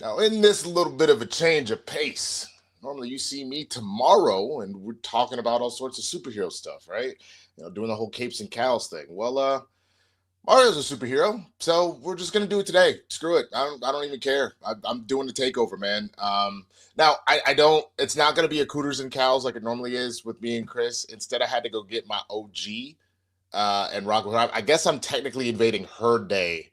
Now, in this little bit of a change of pace, normally you see me tomorrow and we're talking about all sorts of superhero stuff, right? Doing the whole capes and cows thing. Well, Mario's a superhero, so we're just gonna do it today. Screw it. I don't even care. I'm doing the takeover, man. Now I don't. It's not gonna be a Cooters and Cows like it normally is with me and Chris. Instead, I had to go get my OG and rock with her. I guess I'm technically invading her day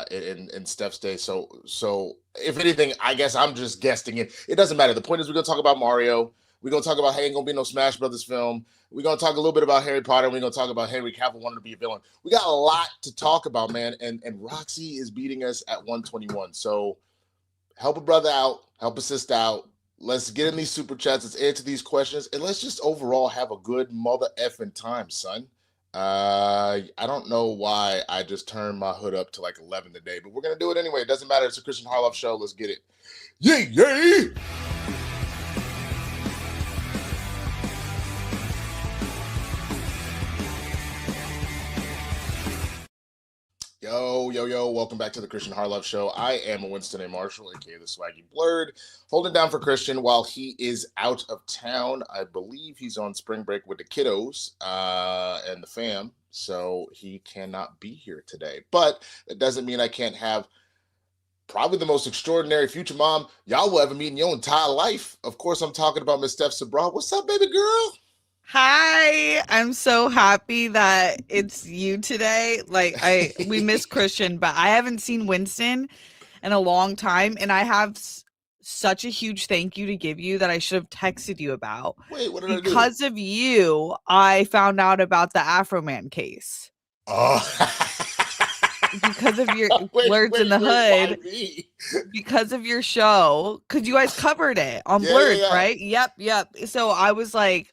in Steph's day. So if anything, I guess I'm just guessing it. It doesn't matter. The point is we're gonna talk about Mario. We're gonna talk about hey, ain't gonna be no Smash Brothers film. We're gonna talk a little bit about Harry Potter. And we're gonna talk about Henry Cavill wanting to be a villain. We got a lot to talk about, man. And Roxy is beating us at 121. So help a brother out, help a sister out. Let's get in these super chats. Let's answer these questions, and let's just overall have a good mother effing time, son. I don't know why I just turned my hood up to like 11 today, but we're gonna do it anyway. It doesn't matter. It's a Kristian Harloff show. Let's get it. Yay, yay! Yo, welcome back to the Kristian Harloff Show. I am Winston A. Marshall, aka the Swaggy Blurred, holding down for Kristian while he is out of town. I believe he's on spring break with the kiddos and the fam, so he cannot be here today. But that doesn't mean I can't have probably the most extraordinary future mom y'all will ever meet in your entire life. Of course, I'm talking about Miss Steph Sabra. What's up, baby girl? Hi, I'm so happy that it's you today. We miss Kristian, but I haven't seen Winston in a long time, and I have such a huge thank you to give you that I should have texted you about. Wait, what did I do? Because of you, I found out about the Afro Man case. Oh. Because of your Blurs in the Hood, because of your show, because you guys covered it on Blurs, right? Yep. So I was like,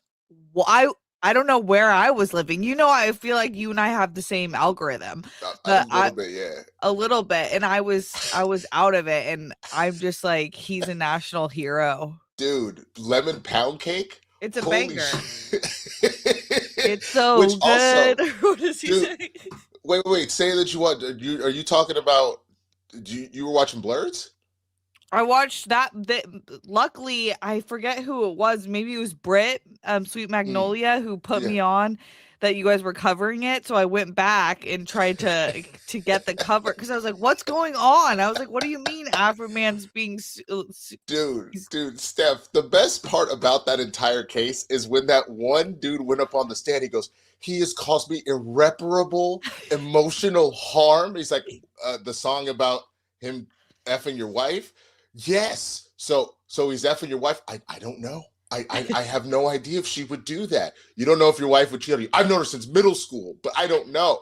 well, I don't know where I was living. I feel like you and I have the same algorithm. But a little bit, yeah. A little bit. And I was out of it, and I'm just like, he's a national hero. Dude, lemon pound cake? It's a banger. It's so good. Also, what is he saying? Wait, say that you want. Are you talking about? You were watching Blurs? I watched that. Luckily, I forget who it was. Maybe it was Britt, Sweet Magnolia, who put me on that you guys were covering it. So I went back and tried to get the cover because I was like, "What's going on?" I was like, "What do you mean Afro Man's being?" Dude, Steph. The best part about that entire case is when that one dude went up on the stand. He goes, "He has caused me irreparable emotional harm." He's like, the song about him effing your wife. Yes. So he's effing your wife. I don't know. I have no idea if she would do that. You don't know if your wife would cheat on you. I've known her since middle school, but I don't know.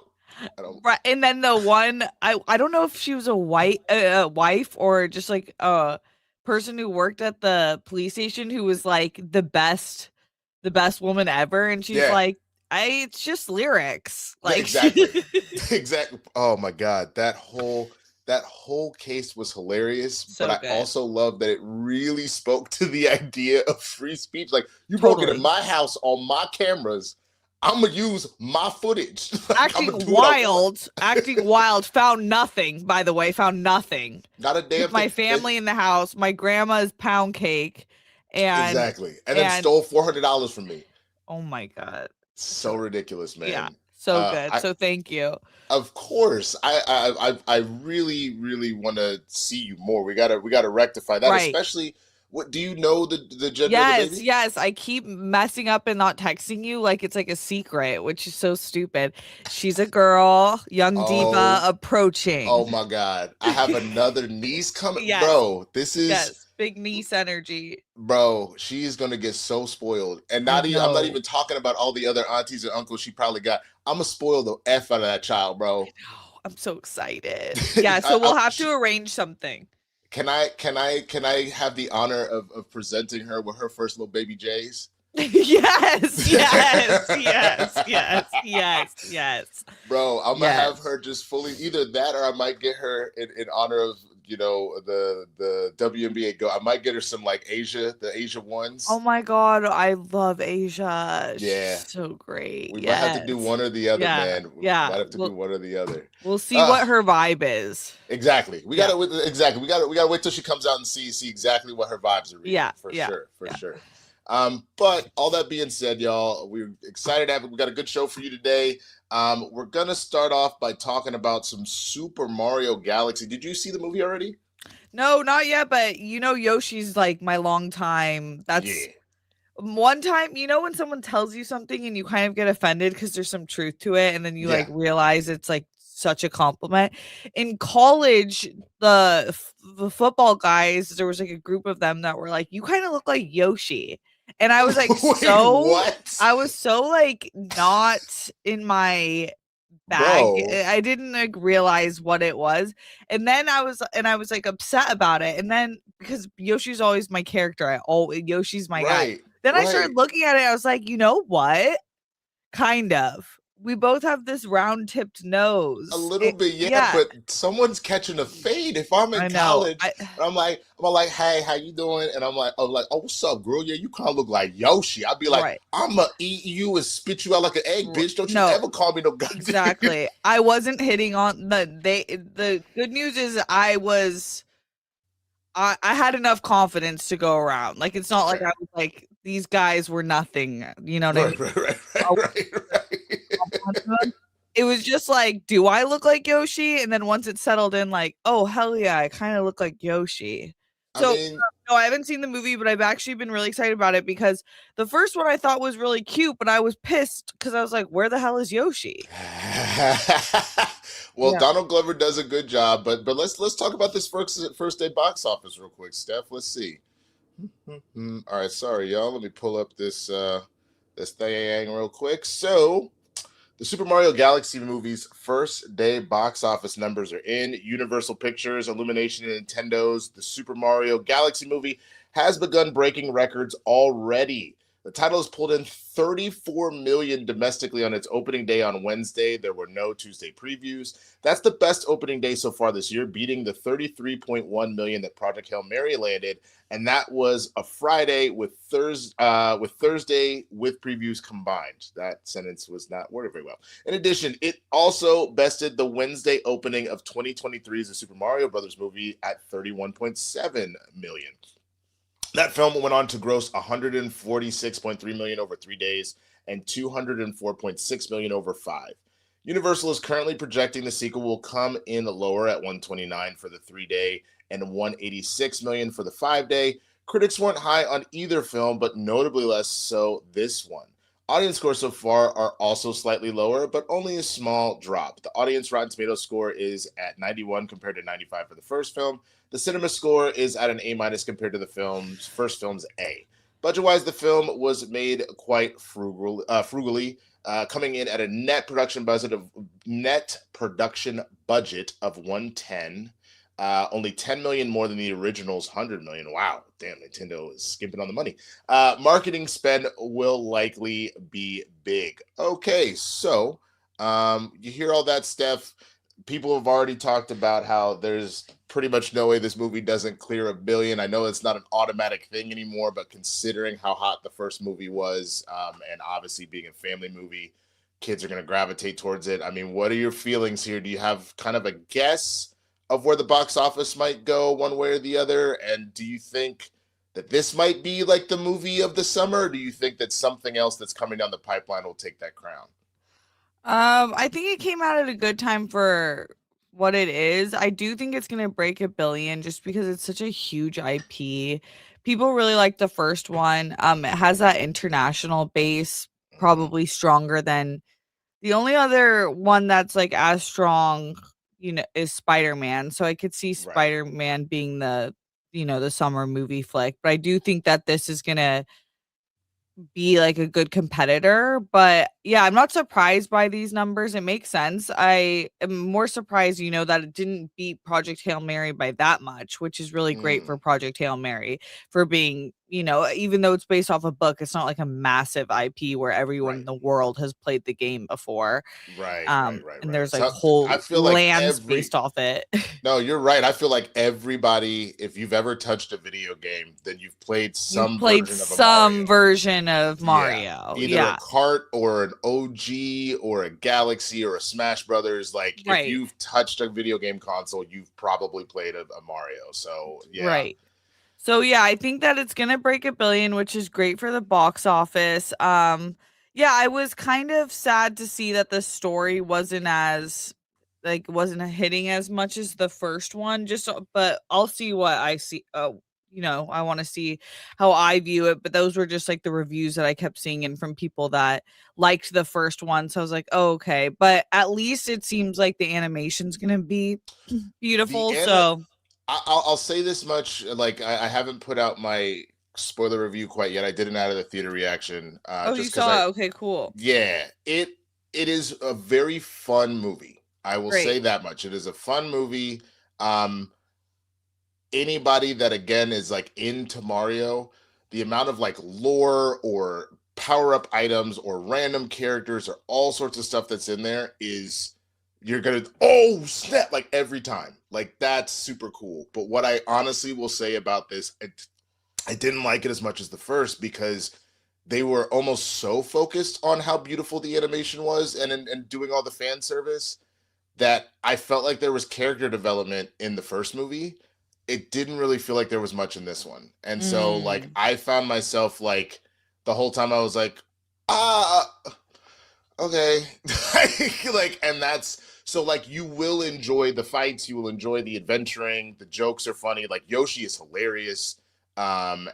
Right. And then the one, I don't know if she was a wife or just like a person who worked at the police station who was like the best woman ever. And she's like, it's just lyrics. Like exactly. Oh my God. That whole case was hilarious, but I also love that it really spoke to the idea of free speech. Like, you broke into my house on my cameras. I'm gonna use my footage. Acting wild. Found nothing, by the way. Found nothing. Not a damn thing. My family in the house. My grandma's pound cake. And then stole $400 from me. Oh my God. So ridiculous, man. Yeah. So good. So thank you. Of course. I really, really want to see you more. We gotta rectify that, right. Especially what do you know the gender of the baby? Yes. I keep messing up and not texting you like it's like a secret, which is so stupid. She's a girl, young diva approaching. Oh my God. I have another niece coming. Yes. Bro, this is big niece energy. Bro, she is gonna get so spoiled. And I'm not even talking about all the other aunties and uncles she probably got. I'm gonna spoil the F out of that child, bro. I know. I'm so excited. Yeah, so we'll have to arrange something. Can I have the honor of presenting her with her first little baby J's? Yes. Bro, I'm gonna have her just fully either that or I might get her in honor of the WNBA go. I might get her some like the Asia ones. Oh my God, I love Asia. Yeah. She's so great. We might have to do one or the other, man. We might have to do one or the other. We'll see what her vibe is. Exactly. We gotta wait till she comes out and see exactly what her vibes are reading. Yeah, for sure. But all that being said, y'all, we're excited to have it. We got a good show for you today. We're gonna start off by talking about some Super Mario Galaxy. Did you see the movie already? No, not yet, but Yoshi's like my long time. One time, when someone tells you something and you kind of get offended because there's some truth to it, and then you like realize it's like such a compliment. In college, the football guys, there was like a group of them that were like, "You kind of look like Yoshi," and I was like, Wait, what? I was so like not in my bag. I didn't like realize what it was, and then I was like upset about it, and then because Yoshi's always my character, Yoshi's my guy. Then I started looking at it. I was like, you know what? Kind of. We both have this round-tipped nose. A little bit, yeah. But someone's catching a fade. If I'm in college, I'm like, hey, how you doing? And I'm like, oh, what's up, girl? Yeah, you kind of look like Yoshi. I'd be like, I'm gonna eat you and spit you out like an egg, bitch. Don't you ever call me no goddamn. Exactly. I wasn't hitting on the good news is I had enough confidence to go around. Like, it's not like I was like, these guys were nothing. You know what I mean? Right. It was just like, do I look like Yoshi? And then once it settled in, like, oh, hell yeah, I kind of look like Yoshi. So, no, I haven't seen the movie, but I've actually been really excited about it because the first one I thought was really cute, but I was pissed because I was like, where the hell is Yoshi? Well, Donald Glover does a good job, but let's talk about this first day box office real quick, Steph. Let's see. All right, sorry, y'all. Let me pull up this thing real quick. So, the Super Mario Galaxy movie's first day box office numbers are in. Universal Pictures, Illumination, and Nintendo's The Super Mario Galaxy movie has begun breaking records already. The title has pulled in $34 million domestically on its opening day on Wednesday. There were no Tuesday previews. That's the best opening day so far this year, beating the $33.1 million that Project Hail Mary landed, and that was a Friday with Thursday with previews combined. That sentence was not worded very well. In addition, it also bested the Wednesday opening of 2023's The Super Mario Brothers movie at $31.7 million. That film went on to gross $146.3 million over 3 days and $204.6 million over 5. Universal is currently projecting the sequel will come in lower at $129 for the 3-day and $186 million for the 5-day. Critics weren't high on either film, but notably less so this one. Audience scores so far are also slightly lower, but only a small drop. The audience Rotten Tomatoes score is at 91 compared to 95 for the first film. The cinema score is at an A- compared to the first film's A. Budget-wise, the film was made quite frugally, coming in at a net production budget of $110. Only $10 million more than the original's $100 million. Wow, damn, Nintendo is skimping on the money. Marketing spend will likely be big. Okay, so you hear all that, Steph. People have already talked about how there's pretty much no way this movie doesn't clear $1 billion. I know it's not an automatic thing anymore, but considering how hot the first movie was, and obviously being a family movie, kids are going to gravitate towards it. I mean, what are your feelings here? Do you have kind of a guess of where the box office might go one way or the other? And do you think that this might be like the movie of the summer? Or do you think that something else that's coming down the pipeline will take that crown? I think it came out at a good time for what it is. I do think it's going to break $1 billion just because it's such a huge IP. People really like the first one. It has that international base, probably stronger than the only other one that's like as strong, is Spider-Man. So I could see Spider-Man being the summer movie flick. But I do think that this is going to be like a good competitor. But yeah, I'm not surprised by these numbers. It makes sense. I am more surprised, that it didn't beat Project Hail Mary by that much, which is really great for Project Hail Mary for being even though it's based off a book, it's not like a massive IP where everyone in the world has played the game before. Right. And there's like So I whole feel like lands based off it. No, you're right. I feel like everybody, if you've ever touched a video game, then you've played You've some played version of a Mario. some version of Yeah. Mario. Either a kart or an OG or a Galaxy or a Smash Brothers. Like, if Right. you've touched a video game console, you've probably played a Mario. So, yeah. Right. So, yeah, I think that it's going to break $1 billion, which is great for the box office. Yeah, I was kind of sad to see that the story wasn't hitting as much as the first one, but I'll see what I see. I want to see how I view it, but those were just like the reviews that I kept seeing and from people that liked the first one. So I was like, oh, okay, but at least it seems like the animation's going to be beautiful. So I'll say this much, like, I haven't put out my spoiler review quite yet. I did an out of the theater reaction. you saw it. Okay, cool. Yeah, it is a very fun movie. I will Great. say that much. It is a fun movie. Anybody that, again, is like into Mario, the amount of like lore or power-up items or random characters or all sorts of stuff that's in there is, you're gonna, oh snap, like every time. Like, that's super cool. But what I honestly will say about this, I didn't like it as much as the first, because they were almost so focused on how beautiful the animation was and doing all the fan service, that I felt like there was character development in the first movie. It didn't really feel like there was much in this one. And so, like, I found myself, like, the whole time I was like, okay. Like, and that's, so, like, you will enjoy the fights, you will enjoy the adventuring, the jokes are funny, like, Yoshi is hilarious. And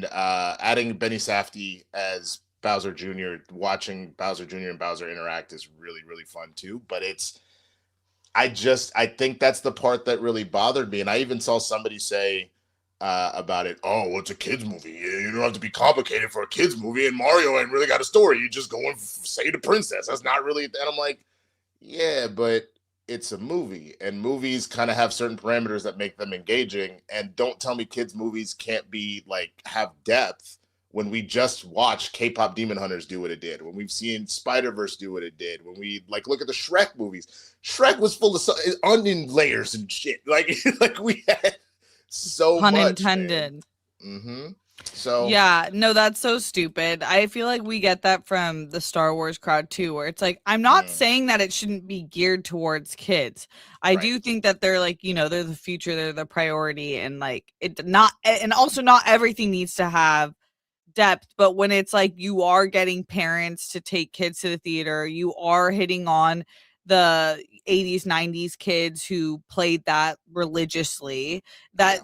adding Benny Safdie as Bowser Jr., watching Bowser Jr. and Bowser interact is really, really fun too. But I think that's the part that really bothered me. And I even saw somebody say about it, oh, well, it's a kid's movie. You don't have to be complicated for a kid's movie, and Mario ain't really got a story. You just go and say the princess. That's not really, and I'm like, yeah, but it's a movie, and movies kind of have certain parameters that make them engaging. And don't tell me kids' movies can't be like, have depth, when we just watched K-pop Demon Hunters do what it did, when we've seen Spider-Verse do what it did, when we like look at the Shrek movies. Shrek was full of onion layers and shit. Like we had so pun much. Intended. So yeah, no, that's so stupid. I feel like we get that from the Star Wars crowd too, where it's like, I'm not saying that it shouldn't be geared towards kids. I do think that they're like, they're the future, they're the priority, and like and also not everything needs to have depth. But when it's like, you are getting parents to take kids to the theater, you are hitting on the 80s 90s kids who played that religiously, that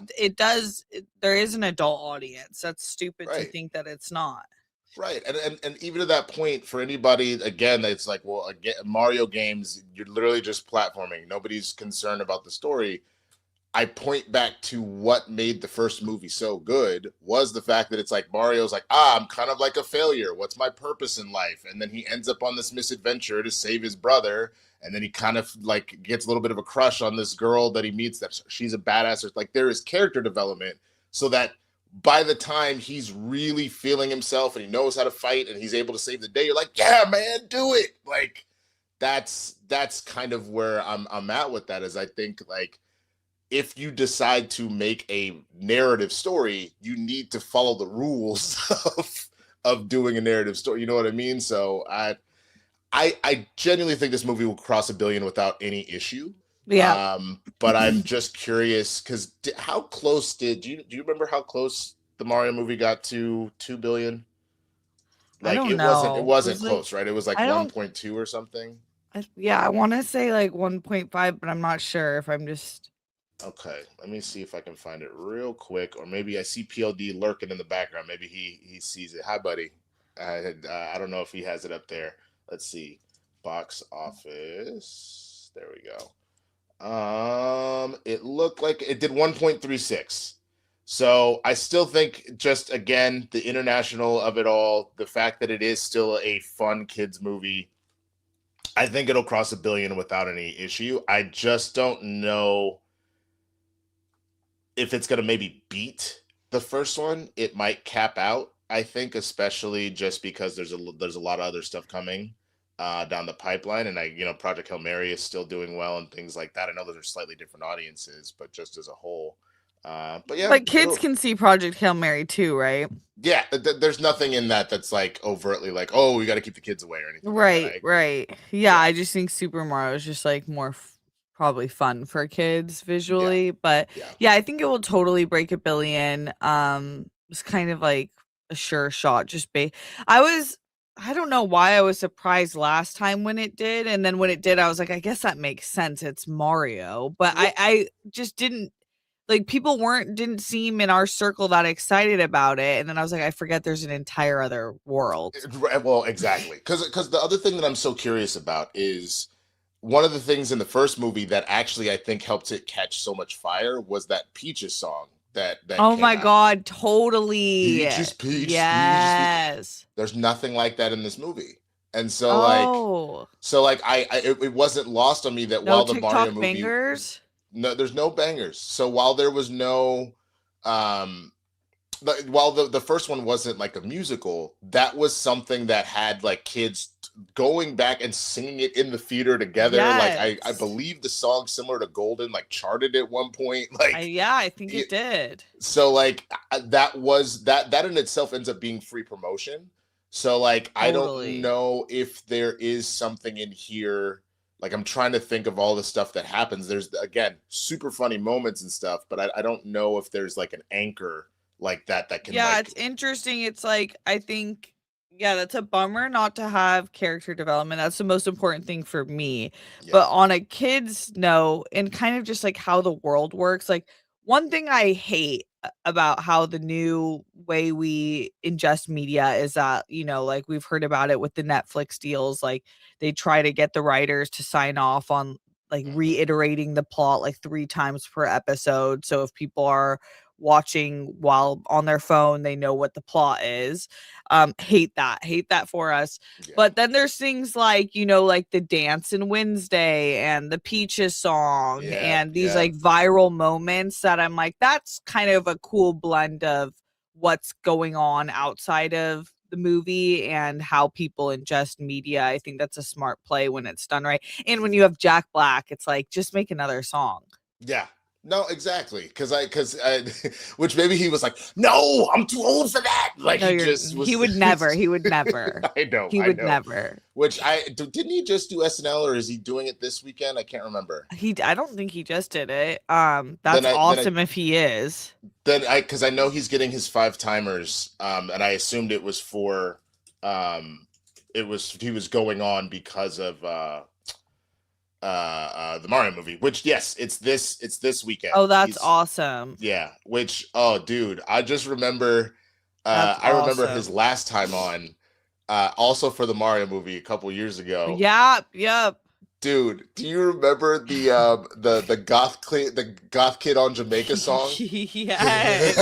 there is an adult audience. That's stupid to think that it's not. Right. And even to that point, for anybody, again, it's like, well, again, Mario games, you're literally just platforming. Nobody's concerned about the story. I point back to what made the first movie so good was the fact that it's like, Mario's like, I'm kind of like a failure. What's my purpose in life? And then he ends up on this misadventure to save his brother. And then he kind of like gets a little bit of a crush on this girl that he meets, that she's a badass. Like, there is character development, so that by the time he's really feeling himself and he knows how to fight and he's able to save the day, you're like, yeah, man, do it. Like, that's kind of where I'm at with that, is I think, like, if you decide to make a narrative story, you need to follow the rules of doing a narrative story. You know what I mean? So I genuinely think this movie will cross $1 billion without any issue. Yeah. But I'm just curious, because how close do you remember how close the Mario movie got to $2 billion? Like, I don't know. It wasn't close, right? It was like 1.2 or something. I want to say like 1.5, but I'm not sure if I'm just. Okay, let me see if I can find it real quick, or maybe I see PLD lurking in the background. Maybe he sees it. Hi, buddy. I don't know if he has it up there. Let's see. Box office. There we go. It looked like it did 1.36. So I still think, just again, the international of it all, the fact that it is still a fun kids movie, I think it'll cross $1 billion without any issue. I just don't know if it's going to maybe beat the first one, it might cap out, I think, especially just because there's a lot of other stuff coming down the pipeline, and Project Hail Mary is still doing well and things like that. I know those are slightly different audiences, but just as a whole, but yeah, But kids can see Project Hail Mary too, right? yeah. There's nothing in that's like overtly like, oh, we got to keep the kids away or anything. Right, right. Yeah, I just think Super Mario is just like more probably fun for kids visually, but yeah, I think it will totally break 1 billion. It's kind of like a sure shot. I don't know why I was surprised last time when it did, and then when it did, I was like, I guess that makes sense. It's Mario, but I just didn't like people didn't seem in our circle that excited about it, and then I was like, I forget there's an entire other world. Well, exactly, because the other thing that I'm so curious about is one of the things in the first movie that actually I think helped it catch so much fire was that Peaches song that oh my God, totally. Peaches, yes. Peaches. There's nothing like that in this movie. And so it wasn't lost on me that while the Mario movie bangers? No, there's no bangers. So while there was no while the first one wasn't like a musical, that was something that had like kids going back and singing it in the theater together. Yes. Like I believe the song, similar to Golden, like charted at one point. Like I think it did. So like that in itself ends up being free promotion. So like totally. I don't know if there is something in here. Like I'm trying to think of all the stuff that happens. There's again super funny moments and stuff, but I don't know if there's like an anchor like that can. Yeah, it's interesting. It's like I think. Yeah, that's a bummer not to have character development. That's the most important thing for me. Yeah. But on a kid's note, and kind of just like how the world works, like one thing I hate about how the new way we ingest media is that, like we've heard about it with the Netflix deals, like they try to get the writers to sign off on like reiterating the plot like 3 times per episode. So if people are watching while on their phone, they know what the plot is. Hate that for us. Yeah. But then there's things like, like the dance in Wednesday and the Peaches song and these like viral moments that I'm like, that's kind of a cool blend of what's going on outside of the movie and how people ingest media. I think that's a smart play when it's done right. And when you have Jack Black, it's like, just make another song. Yeah. No, exactly. Because which maybe he was like, no, I'm too old for that. Like no, he would never. He would never. I know. He would never. Which didn't he just do SNL or is he doing it this weekend? I can't remember. I don't think he just did it. That's awesome if he is. Because I know he's getting his 5-timers. And I assumed it was for he was going on because of the Mario movie, which yes, it's this weekend. Oh, that's awesome. Yeah, which dude, I just remember I remember his last time on also for the Mario movie a couple years ago. Yep. Dude, do you remember the goth kid on Jamaica song? yes.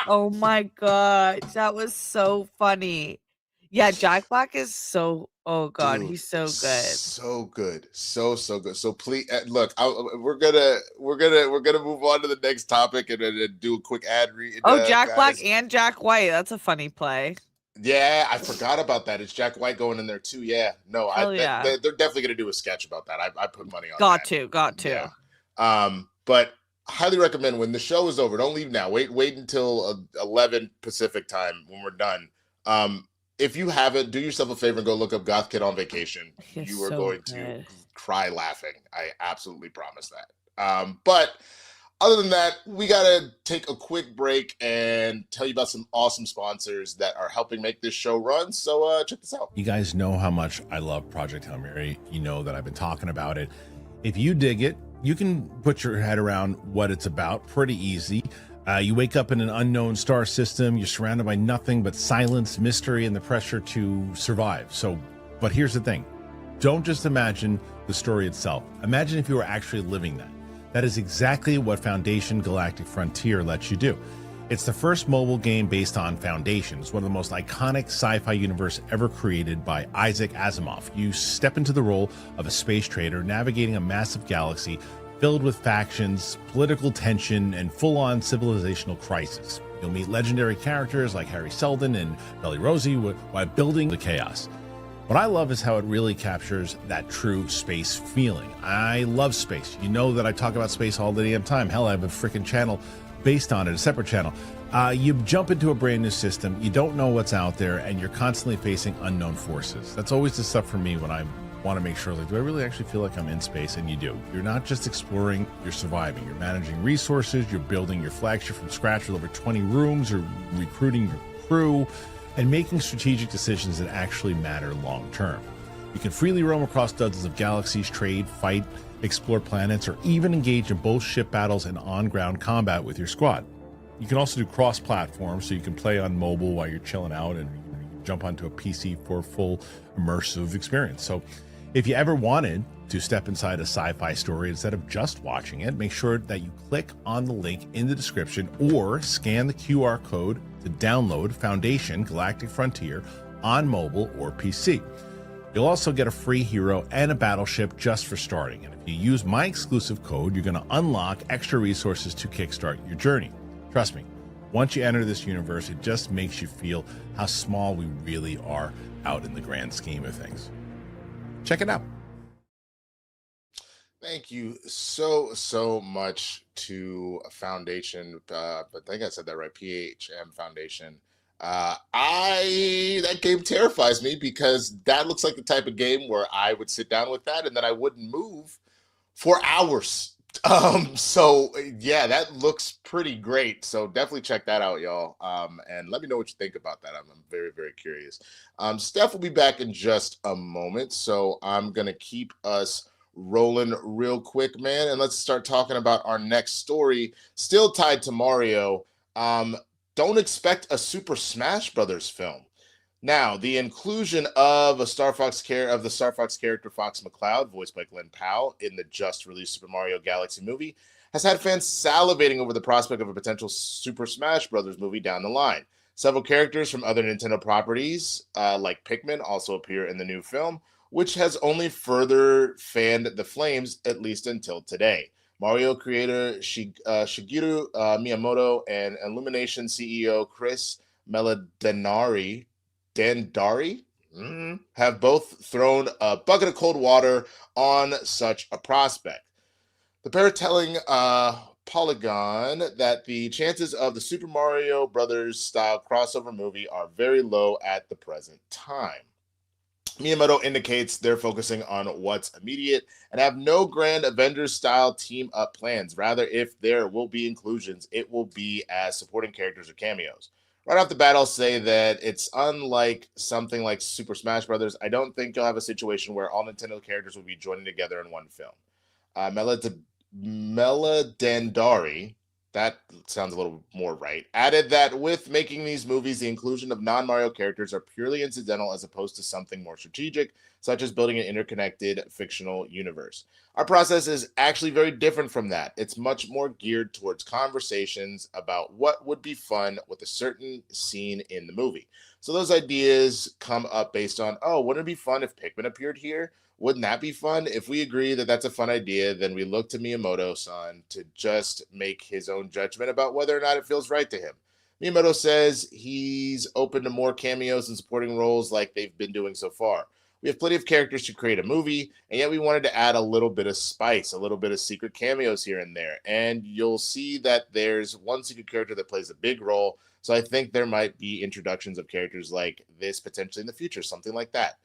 Oh my God, that was so funny. Yeah, Jack Black is so. Oh God, dude, he's so good. So good. So good. So please look, we're gonna move on to the next topic and do a quick ad read. Jack Black and Jack White. That's a funny play. Yeah, I forgot about that. It's Jack White going in there too. Yeah. No, they're definitely gonna do a sketch about that. I put money on that. Got to. Yeah. But highly recommend when the show is over. Don't leave now. Wait until 11 Pacific time when we're done. If you haven't, do yourself a favor and go look up Goth Kid on Vacation. You are going to cry laughing. I absolutely promise that. But other than that, we got to take a quick break and tell you about some awesome sponsors that are helping make this show run. So check this out. You guys know how much I love Project Hail Mary. You know that I've been talking about it. If you dig it, you can put your head around what it's about pretty easy. You wake up in an unknown star system. You're surrounded by nothing but silence, mystery, and the pressure to survive. But here's the thing. Don't just imagine the story itself. Imagine if you were actually living that. That is exactly what Foundation Galactic Frontier lets you do. It's the first mobile game based on Foundation. It's one of the most iconic sci-fi universe ever created by Isaac Asimov. You step into the role of a space trader navigating a massive galaxy, filled with factions, political tension, and full-on civilizational crisis. You'll meet legendary characters like Harry Seldon and Bella Rosie while building the chaos. What I love is how it really captures that true space feeling. I love space. You know that I talk about space all the damn time. Hell, I have a freaking channel based on it, a separate channel. You jump into a brand new system, you don't know what's out there, and you're constantly facing unknown forces. That's always the stuff for me when I want to make sure, like, do I really actually feel like I'm in space? And you do. You're not just exploring, you're surviving. You're managing resources, you're building your flagship from scratch with over 20 rooms, you're recruiting your crew, and making strategic decisions that actually matter long term. You can freely roam across dozens of galaxies, trade, fight, explore planets, or even engage in both ship battles and on-ground combat with your squad. You can also do cross-platform, so you can play on mobile while you're chilling out, and you can jump onto a PC for a full immersive experience. So if you ever wanted to step inside a sci-fi story instead of just watching it, make sure that you click on the link in the description or scan the QR code to download Foundation Galactic Frontier on mobile or PC. You'll also get a free hero and a battleship just for starting. And if you use my exclusive code, you're going to unlock extra resources to kickstart your journey. Trust me, once you enter this universe, it just makes you feel how small we really are out in the grand scheme of things. Check it out. Thank you so much to Foundation. I think I said that right. PHM Foundation. That game terrifies me because that looks like the type of game where I would sit down with that and then I wouldn't move for hours. So yeah, that looks pretty great. So definitely check that out, y'all. And let me know what you think about that. I'm very, very curious. Steph will be back in just a moment. So I'm going to keep us rolling real quick, man. And let's start talking about our next story, still tied to Mario. Don't expect a Super Smash Brothers film. Now, the inclusion of the Star Fox character Fox McCloud, voiced by Glenn Powell, in the just-released Super Mario Galaxy movie, has had fans salivating over the prospect of a potential Super Smash Brothers movie down the line. Several characters from other Nintendo properties, like Pikmin, also appear in the new film, which has only further fanned the flames, at least until today. Mario creator Shigeru Miyamoto and Illumination CEO Chris Meledandari have both thrown a bucket of cold water on such a prospect. The pair telling Polygon that the chances of the Super Mario Brothers style crossover movie are very low at the present time. Miyamoto indicates they're focusing on what's immediate and have no grand Avengers-style team-up plans. Rather, if there will be inclusions, it will be as supporting characters or cameos. Right off the bat, I'll say that it's unlike something like Super Smash Brothers. I don't think you'll have a situation where all Nintendo characters will be joining together in one film. Meledandari, that sounds a little more right, added that with making these movies, the inclusion of non-Mario characters are purely incidental as opposed to something more strategic, such as building an interconnected fictional universe. Our process is actually very different from that. It's much more geared towards conversations about what would be fun with a certain scene in the movie. So those ideas come up based on, oh, wouldn't it be fun if Pikmin appeared here? Wouldn't that be fun? If we agree that that's a fun idea, then we look to Miyamoto-san to just make his own judgment about whether or not it feels right to him. Miyamoto says he's open to more cameos and supporting roles like they've been doing so far. We have plenty of characters to create a movie, and yet we wanted to add a little bit of spice, a little bit of secret cameos here and there. And you'll see that there's one secret character that plays a big role, so I think there might be introductions of characters like this potentially in the future, something like that.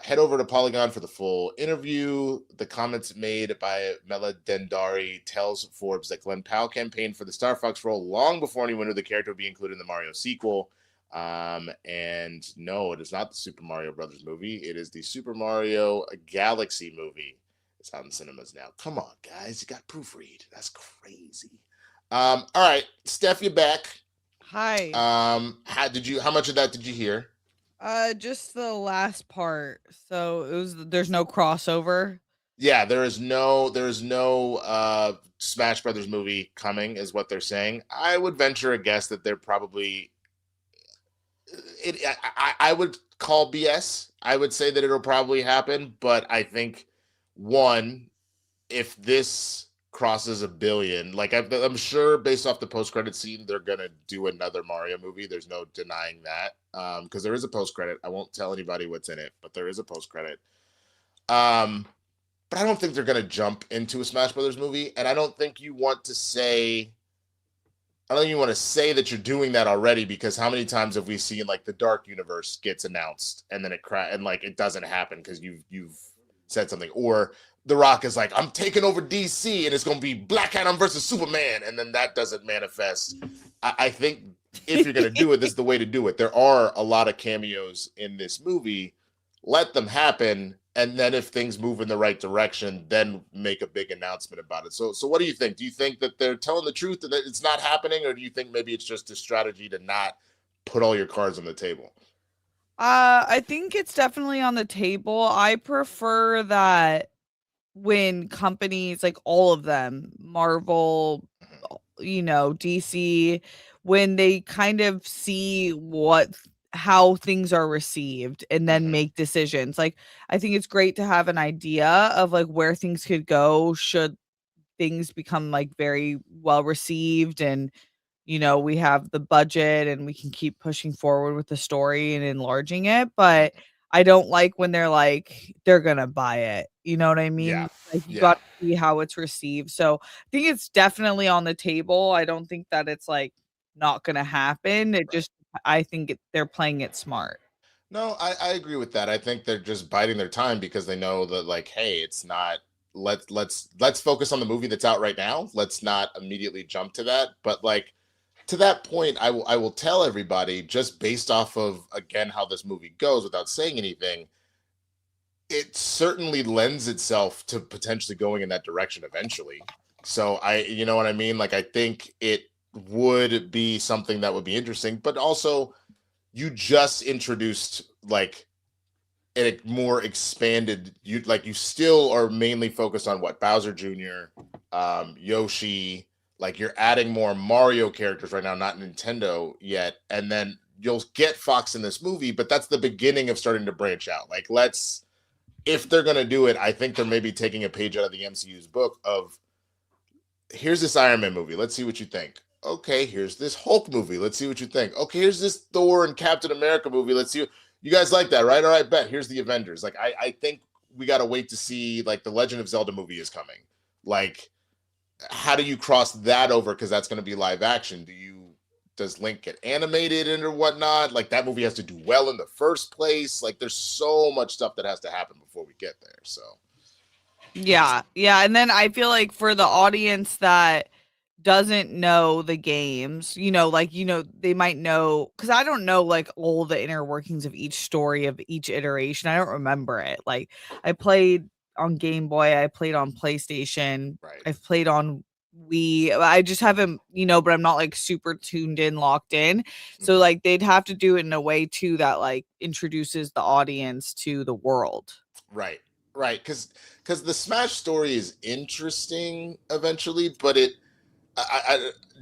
Head over to Polygon for the full interview. The comments made by Meledandari tells Forbes that Glenn Powell campaigned for the Star Fox role long before anyone knew the character would be included in the Mario sequel. And no, it is not the Super Mario Brothers movie. It is the Super Mario Galaxy movie. It's out in cinemas now. Come on, guys. You got proofread. That's crazy. All right. Steph, you're back. Hi. How much of that did you hear? Just the last part. So there's no crossover. Yeah, there is no Smash Brothers movie coming, is what they're saying. I would venture a guess that they're probably I would call BS. I would say that it'll probably happen, but I think one, if this crosses $1 billion, like I'm sure based off the post-credit scene, they're gonna do another Mario movie. There's no denying that. Because there is a post-credit. I won't tell anybody what's in it, but there is a post-credit. But I don't think they're gonna jump into a Smash Brothers movie, and I don't think you want to say. I don't even want to say that you're doing that already, because how many times have we seen like the Dark Universe gets announced and then and like it doesn't happen because you've said something, or The Rock is like, I'm taking over DC and it's going to be Black Adam versus Superman, and then that doesn't manifest. I think if you're going to do it, this is the way to do it. There are a lot of cameos in this movie. Let them happen. And then if things move in the right direction, then make a big announcement about it. So what do you think? Do you think that they're telling the truth and that it's not happening? Or do you think maybe it's just a strategy to not put all your cards on the table? I think it's definitely on the table. I prefer that when companies, like all of them, Marvel, DC, when they kind of see how things are received and then make decisions. Like, I think it's great to have an idea of like where things could go should things become like very well received, and we have the budget and we can keep pushing forward with the story and enlarging it. But I don't like when they're gonna buy it. You know what I mean? Yeah. Like, you got to see how it's received. So I think it's definitely on the table. I don't think that it's like not gonna happen. I think they're playing it smart. No, I agree with that. I think they're just biding their time because they know that, like, hey, it's not. Let's focus on the movie that's out right now. Let's not immediately jump to that. But like, to that point, I will tell everybody, just based off of, again, how this movie goes, without saying anything, it certainly lends itself to potentially going in that direction eventually. So you know what I mean? Like, I think it would be something that would be interesting, but also you just introduced like a more expanded, you still are mainly focused on what, Bowser Jr., Yoshi, like you're adding more Mario characters right now, not Nintendo yet. And then you'll get Fox in this movie, but that's the beginning of starting to branch out. Like, if they're going to do it, I think they're maybe taking a page out of the MCU's book of, here's this Iron Man movie. Let's see what you think. Okay, here's this Hulk movie. Let's see what you think. Okay, here's this Thor and Captain America movie. Let's see. You guys like that, right? All right, bet. Here's the Avengers. Like, I think we got to wait to see, like, the Legend of Zelda movie is coming. Like, how do you cross that over? Because that's going to be live action. Does Link get animated and or whatnot? Like, that movie has to do well in the first place. Like, there's so much stuff that has to happen before we get there. So, yeah. And then I feel like for the audience that doesn't know the games, they might know, because I don't know like all the inner workings of each story of each iteration. I don't remember it. Like, I played on Game Boy, I played on PlayStation, right. I've played on Wii. I just haven't, but I'm not like super tuned in, locked in. So like they'd have to do it in a way too that like introduces the audience to the world. Right. Because the Smash story is interesting eventually, but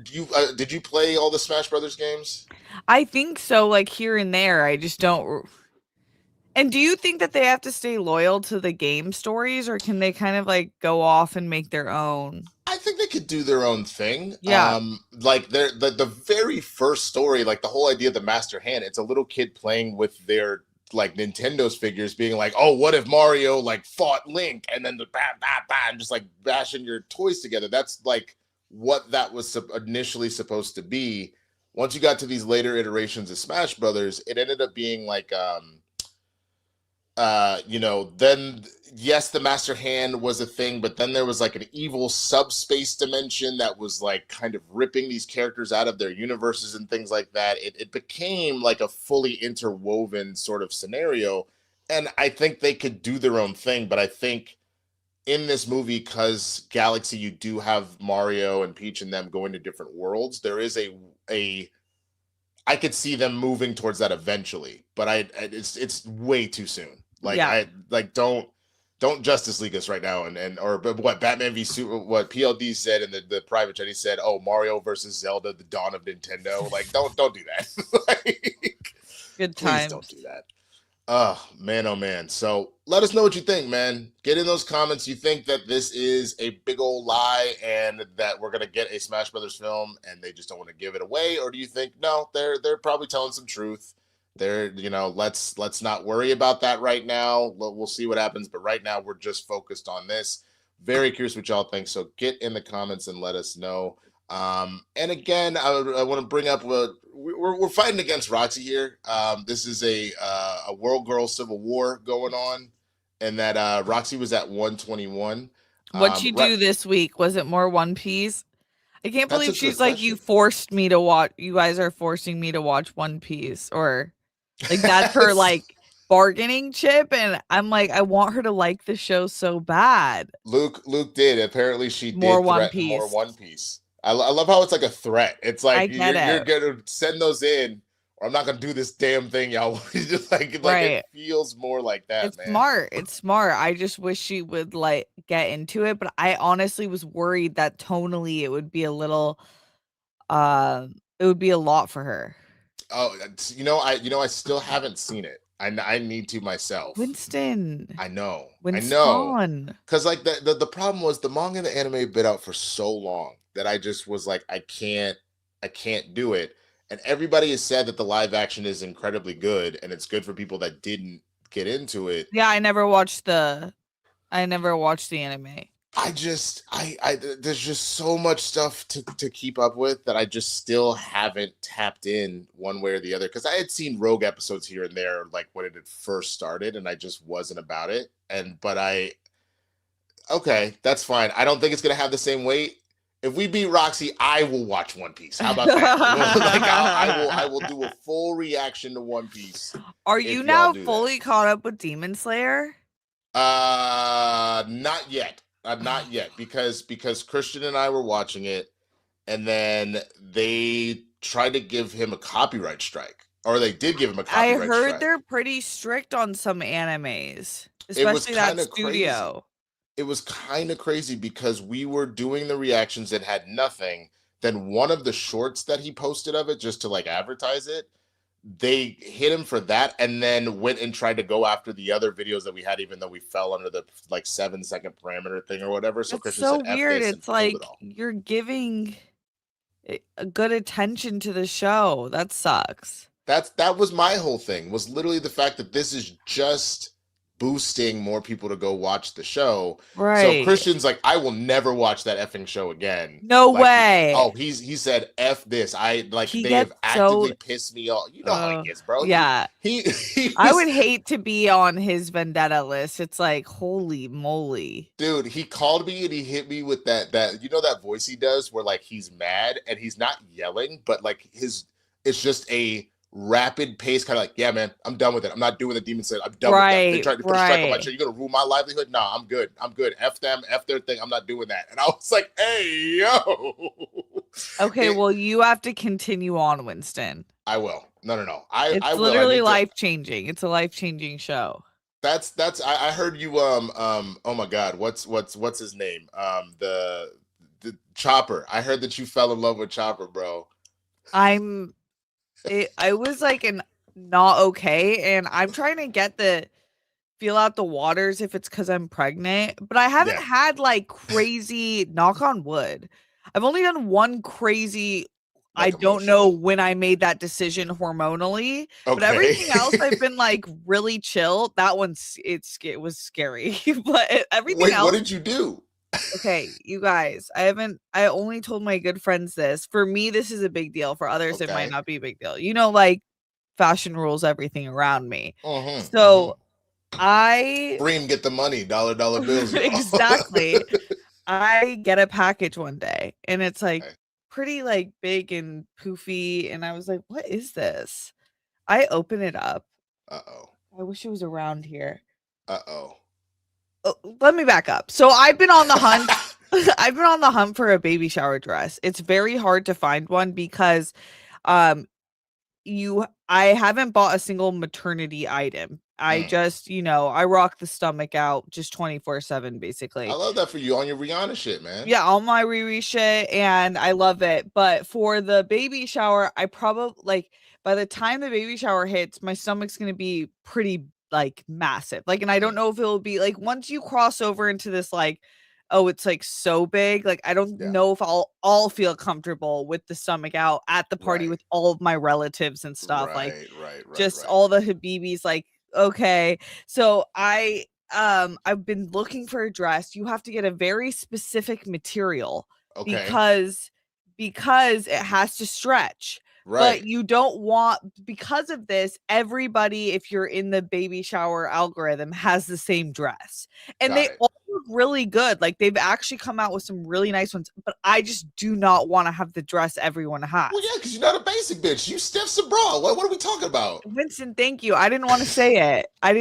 did you play all the Smash Brothers games? I think so, like here and there. I just don't. And do you think that they have to stay loyal to the game stories, or can they kind of like go off and make their own? I think they could do their own thing. Yeah. Like the very first story, like the whole idea of the Master Hand, it's a little kid playing with their like Nintendo's figures, being like, oh, what if Mario like fought Link, and then the and just like bashing your toys together. That's like what that was initially supposed to be. Once you got to these later iterations of Smash Brothers, it ended up being like then yes, the Master Hand was a thing, but then there was like an evil subspace dimension that was like kind of ripping these characters out of their universes and things like that. It became like a fully interwoven sort of scenario, and I think they could do their own thing. But I think in this movie, because Galaxy, you do have Mario and Peach and them going to different worlds, there is I could see them moving towards that eventually, but it's way too soon. Like, yeah. Don't Justice League us right now, or what Batman v Super, what PLD said in the private chat, he said, oh, Mario versus Zelda, the dawn of Nintendo. Like, don't do that. Like, good time. Please don't do that. Oh man. So let us know what you think, man. Get in those comments. You think that this is a big old lie and that we're gonna get a Smash Brothers film and they just don't want to give it away, or do you think no, they're probably telling some truth? They're, let's not worry about that right now. We'll see what happens, but right now we're just focused on this. Very curious what y'all think. So get in the comments and let us know. And again, I want to bring up we're fighting against Roxy here. This is a world girl civil war going on, and that Roxy was at 121. What'd you do this week? Was it more One Piece? I can't That's a believe good she's like, question. you forced me to watch. You guys are forcing me to watch One Piece, or like that's her like bargaining chip, and I'm like, I want her to like the show so bad. Luke did. Apparently, she More did One threaten Piece. more One Piece. I love how it's like a threat. It's like you're it. gonna send those in, or I'm not gonna do this damn thing, y'all. Just like Right. it feels more like that. It's man. smart. It's smart. I just wish she would like get into it, but I honestly was worried that tonally it would be a little, it would be a lot for her. Oh, I still haven't seen it. I need to myself. Winston. I know. Winston. I know. Because like the problem was the manga and the anime had been out for so long that I just was like, I can't do it. And everybody has said that the live action is incredibly good and it's good for people that didn't get into it. Yeah, I never watched the anime. There's just so much stuff to keep up with that I just still haven't tapped in one way or the other. Because I had seen Rogue episodes here and there, like when it had first started, and I just wasn't about it. Okay, that's fine. I don't think it's gonna have the same weight. If we beat Roxy, I will watch One Piece. How about that? Like I will do a full reaction to One Piece. Are you now fully caught up with Demon Slayer? Not yet. Not yet, because Kristian and I were watching it, and then they tried to give him a copyright strike, or they did give him a copyright strike. I heard they're pretty strict on some animes, especially that studio. Crazy. It was kind of crazy because we were doing the reactions that had nothing. Then one of the shorts that he posted of it, just to like advertise it, they hit him for that, and then went and tried to go after the other videos that we had, even though we fell under the like 7-second parameter thing or whatever. So it's so weird. It's like you're giving a good attention to the show. That sucks. That was my whole thing, was literally the fact that this is just boosting more people to go watch the show. Right. So Kristian's like, I will never watch that effing show again. No way. He said F this. They have actively pissed me off. You know how he is, bro. Yeah. I would hate to be on his vendetta list. It's like, holy moly. Dude, he called me and he hit me with that that voice he does where like he's mad and he's not yelling, but like it's just a rapid pace, kind of like, yeah, man, I'm done with it. I'm not doing the Demon Slayer. I'm done with that. They tried to put a strike on my shit. You're gonna ruin my livelihood? Nah, I'm good. F them, F their thing. I'm not doing that. And I was like, hey, yo. Okay, well, you have to continue on, Winston. I will. No. It's literally life-changing. It's a life-changing show. That's I heard you oh my god, what's his name? The Chopper. I heard that you fell in love with Chopper, bro. I was like not okay, and I'm trying to feel out the waters if it's because I'm pregnant, but I haven't had like crazy, knock on wood. I've only done one crazy, like, I don't know when I made that decision hormonally, but everything else I've been like really chill. That it was scary, but everything else. What did you do? Okay, you guys, I only told my good friends this. For me, this is a big deal. For others, it might not be a big deal. Like fashion rules everything around me. So Bream, get the money, dollar bills. Exactly. I get a package one day and it's like pretty like big and poofy. And I was like, what is this? I open it up. I wish it was around here. Let me back up. So I've been on the hunt. I've been on the hunt for a baby shower dress. It's very hard to find one because I haven't bought a single maternity item. I just, I rock the stomach out just 24/7 basically. I love that for you on your Rihanna shit, man. Yeah, all my Riri shit, and I love it. But for the baby shower, I probably by the time the baby shower hits, my stomach's going to be pretty like massive. Like, and I don't know if it'll be like once you cross over into this like, oh, it's like so big. Like, I don't know if I'll feel comfortable with the stomach out at the party with all of my relatives and stuff. Right, just all the Habibis. Like, okay. So I've been looking for a dress. You have to get a very specific material because it has to stretch. But you don't want, because of this, everybody, if you're in the baby shower algorithm, has the same dress. And they all look really good. Like, they've actually come out with some really nice ones. But I just do not want to have the dress everyone has. Well, yeah, because you're not a basic bitch. You Steph Sabra. What are we talking about? Winston, thank you. I didn't want to say it. I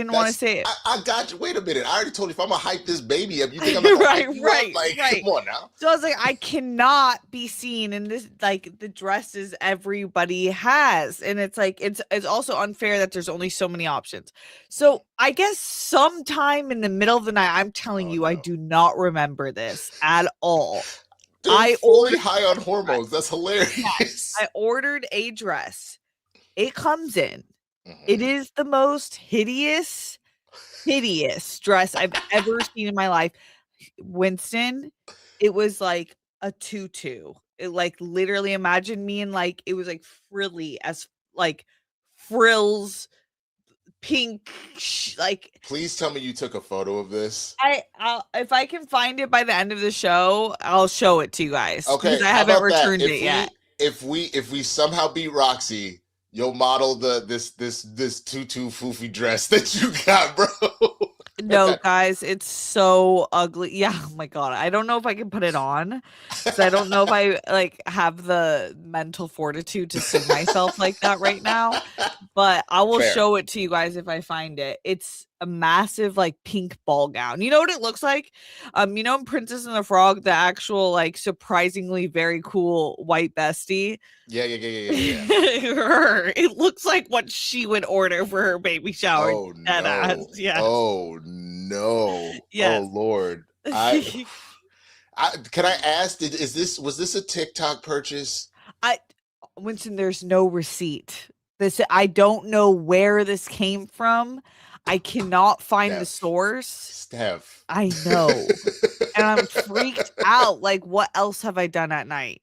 got you. Wait a minute. I already told you if I'm going to hype this baby up, you think I'm going to hype you up? Like, come on now. So I was like, I cannot be seen in this, like, the dresses everybody has. And it's like, it's also unfair that there's only so many options. So I guess sometime in the middle of the night, I'm telling you, I do not remember this at all. Dude, I ordered high on hormones. That's hilarious. I ordered a dress. It comes in. It is the most hideous dress I've ever seen in my life. Winston, it was like a tutu. It, like, literally, imagine me in, like, it was like frilly as like frills, pink, like. Please tell me you took a photo of this. I'll if I can find it by the end of the show, I'll show it to you guys. Okay, I haven't returned it yet. If we somehow beat Roxy, you'll model this tutu foofy dress that you got, bro. No, guys, it's so ugly. Yeah, oh my god, I don't know if I can put it on, because I don't know if I like have the mental fortitude to see myself like that right now. But I will show it to you guys if I find it. It's a massive like pink ball gown. You know what it looks like? You know, in Princess and the Frog, the actual like surprisingly very cool white bestie. Yeah. Her. It looks like what she would order for her baby shower. Oh no! Yeah. Oh no! Yes. Oh Lord! Can I ask? Was this a TikTok purchase? Winston, there's no receipt. I don't know where this came from. I cannot find the source. Steph. I know. And I'm freaked out. Like, what else have I done at night?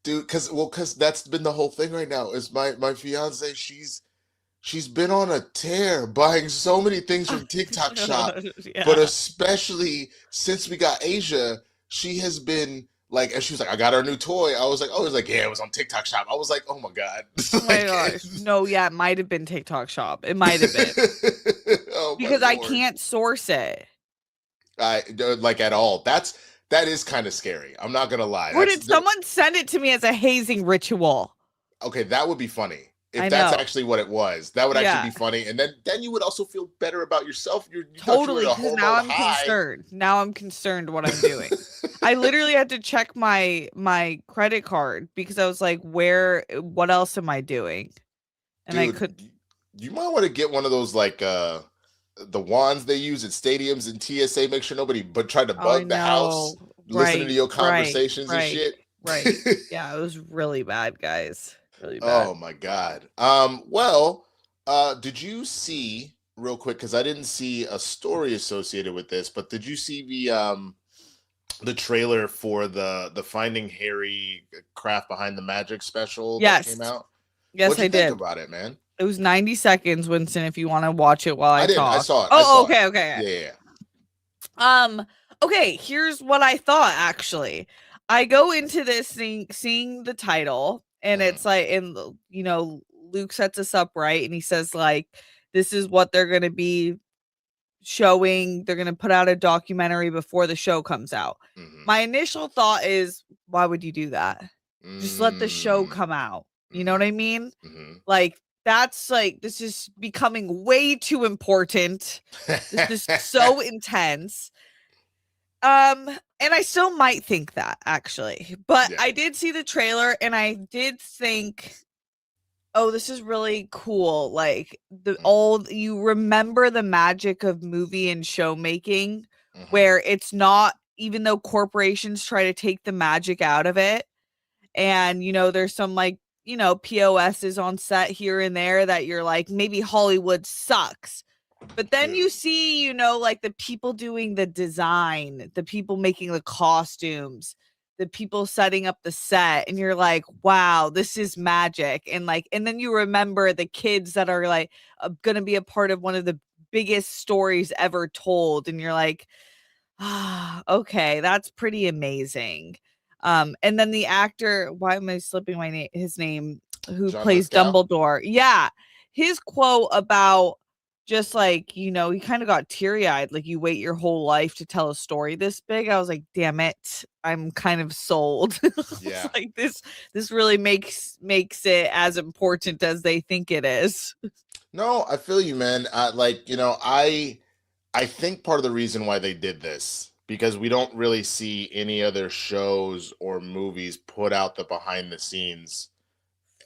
Dude, because that's been the whole thing right now. Is my fiance, she's been on a tear buying so many things from TikTok Shop. But especially since we got Asia, she has been like, and she was like, I got her a new toy. I was like, oh, it was like, yeah, it was on TikTok Shop. I was like, oh my God. Oh my gosh. No, yeah, it might have been TikTok Shop. It might have been. Because I can't source it. Like at all. That is kind of scary. I'm not gonna lie. Or did someone send it to me as a hazing ritual? Okay, that would be funny. If that's actually what it was, that would actually be funny. And then you would also feel better about yourself. You totally, because now I'm concerned. Now I'm concerned what I'm doing. I literally had to check my credit card because I was like, what else am I doing? And I could. You might want to get one of those like the wands they use at stadiums and TSA. Make sure nobody try to bug the house, listening to your conversations and shit. Right. Yeah, it was really bad, guys. Really bad. Oh my God. Well, did you see real quick? Because I didn't see a story associated with this, but did you see the trailer for the Finding Harry Craft Behind the Magic special that came out? Yes, What'd you think did. About it, man? It was 90 seconds, Winston. If you want to watch it while I talk. I saw it. Oh, okay. Yeah. Okay. Here's what I thought. Actually, I go into this thing seeing the title. And it's like, and you know, Luke sets us up right, and he says like, this is what they're going to be showing. They're going to put out a documentary before the show comes out. My initial thought is, why would you do that? Just let the show come out. You know what I mean? Like, that's like, this is becoming way too important. This is so intense. And I still might think that, actually, but I did see the trailer and I did think, oh, this is really cool. Like you remember the magic of movie and show making where it's not, even though corporations try to take the magic out of it. And, you know, there's some like, you know, POSs on set here and there that you're like, maybe Hollywood sucks. But then you see, like the people doing the design, the people making the costumes, the people setting up the set, and you're like, wow, this is magic. And then you remember the kids that are like going to be a part of one of the biggest stories ever told. And you're like, okay, that's pretty amazing. And then the actor, why am I slipping his name, who John plays Lithgow? Dumbledore? Yeah. His quote about just like, he kind of got teary-eyed, like you wait your whole life to tell a story this big. I was like, damn it, I'm kind of sold. Yeah. Like this really makes it as important as they think it is. No, I feel you, man. I think part of the reason why they did this, because we don't really see any other shows or movies put out the behind the scenes.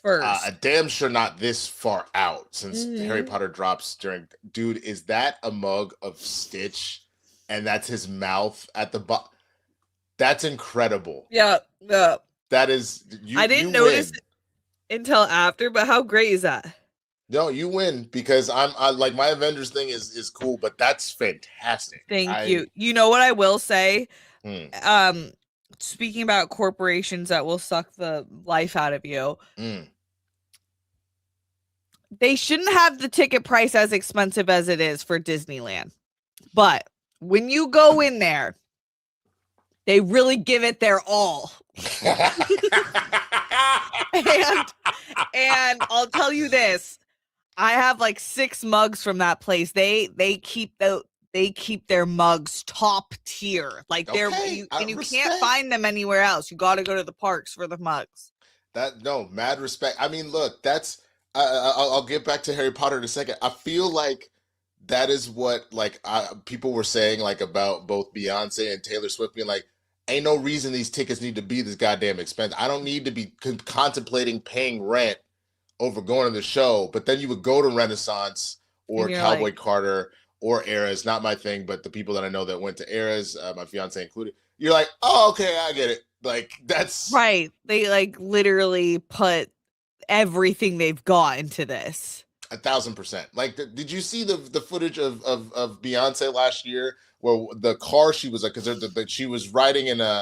First. Damn sure not this far out, since Harry Potter drops during. Dude, is that a mug of Stitch? And that's his mouth at the bottom. That's incredible. Yeah. That is. I didn't notice it until after, but how great is that? No, you win, because I like my Avengers thing is cool, but that's fantastic. Thank you. You know what I will say? Speaking about corporations that will suck the life out of you. They shouldn't have the ticket price as expensive as it is for Disneyland. But when you go in there, they really give it their all. and I'll tell you this. I have like 6 mugs from that place. They keep their mugs top tier. Like you can't find them anywhere else. You got to go to the parks for the mugs. Mad respect. I mean, look, that's I'll get back to Harry Potter in a second. I feel like that is what people were saying like about both Beyonce and Taylor Swift being like, ain't no reason these tickets need to be this goddamn expensive. I don't need to be contemplating paying rent over going to the show. But then you would go to Renaissance or Cowboy Carter or Eras. Not my thing, but the people that I know that went to Eras, my fiance included. You're like, oh, okay, I get it. Like, that's right. They like literally put everything they've got into this. 1,000%. Like, did you see the footage of Beyonce last year where the car she was like, because she was riding in a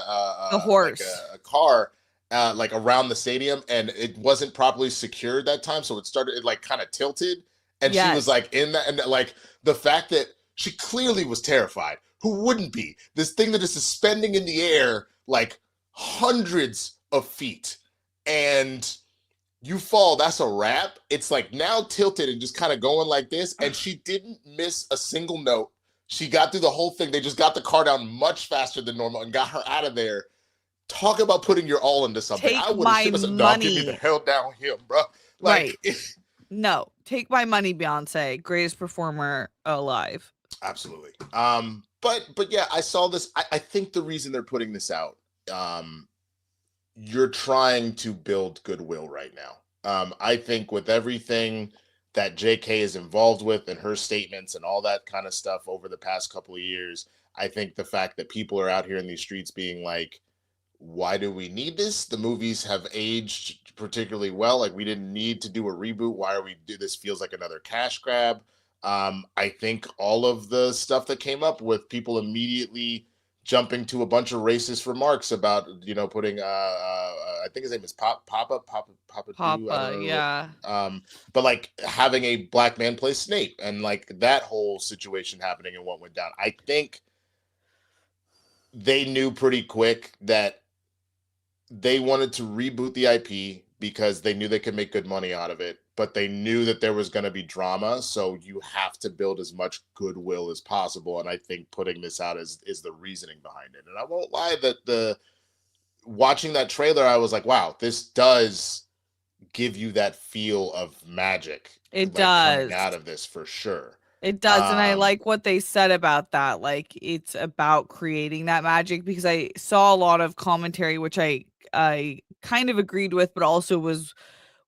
horse, like a car like around the stadium, and it wasn't properly secured that time, so it like kind of tilted, and she was like in that, and like the fact that she clearly was terrified. Who wouldn't be? This thing that is suspending in the air like hundreds of feet, and you fall, that's a wrap. It's like now tilted and just kind of going like this, and she didn't miss a single note. She got through the whole thing. They just got the car down much faster than normal and got her out of there. Talk about putting your all into something. Take my money. No, give me the hell down here, bro. Like, right. No, take my money, Beyonce. Greatest performer alive. Absolutely. But yeah, I saw this. I think the reason they're putting this out, you're trying to build goodwill right now. I think with everything that JK is involved with and her statements and all that kind of stuff over the past couple of years, I think the fact that people are out here in these streets being like, why do we need this? The movies have aged particularly well. Like, we didn't need to do a reboot. Why are we do this? Feels like another cash grab. I think all of the stuff that came up with people immediately jumping to a bunch of racist remarks about, putting I think his name is Papa, yeah. But like having a black man play Snape and like that whole situation happening and what went down. I think they knew pretty quick that they wanted to reboot the IP because they knew they could make good money out of it, but they knew that there was going to be drama. So you have to build as much goodwill as possible. And I think putting this out is the reasoning behind it. And I won't lie that watching that trailer, I was like, wow, this does give you that feel of magic. It does. Coming out of this for sure. It does. And I like what they said about that. Like, it's about creating that magic, because I saw a lot of commentary, which I kind of agreed with, but also was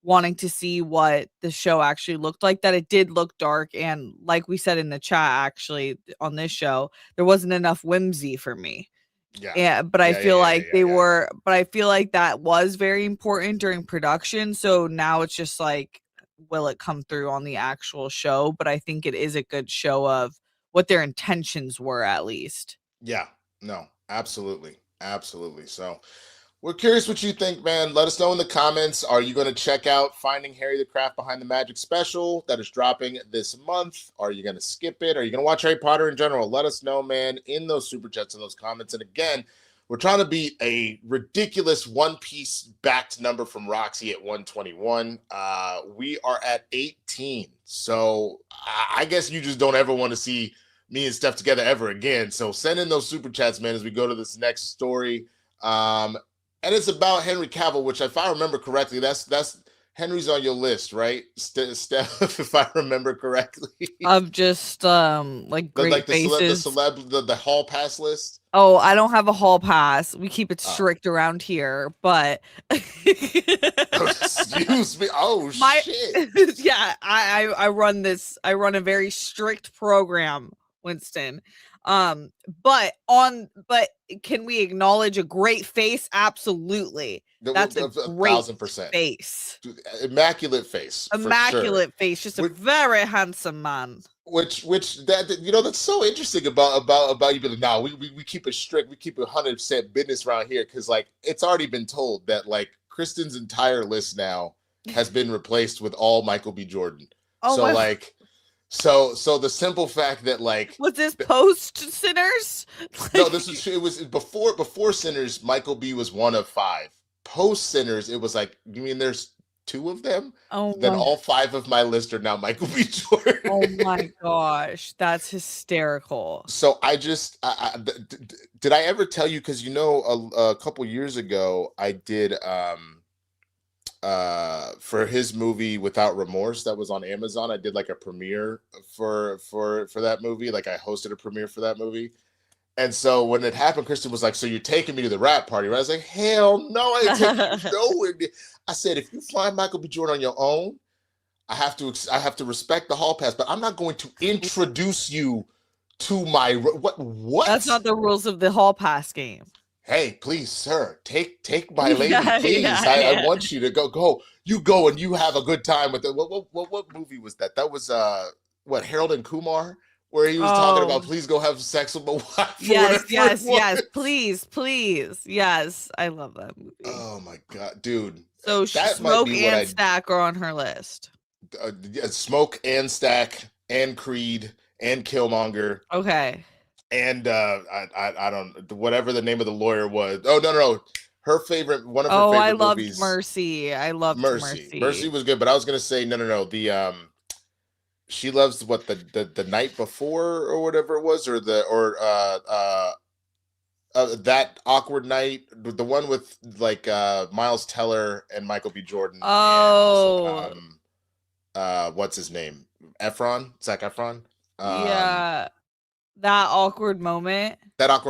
wanting to see what the show actually looked like, that it did look dark. And like we said in the chat, actually on this show, there wasn't enough whimsy for me. Yeah. But I feel like but I feel like that was very important during production. So now it's just like, will it come through on the actual show, but I think it is a good show of what their intentions were, at least. Yeah, no, absolutely. Absolutely. So we're curious what you think, man. Let us know in the comments. Are you going to check out Finding Harry the Craft Behind the Magic special that is dropping this month? Are you going to skip it? Are you going to watch Harry Potter in general? Let us know, man, in those super chats and those comments. And again, we're trying to beat a ridiculous One Piece backed number from Roxy at 121. We are at 18. So I guess you just don't ever want to see me and Steph together ever again. So send in those super chats, man, as we go to this next story. And it's about Henry Cavill, which, if I remember correctly, that's Henry's on your list, right, Steph? If I remember correctly, Of just like great faces. The hall pass list. Oh, I don't have a hall pass. We keep it strict around here, but excuse me. Oh shit. Yeah, I run this. I run a very strict program, Winston. But can we acknowledge a great face? Absolutely. That's a great 1,000% face. Immaculate face. Immaculate face. Just a very handsome man. Which that, you know, that's so interesting about you being like, nah, we keep it strict, we keep it 100% business around here, because like it's already been told that like Kristen's entire list now has been replaced with all Michael B. Jordan. Oh, so like so the simple fact that like was this post Sinners? No, it was before Sinners. Michael B. was one of 5. Post Sinners, it was like, you mean there's 2 of them? Oh, then all 5 of my list are now Michael B. Jordan. Oh my gosh, that's hysterical. So I just did I ever tell you, because you know a couple years ago I did for his movie Without Remorse that was on Amazon, I did like a premiere for that movie. Like I hosted a premiere for that movie. And so when it happened, Kristen was like, "So you're taking me to the rap party, right?" I was like, "Hell no, I ain't taking you nowhere." I said, "If you find Michael B. Jordan on your own, I have to respect the hall pass, but I'm not going to introduce you to my what? That's not the rules of the hall pass game. Hey, please, sir, take my lady, please. I want you to go. You go and you have a good time with it. What movie was that? That was Harold and Kumar, where he was talking about, please go have sex with my wife. Yes, please. Yes, I love that movie. Oh my god, dude. So Smoke and Stack are on her list. Smoke and Stack and Creed and Killmonger. Okay. And I don't, whatever the name of the lawyer was. Oh no, her favorite, one of her favorite I loved movies. Mercy. I loved Mercy. Mercy was good, but I was gonna say no. The she loves what the night before or whatever it was, or that awkward night, the one with like Miles Teller and Michael B. Jordan. Oh, and, what's his name? Zac Efron. Yeah. That awkward moment. That's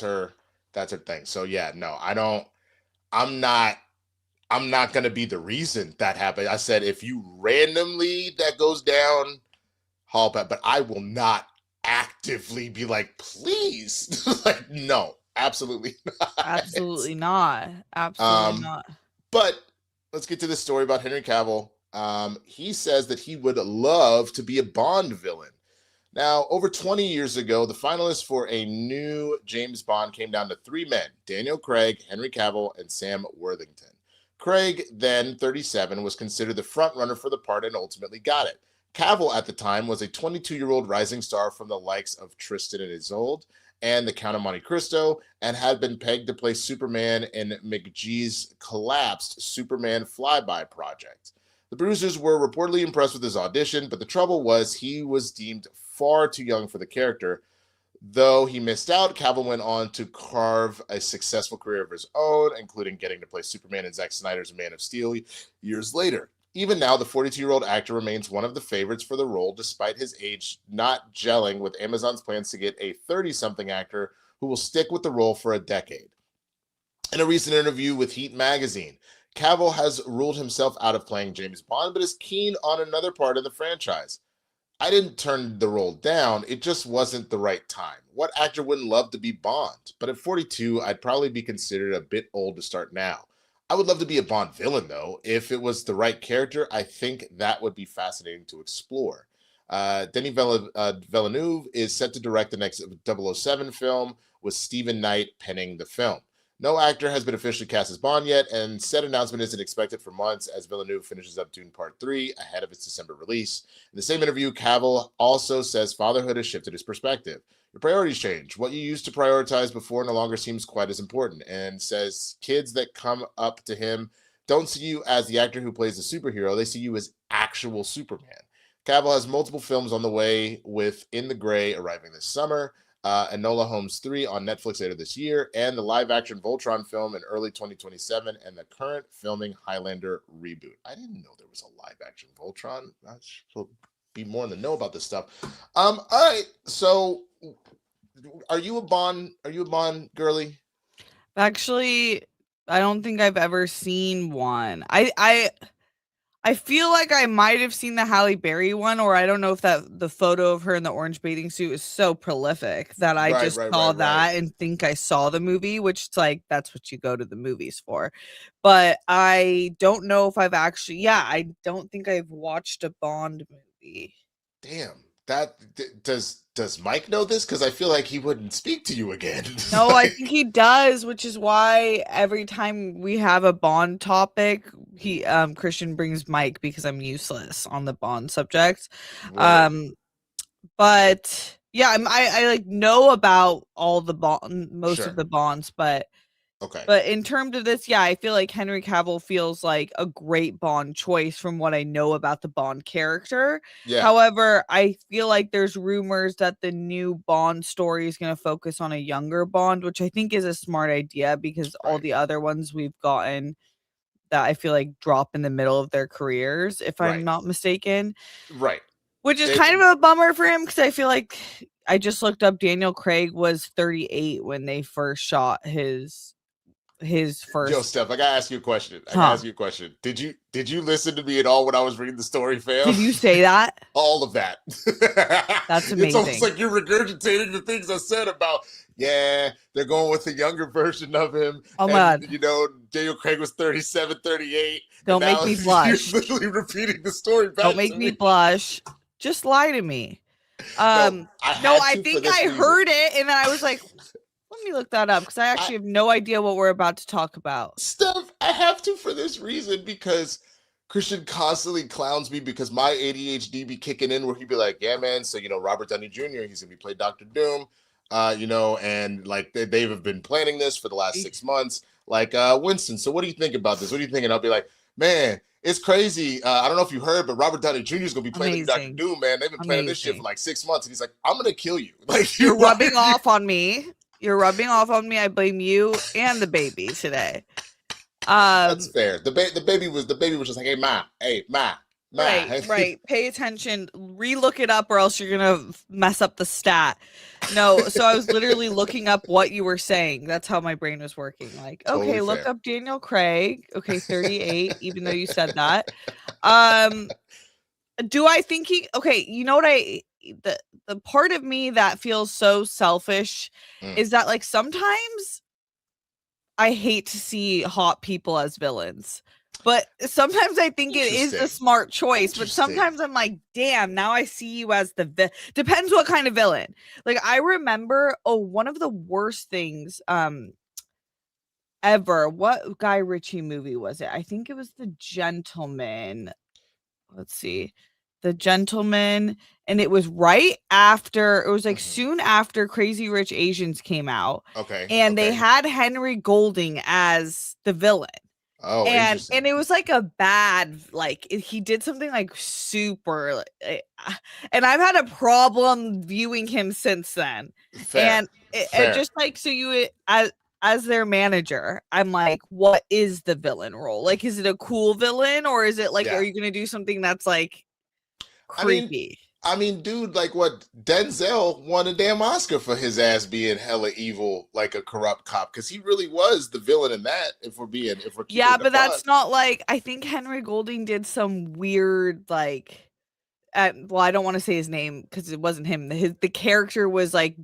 her thing. So yeah, no, I'm not gonna be the reason that happened. I said, if you randomly that goes down, hall pass, but I will not actively be like, please. Like, no, absolutely not. Absolutely not. Absolutely not. But let's get to this story about Henry Cavill. He says that he would love to be a Bond villain. Now, over 20 years ago, the finalists for a new James Bond came down to 3 men: Daniel Craig, Henry Cavill, and Sam Worthington. Craig, then 37, was considered the front-runner for the part and ultimately got it. Cavill, at the time, was a 22-year-old rising star from the likes of Tristan and Isolde and The Count of Monte Cristo, and had been pegged to play Superman in McGee's collapsed Superman Flyby project. The producers were reportedly impressed with his audition, but the trouble was he was deemed far too young for the character. Though he missed out, Cavill went on to carve a successful career of his own, including getting to play Superman in Zack Snyder's Man of Steel years later. Even now, the 42-year-old actor remains one of the favorites for the role, despite his age not gelling with Amazon's plans to get a 30-something actor who will stick with the role for a decade. In a recent interview with Heat magazine, Cavill has ruled himself out of playing James Bond, but is keen on another part of the franchise. "I didn't turn the role down, it just wasn't the right time. What actor wouldn't love to be Bond? But at 42, I'd probably be considered a bit old to start now. I would love to be a Bond villain, though. If it was the right character, I think that would be fascinating to explore. Villeneuve is set to direct the next 007 film, with Stephen Knight penning the film. No actor has been officially cast as Bond yet, and said announcement isn't expected for months as Villeneuve finishes up Dune Part 3 ahead of its December release. In the same interview, Cavill also says fatherhood has shifted his perspective. Your priorities change. What you used to prioritize before no longer seems quite as important, and says kids that come up to him don't see you as the actor who plays the superhero. They see you as actual Superman. Cavill has multiple films on the way, with In the Gray arriving this summer, Enola Holmes 3 on Netflix later this year, and the live-action Voltron film in early 2027, and the current filming Highlander reboot. I didn't know there was a live-action Voltron. I should be more in the know about this stuff. All right, so are you a Bond girly? Actually, I don't think I've ever seen one. I feel like I might have seen the Halle Berry one, or I don't know if that the photo of her in the orange bathing suit is so prolific that I just saw that and think I saw the movie, which it's like, that's what you go to the movies for. But I don't know if I've actually, I don't think I've watched a Bond movie. Damn. Does Mike know this? Because I feel like he wouldn't speak to you again. No, I think he does, which is why every time we have a Bond topic, Kristian brings Mike because I'm useless on the Bond subject. Right. But yeah, I like know about all the most of the Bonds, but okay. But in terms of this, I feel like Henry Cavill feels like a great Bond choice from what I know about the Bond character. Yeah. However, I feel like there's rumors that the new Bond story is going to focus on a younger Bond, which I think is a smart idea because all the other ones we've gotten that I feel like drop in the middle of their careers, if I'm not mistaken. Right. Which is kind of a bummer for him because I feel like I just looked up Daniel Craig was 38 when they first shot his first. Yo, Steph, I gotta ask you a question. Did you listen to me at all when I was reading the story, fam? Did you say that? All of that. That's amazing. It's almost like you're regurgitating the things I said about, they're going with a younger version of him. Oh my God. You know, Daniel Craig was 37, 38. Don't make me blush. You're literally repeating the story back. Don't make me blush. Just lie to me. I think I heard it and then I was like, let me look that up because I actually have no idea what we're about to talk about. Steph, I have to for this reason because Kristian constantly clowns me because my ADHD be kicking in where he'd be like, yeah, man, so, Robert Downey Jr., he's going to be playing Dr. Doom, and like they have been planning this for the last 6 months. Like, Winston, so what do you think about this? What do you think? And I'll be like, man, it's crazy. I don't know if you heard, but Robert Downey Jr. is going to be playing Dr. Doom, man. They've been planning this shit for like 6 months. And he's like, I'm going to kill you. Like, you're rubbing off on me. You're rubbing off on me. I blame you and the baby today. That's fair. The baby was just like, hey, ma. Right. Pay attention. Re-look it up or else you're going to mess up the stat. No, so I was literally looking up what you were saying. That's how my brain was working. Like, totally okay, look up Daniel Craig. Okay, 38, even though you said that. Do I think you know what the part of me that feels so selfish is that like sometimes I hate to see hot people as villains, but sometimes I think it is a smart choice, but sometimes I'm like, damn, now I see you as depends what kind of villain. Like I remember, one of the worst things ever. What Guy Ritchie movie was it? I think it was The Gentleman. Let's see. The Gentleman, and it was right after, it was like soon after Crazy Rich Asians came out. Okay. And they had Henry Golding as the villain. Oh, and it was like a bad, like he did something like super, and I've had a problem viewing him since then. Fair. And it just like, so you as their manager, I'm like, what is the villain role? Like, is it a cool villain or is it like, are you going to do something that's like creepy? I mean, dude, like what Denzel won a damn Oscar for his ass being hella evil, like a corrupt cop, because he really was the villain in that. If we're but that's not like, I think Henry Golding did some weird, like, well, I don't want to say his name because it wasn't him. The character was like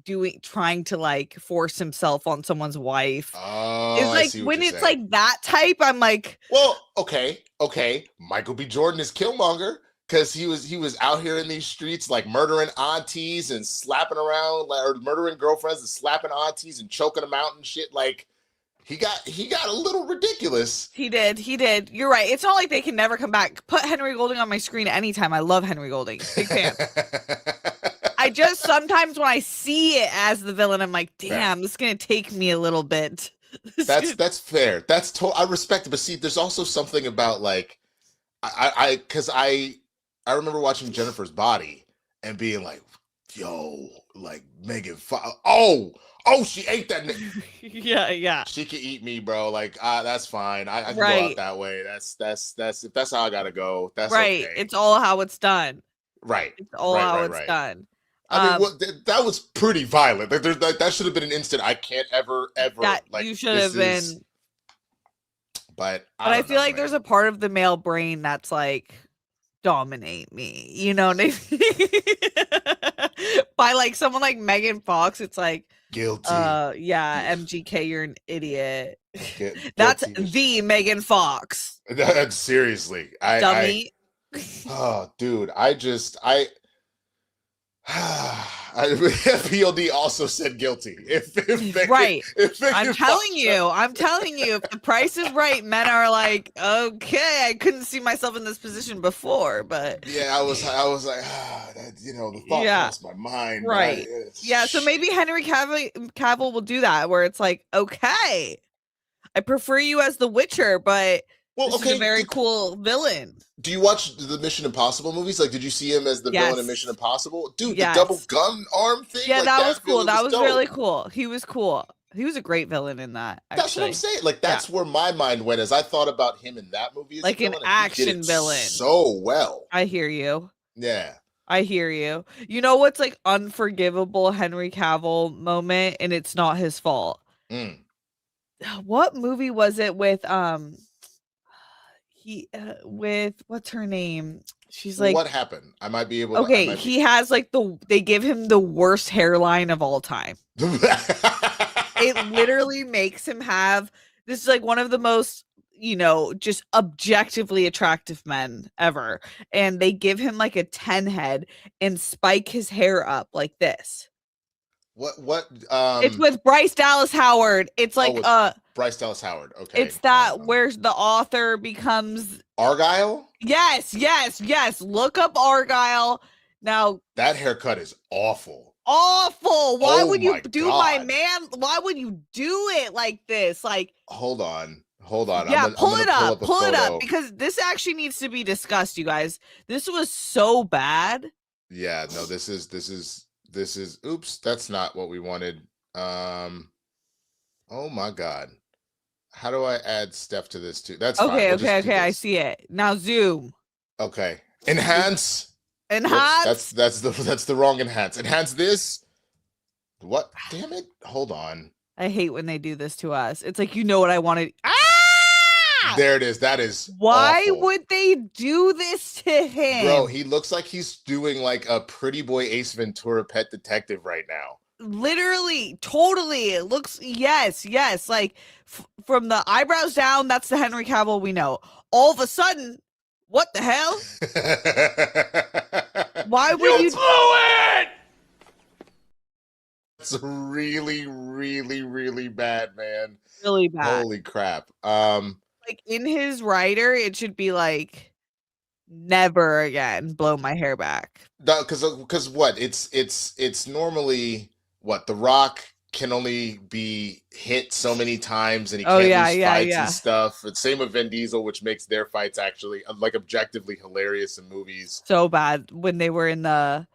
trying to like force himself on someone's wife. Oh, it's like I see what when you're it's saying. like that type, I'm like, well, okay. Michael B. Jordan is Killmonger because he was out here in these streets like murdering aunties and slapping around, or murdering girlfriends and slapping aunties and choking them out and shit. Like he got a little ridiculous. He did. You're right. It's not like they can never come back. Put Henry Golding on my screen anytime. I love Henry Golding. Big fan. I just sometimes when I see it as the villain, I'm like, damn, this is gonna take me a little bit. That's fair. I respect it, but see, there's also something about like I remember watching Jennifer's Body and being like, yo, like Megan Fox. Oh, she ate that nigga. Yeah. She can eat me, bro. Like, that's fine. I can go out that way. That's if that's how I gotta go. That's right. Okay. It's all how it's done. Right. It's all how it's done. I mean, that was pretty violent. Like, that should have been an instant. I can't ever like. You should have been. But I feel like there's a part of the male brain that's like, dominate me. You know what I mean? By like someone like Megan Fox, it's like guilty. Yeah, MGK, you're an idiot. That's the Megan Fox. Seriously, dummy. Oh, dude, POD also said guilty. I'm telling you, if the price is right, men are like, okay, I couldn't see myself in this position before, but yeah, I was like, the thought crossed my mind, right? Yeah, so maybe Henry Cavill will do that, where it's like, okay, I prefer you as the Witcher, but this is a very cool villain. Do you watch the Mission Impossible movies? Like, did you see him as the villain in Mission Impossible? Dude, the double gun arm thing? Yeah, like, that was cool. That was dope. really cool. He was cool. He was a great villain in that, actually. That's what I'm saying. Like, that's where my mind went as I thought about him in that movie. As like an action villain. So well. I hear you. Yeah. I hear you. You know what's like unforgivable Henry Cavill moment, and it's not his fault. What movie was it with with what's her name? She's like, what happened? I might be able to. Okay, he has like they give him the worst hairline of all time. It literally makes him have this is like one of the most, just objectively attractive men ever. And they give him like a 10 head and spike his hair up like this. What it's with Bryce Dallas Howard. It's like Bryce Dallas Howard. Okay. It's that where the author becomes Argyle? Yes. Look up Argyle. Now that haircut is awful. Why would you do my man? Why would you do it like this? Like hold on. Yeah, pull it up because this actually needs to be discussed, you guys. This was so bad. Yeah, no, this is oops, that's not what we wanted. Oh my god. How do I add Steph to this too? That's okay. Fine. Okay, I see it. Now zoom. Okay. Enhance. Enhance. That's the wrong enhance. Enhance this. What? Damn it. Hold on. I hate when they do this to us. It's like, what I wanted. There it is. That is why awful. Would they do this to him? Bro, he looks like he's doing like a Pretty Boy Ace Ventura Pet Detective right now. Literally, totally. It looks, yes. Like from the eyebrows down, that's the Henry Cavill we know. All of a sudden, what the hell? Why would you blew it? It's really, really, really bad, man. Really bad. Holy crap. Like in his writer, it should be like, never again blow my hair back. Because what? It's normally what The Rock can only be hit so many times and he can't lose fights and stuff. And same with Vin Diesel, which makes their fights actually like objectively hilarious in movies. So bad when they were in the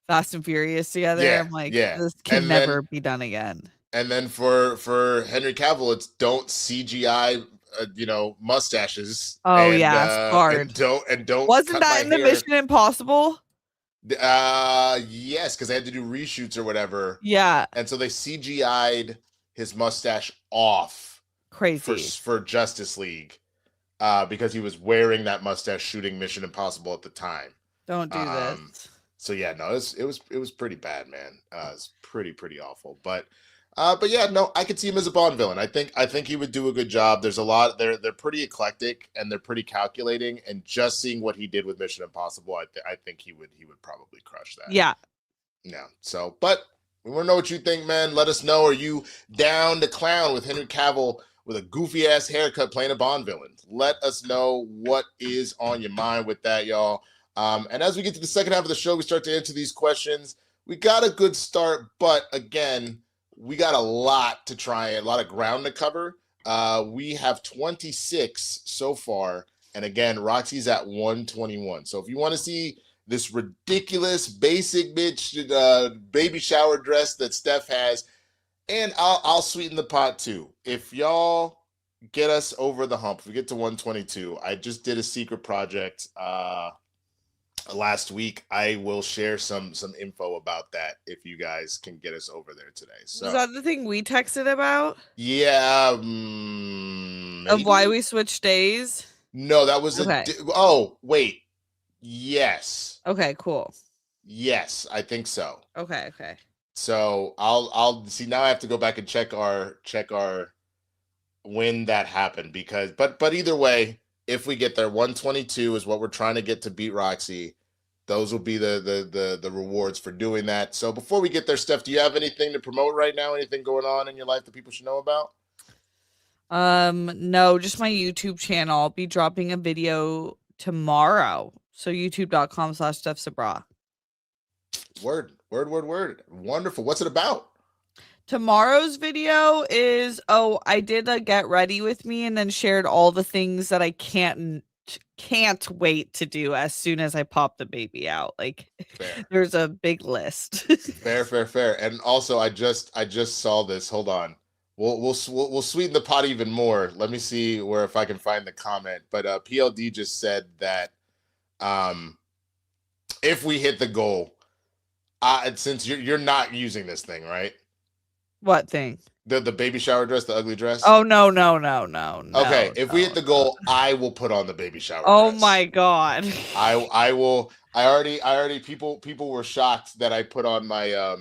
Fast and Furious together. I'm like, this can never be done again. And then for Henry Cavill, it's don't CGI mustaches. Oh hard. And don't. Wasn't that in the Mission Impossible? Yes, because they had to do reshoots or whatever. Yeah. And so they CGI'd his mustache off. Crazy. For Justice League. Because he was wearing that mustache shooting Mission Impossible at the time. Don't do this. So yeah, no, it was pretty bad, man. It's pretty awful. But yeah, no, I could see him as a Bond villain. I think he would do a good job. There's a lot. They're pretty eclectic and they're pretty calculating. And just seeing what he did with Mission Impossible, I think he would probably crush that. Yeah. Yeah. So, but we want to know what you think, man. Let us know. Are you down to clown with Henry Cavill with a goofy ass haircut playing a Bond villain? Let us know what is on your mind with that, y'all. And as we get to the second half of the show, we start to answer these questions. We got a good start, but again, we got a lot to try, a lot of ground to cover. We have 26 so far. And again, Roxy's at 121. So if you want to see this ridiculous basic bitch baby shower dress that Steph has, and I'll sweeten the pot too. If y'all get us over the hump, if we get to 122, I just did a secret project last week. I will share some info about that if you guys can get us over there today. So is that the thing we texted about? Yeah. Of why we switched days? No, that was okay. Oh, wait. Yes. Okay, cool. Yes, I think so. Okay. So I'll see, now I have to go back and check our when that happened, because but either way, if we get there, 122 is what we're trying to get to beat Roxy. Those will be the rewards for doing that. So before we get there, Steph, do you have anything to promote right now? Anything going on in your life that people should know about? No, just my YouTube channel. I'll be dropping a video tomorrow. So youtube.com/StephSabra. Word. Wonderful. What's it about? Tomorrow's video is, I did a get ready with me and then shared all the things that I can't wait to do as soon as I pop the baby out. Like, fair. There's a big list. Fair. And also, I just saw this. Hold on. We'll sweeten the pot even more. Let me see if I can find the comment. But PLD just said that if we hit the goal, since you're not using this thing, right? What thing? The baby shower dress, the ugly dress? Oh, no. Okay, if we hit the goal, I will put on the baby shower dress. Oh my God. I will. I already people were shocked that I put on my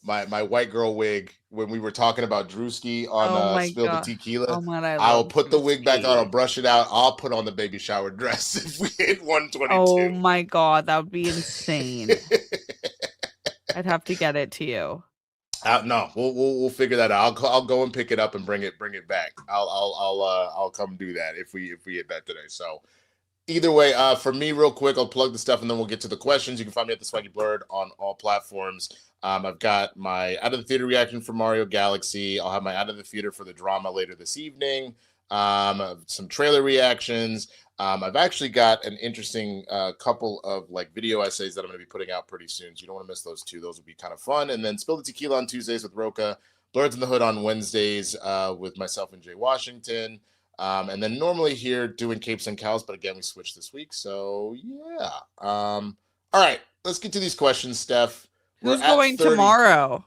my white girl wig when we were talking about Drewski on Spill the Tequila. Oh my God, I will put the wig back on, I'll brush it out, I'll put on the baby shower dress if we hit 122. Oh my God, that would be insane. I'd have to get it to you. No, we'll figure that out. I'll go and pick it up and bring it back. I'll come do that if we hit that today. So either way, for me, real quick, I'll plug the stuff and then we'll get to the questions. You can find me at the Swaggy Blurred on all platforms. I've got my out of the theater reaction for Mario Galaxy. I'll have my out of the theater for the drama later this evening. Some trailer reactions. I've actually got an interesting couple of video essays that I'm going to be putting out pretty soon. So you don't want to miss those two. Those will be kind of fun. And then Spill the Tequila on Tuesdays with Roca. Blurreds in the Hood on Wednesdays with myself and Jay Washington. And then normally here doing Capes and Cows. But again, we switched this week. So yeah. All right. Let's get to these questions, Steph. Who's going tomorrow?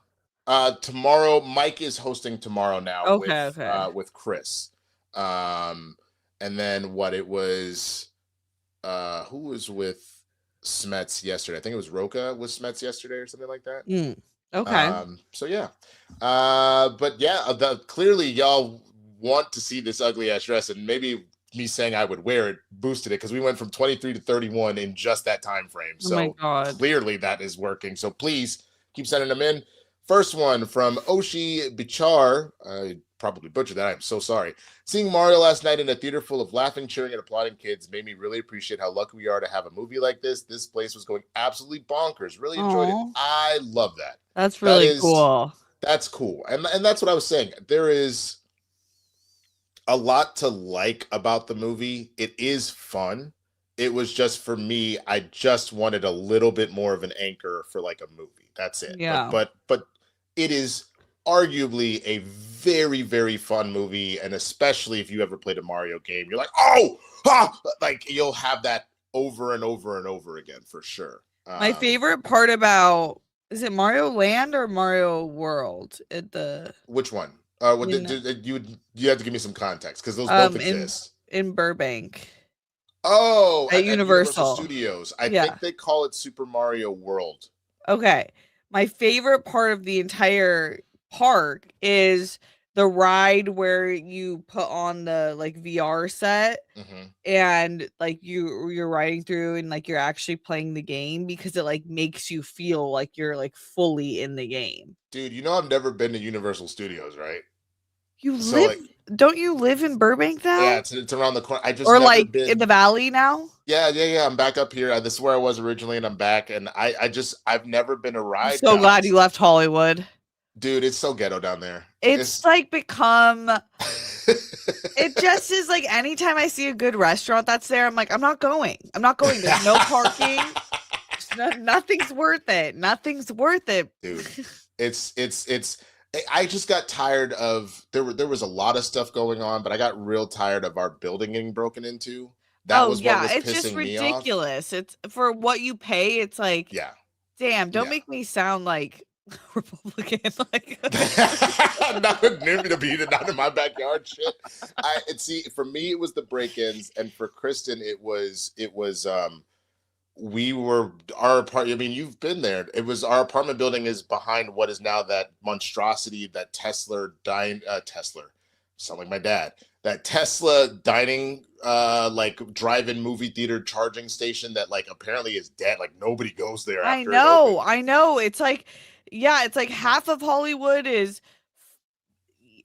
Tomorrow, Mike is hosting tomorrow now. Okay. With Chris. And then it was who was with Smets yesterday? I think it was Roca with Smets yesterday or something like that. Okay. So yeah. But yeah, clearly y'all want to see this ugly ass dress, and maybe me saying I would wear it boosted it because we went from 23 to 31 in just that time frame. So my God. Clearly that is working. So please keep sending them in. First one from Oshi Bichar. I probably butchered that. I'm so sorry. Seeing Mario last night in a theater full of laughing, cheering, and applauding kids made me really appreciate how lucky we are to have a movie like this. This place was going absolutely bonkers. Really enjoyed it. I love that. That's really cool. That's cool. And that's what I was saying. There is a lot to like about the movie. It is fun. It was just, for me, I just wanted a little bit more of an anchor for a movie. That's it. Yeah. But it is arguably a very, very fun movie, and especially if you ever played a Mario game, you're like, you'll have that over and over and over again for sure. My favorite part about, is it Mario Land or Mario World? Which one? You have to give me some context because those both exist in Burbank. Oh, at at Universal Universal. Studios. I Yeah. think they call it Super Mario World. Okay. My favorite part of the entire park is the ride where you put on the like VR set Hmm. and like you're riding through and like you're actually playing the game because it like makes you feel like you're like fully in the game. Dude, you know I've never been to Universal Studios, right? You So live like, don't you live in Burbank yeah, now? it's around the corner. I just Or never like in been. the valley now? Yeah. I'm back up here. This is where I was originally, and I'm back. And I've never been a I'm ride so guy. glad you left Hollywood. Dude, it's so ghetto down there. It's like become it just is like anytime I see a good restaurant that's there, I'm like, I'm not going. I'm not going. There's no parking. Nothing's worth it. Nothing's worth it. Dude, it's I just got tired of there was a lot of stuff going on, but I got real tired of our building getting broken into. That was what was It's just pissing me off. ridiculous. It's for what you pay. It's like, Yeah. damn, don't Yeah. make me sound like Republican. Like not in my backyard shit. For me it was the break-ins, and for Kristen it was we were our apartment. I mean, you've been there. It was our apartment building is behind what is now that monstrosity, that Tesla, sound like my dad. That Tesla dining, like drive-in movie theater charging station that like apparently is dead. Like nobody goes there. I After know. It's like, yeah, it's like half of Hollywood is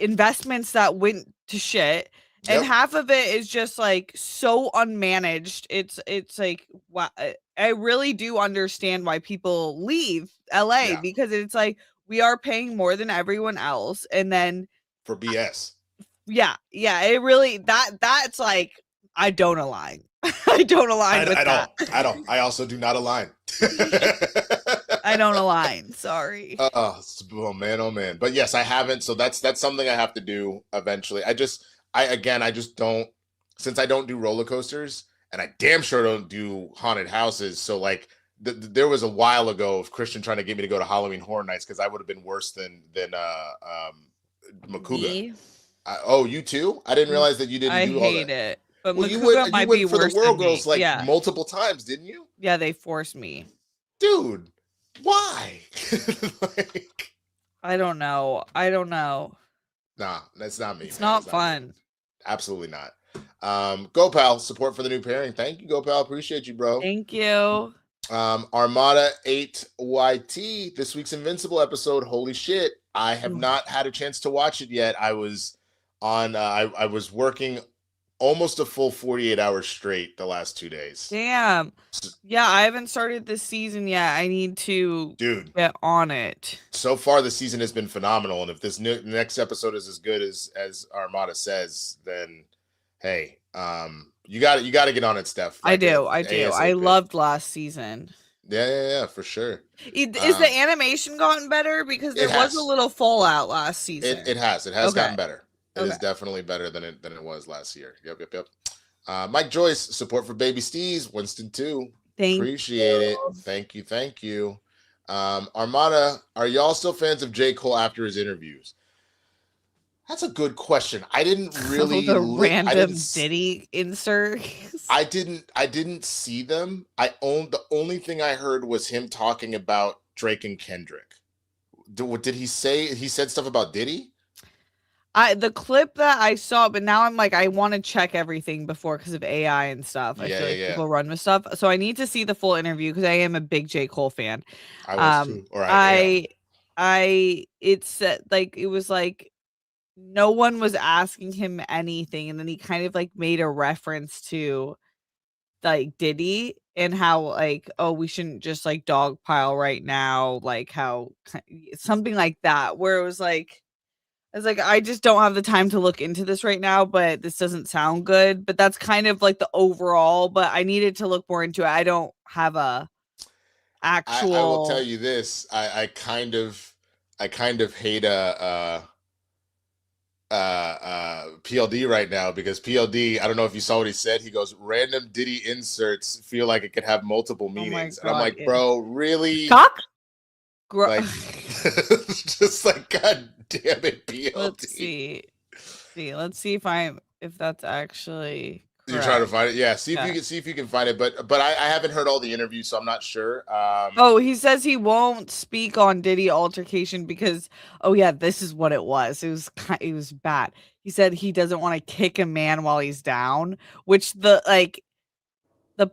investments that went to shit. And half of it is just like so unmanaged. It's like, wow, I really do understand why people leave LA because it's like we are paying more than everyone else, and then for BS. Yeah, it really that's like I don't align. I don't align with that. I don't. I also do not align. I don't align. Sorry. Oh man. But yes, I haven't. So that's something I have to do eventually. I just don't, since I don't do roller coasters and I damn sure don't do haunted houses. So like there was a while ago of Kristian trying to get me to go to Halloween Horror Nights because I would have been worse than Makuga. Oh, you too? I didn't realize that you didn't do all that. I hate it. But well, Makuga might be for the worse World than Girls me. like multiple times, didn't you? Yeah, they forced me. Dude, why? Like, I don't know. Nah, that's not me. It's not fun. Absolutely not. Go Pal, support for the new pairing. Thank you, Go Pal. Appreciate you, bro. Thank you. Armada 8YT, this week's Invincible episode. Holy shit. I have not had a chance to watch it yet. I was on I was working almost a full 48 hours straight the last 2 days. Damn. Yeah, I haven't started this season yet. I need to get on it. So far the season has been phenomenal, and if this next episode is as good as Armada says, then hey, you got to get on it, Steph. I do. I loved last season. Yeah, for sure. Is the animation gotten better? Because there was a little fallout last season. It has gotten better. It is definitely better than it was last year. Yep. Mike Joyce, support for Baby Steez. Winston too. Appreciate it. Thank you. Armada, are y'all still fans of J. Cole after his interviews? That's a good question. I didn't really random Diddy insert. I didn't see them. The only thing I heard was him talking about Drake and Kendrick. What did he say? He said stuff about Diddy? The clip that I saw, but now I'm like, I want to check everything before because of AI and stuff. I feel like people run with stuff. So I need to see the full interview because I am a big J. Cole fan. I was too. Or it was like no one was asking him anything. And then he kind of like made a reference to like Diddy and how like, oh, we shouldn't just like dogpile right now. Like how something like that, where it was like, I was like, I just don't have the time to look into this right now, but this doesn't sound good. But that's kind of like the overall, but I needed to look more into it. I don't have a actual. I will tell you this. I kind of hate PLD right now because PLD, I don't know if you saw what he said. He goes, random Diddy inserts feel like it could have multiple meanings. And I'm like, bro, really? Cock? Like, just like, God damn it, PLD. Let's see. Let's see if that's actually You're trying to find it, yeah. See if you can find it, but I haven't heard all the interviews, so I'm not sure. He says he won't speak on Diddy altercation because this is what it was. It was bad. He said he doesn't want to kick a man while he's down, which the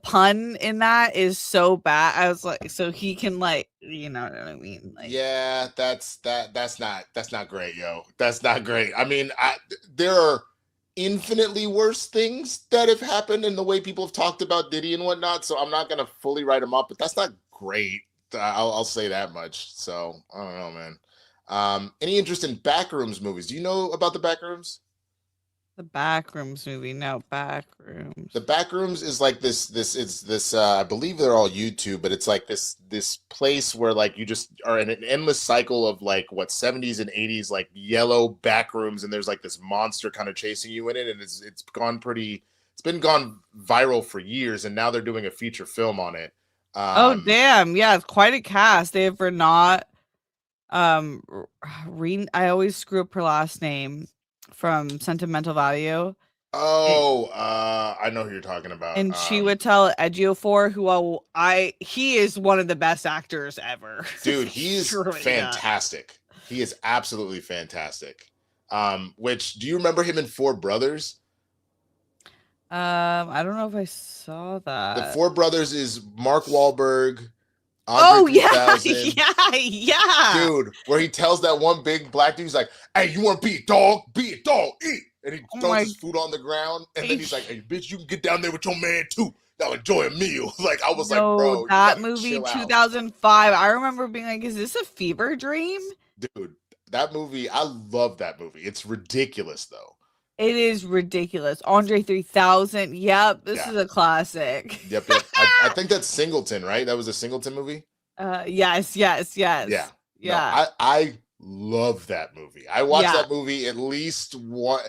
pun in that is so bad. I was like, so he can you know what I mean? Like, yeah, that's not great, yo. That's not great. I mean, there are infinitely worse things that have happened in the way people have talked about Diddy and whatnot. So I'm not gonna fully write him up, but that's not great. I'll say that much. So I don't know, man. Any interest in Backrooms movies? Do you know about the Backrooms? The Backrooms movie, no Backrooms. The Backrooms is like this. I believe they're all YouTube, but it's like this place where like you just are in an endless cycle of like 70s and 80s like yellow backrooms, and there's like this monster kind of chasing you in it, and it's gone viral for years, and now they're doing a feature film on it. Oh damn, yeah, it's quite a cast. They have Renat. I always screw up her last name. From Sentimental Value. I know who you're talking about. And she would tell Ejiofor, he is one of the best actors ever. Dude, he is fantastic. He is absolutely fantastic. Which, do you remember him in Four Brothers? I don't know if I saw that. The Four Brothers is Mark Wahlberg. Yeah. Dude, where he tells that one big black dude, he's like, hey, you want to be a dog? Be a dog, eat. And he throws his food on the ground. And then he's like, hey, bitch, you can get down there with your man, too. Now enjoy a meal. Like, I was like, bro. That movie, 2005. I remember being like, is this a fever dream? Dude, that movie, I love that movie. It's ridiculous, though. It is ridiculous. Andre 3000. Yep, this is a classic. Yep. I think that's Singleton, right? That was a Singleton movie? Yes. Yeah. No, I love that movie. I watch that movie at least one,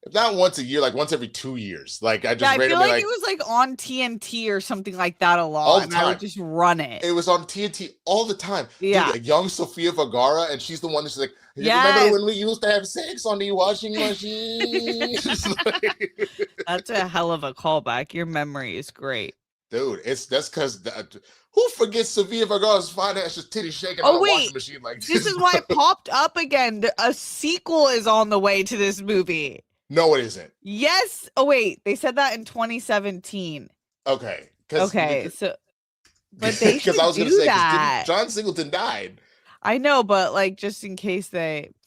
if not once a year, like once every 2 years. Like I just feel like it was like on TNT or something like that a lot. All the time. I would just run it. It was on TNT all the time. Yeah. Dude, young Sofia Vergara, and she's the one that's like, remember when we used to have sex on the washing machine? That's a hell of a callback. Your memory is great. Dude, that's because who forgets Sofia Vergara's fine ass just titty shaking on a washing machine like this? This is why it popped up again. A sequel is on the way to this movie. No, it isn't. Yes. Oh, wait. They said that in 2017. Okay. So, but they should I was going to say, that. John Singleton died. I know, but like, just in case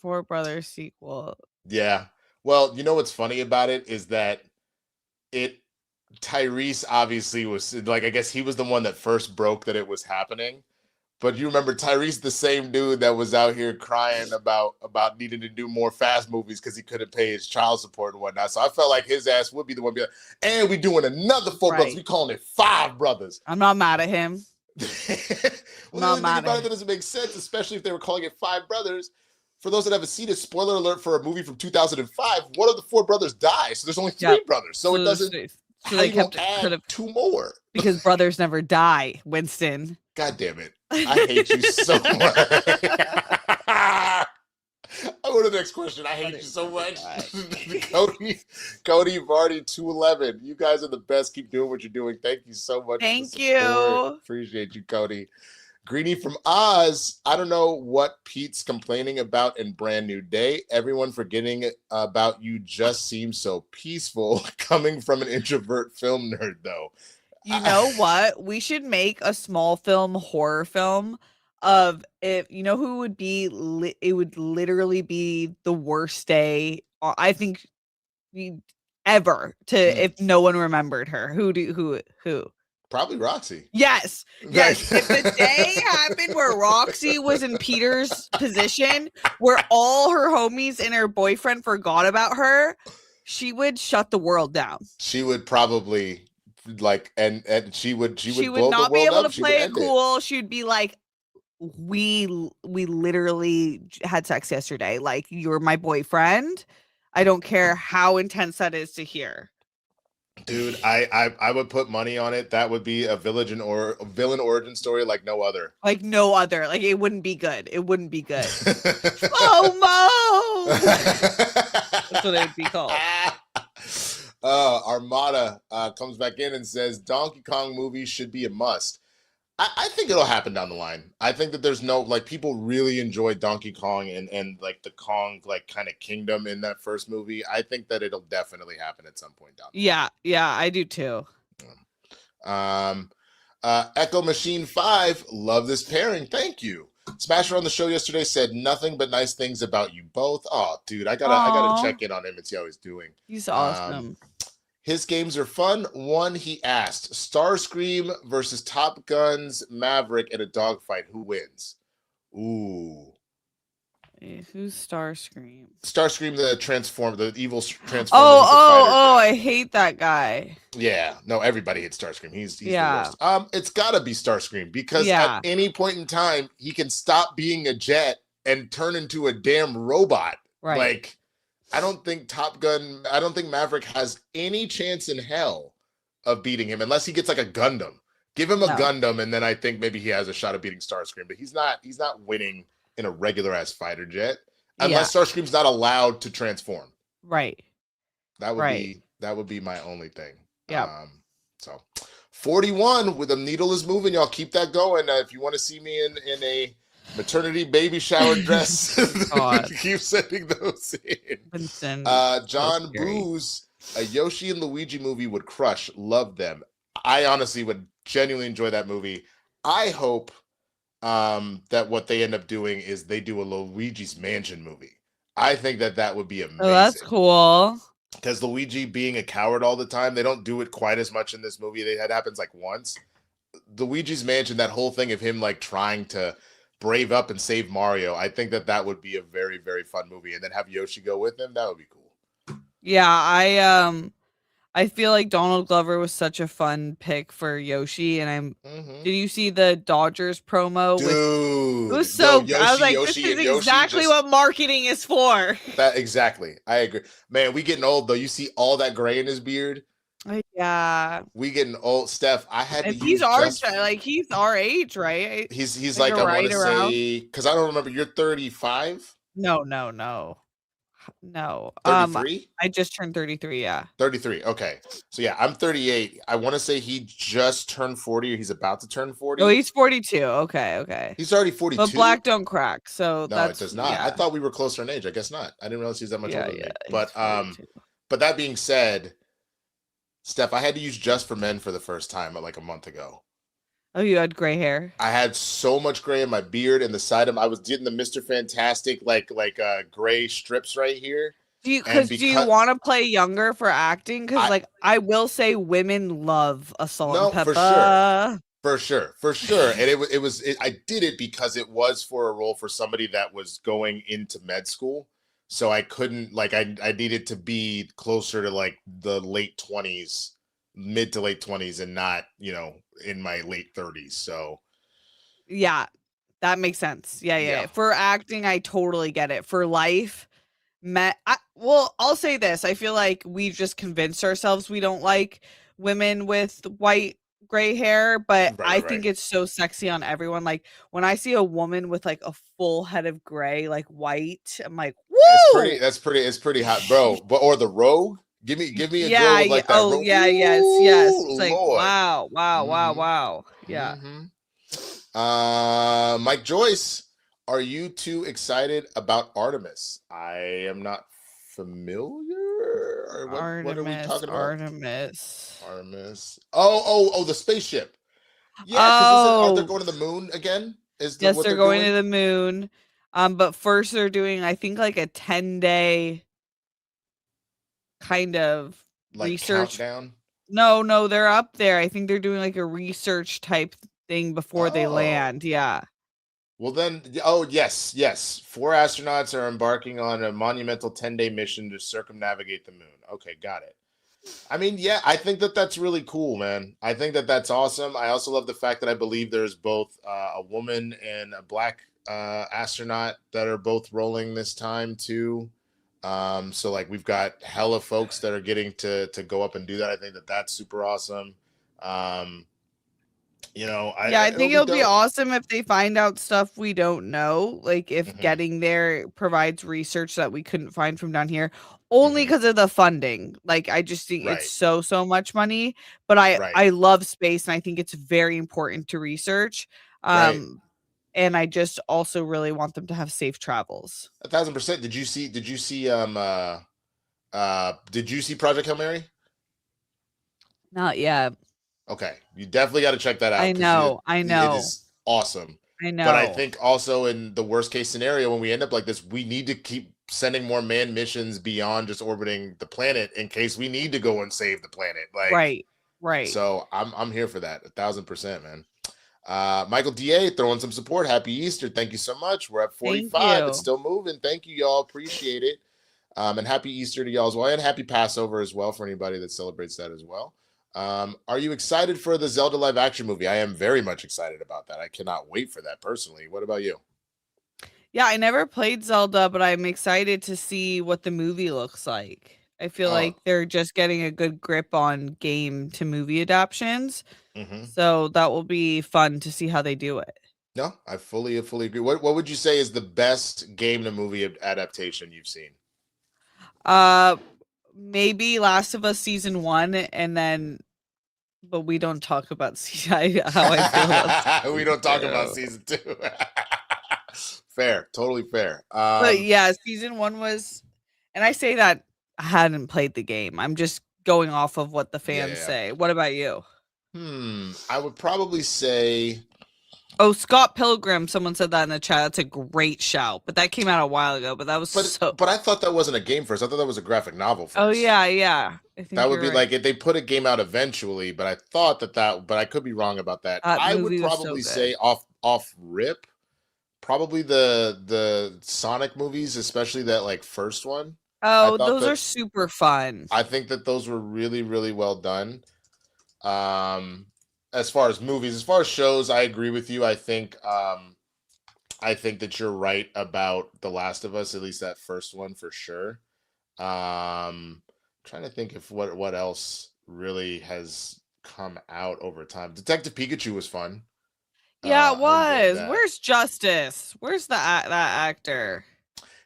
Four Brothers sequel. Yeah. Well, you know what's funny about it is that Tyrese obviously was like, I guess he was the one that first broke that it was happening. But you remember Tyrese, the same dude that was out here crying about needing to do more Fast movies because he couldn't pay his child support and whatnot. So I felt like his ass would be the one to be like, and we doing another Four Brothers. We calling it Five Brothers. I'm not mad at him. Well, the thing about it that doesn't make sense, especially if they were calling it Five Brothers. For those that haven't seen it, spoiler alert for a movie from 2005, one of the four brothers dies. So there's only three brothers. So it doesn't. So they add two more. Because brothers never die, Winston. God damn it. I hate you so much. I go to the next question. I hate you so much. Cody Vardy 211. You guys are the best. Keep doing what you're doing. Thank you so much. Thank you. Appreciate you, Cody. Greenie from Oz. I don't know what Pete's complaining about in Brand New Day. Everyone forgetting about you just seems so peaceful. Coming from an introvert film nerd, though. You know what? We should make a small film horror film of if you know who would be. It would literally be the worst day I think ever if no one remembered her. Who? Probably Roxy. Yes. If the day happened where Roxy was in Peter's position, where all her homies and her boyfriend forgot about her, she would shut the world down. She would probably and she would not be able to play it cool. She would be like, we literally had sex yesterday. Like, you're my boyfriend. I don't care how intense that is to hear. Dude, I would put money on it. That would be a villain origin story like no other. Like no other. Like it wouldn't be good. Oh, Mo! That's what it would be called. Armada comes back in and says Donkey Kong movie should be a must. I think it'll happen down the line. I think that there's no like people really enjoyed Donkey Kong and like the Kong like kind of kingdom in that first movie. I think that it'll definitely happen at some point down the line. Yeah, I do too. Echo Machine 5, love this pairing. Thank you. Smasher on the show yesterday said nothing but nice things about you both. Oh, dude, I gotta check in on him and see how he's doing. He's awesome. His games are fun. One, he asked, Starscream versus Top Gun's Maverick in a dogfight. Who wins? Ooh. Who's Starscream? Starscream, the evil Transformer. Oh, I hate that guy. Yeah, no, everybody hates Starscream. He's the worst. It's gotta be Starscream because at any point in time he can stop being a jet and turn into a damn robot. Right. Like, I don't think Maverick has any chance in hell of beating him unless he gets like a Gundam. Give him a Gundam, and then I think maybe he has a shot of beating Starscream. But he's not winning in a regular ass fighter jet unless Starscream's not allowed to transform. Right. That would be my only thing. Yeah. So 41 with the needle is moving. Y'all keep that going. If you want to see me in a maternity baby shower dress, keep sending those in. Vincent, John Booze, a Yoshi and Luigi movie would crush. Love them. I honestly would genuinely enjoy that movie. I hope that what they end up doing is they do a Luigi's Mansion movie. I think that would be amazing. Oh, that's cool. Because Luigi being a coward all the time, they don't do it quite as much in this movie. That happens like once. Luigi's Mansion, that whole thing of him like trying to brave up and save Mario, I think that would be a very, very fun movie. And then have Yoshi go with him, that would be cool. Yeah, I feel like Donald Glover was such a fun pick for Yoshi, and did you see the Dodgers promo? Dude, it was so. Yoshi, I was like, Yoshi, this is exactly what marketing is for. That exactly. I agree. Man, we getting old though. You see all that gray in his beard. Yeah, we getting old. Steph, I had to. He's he's our age, right? He's like I want to say because I don't remember. You're 35. No. 33? I just turned 33, yeah. 33, okay. So yeah, I'm 38. I want to say he just turned 40 or he's about to turn 40. Oh, he's 42. Okay. He's already 42. But black don't crack, so no, it does not. Yeah. I thought we were closer in age. I guess not. I didn't realize he's that much older than me. But that being said, Steph, I had to use Just for Men for the first time like a month ago. Oh, you had gray hair? I had so much gray in my beard and the side of I was getting the Mr. Fantastic like gray strips right here. Do you want to play younger for acting? Because like I will say, women love a salt and pepper. For sure. And I did it because it was for a role for somebody that was going into med school. So I couldn't I needed to be closer to like the late 20s, mid to late 20s, and not in my late 30s. So yeah, that makes sense. Yeah. For acting, I totally get it. For life, I'll say this. I feel like we've just convinced ourselves we don't like women with white gray hair, but I think it's so sexy on everyone. Like when I see a woman with like a full head of gray, like white, I'm like, woo! It's pretty hot, bro. Or the Rogue. Give me a girl with like that. Oh, yeah, yes. It's like, Lord. Wow. Yeah. Mike Joyce, are you too excited about Artemis? I am not familiar. What are we talking about? Artemis. Oh, the spaceship. Yeah, aren't they going to the moon again? Yes, they're going to the moon. But first they're doing, I think, like a 10-day kind of like research countdown. No, they're up there. I think they're doing like a research type thing before they land. Yeah. Well then, yes. 4 astronauts are embarking on a monumental 10-day mission to circumnavigate the moon. Okay, got it. I mean, yeah, I think that's really cool, man. I think that's awesome. I also love the fact that I believe there's both a woman and a black astronaut that are both rolling this time too. So like we've got hella folks that are getting to go up and do that. I think that's super awesome. I think it'll be awesome if they find out stuff we don't know. Like if getting there provides research that we couldn't find from down here, only because of the funding. Like, I just think Right. it's so much money, but I Right. love space, and I think it's very important to research. Right. And I just also really want them to have safe travels. 1,000%. Did you see Project Hail Mary? Not yet. Okay, you definitely got to check that out. I know. It is awesome. I know. But I think also in the worst case scenario, when we end up like this, we need to keep sending more manned missions beyond just orbiting the planet in case we need to go and save the planet. Like, right. So I'm here for that. 1,000%, man. Michael DA throwing some support. Happy Easter. Thank you so much. We're at 45. It's still moving. Thank you, y'all. Appreciate it. And happy Easter to y'all as well. And happy Passover as well for anybody that celebrates that as well. Are you excited for the Zelda live action movie? I am very much excited about that. I cannot wait for that personally. What about you? Yeah, I never played Zelda, but I'm excited to see what the movie looks like. I feel like they're just getting a good grip on game to movie adaptations. So that will be fun to see how they do it. No, I fully agree. What would you say is the best game to movie adaptation you've seen? Maybe Last of Us season 1, and then, but we don't talk about how I feel about we don't talk about season 2. Fair, totally fair. But yeah, season 1 was, and I say that I hadn't played the game. I'm just going off of what the fans say. What about you? I would probably say. Oh, Scott Pilgrim. Someone said that in the chat. That's a great shout. But that came out a while ago. But that was But I thought that wasn't a game first. I thought that was a graphic novel first. Oh yeah. I think that would be like if they put a game out eventually. But I thought that. But I could be wrong about that. I would probably say off rip, probably the Sonic movies, especially that like first one. Oh, those are super fun. I think that those were really, really well done. As far as movies, as far as shows, I agree with you. I think that you're right about The Last of Us, at least that first one for sure. Trying to think if what else really has come out over time. Detective Pikachu was fun. Yeah, it was. Where's Justice? Where's that actor?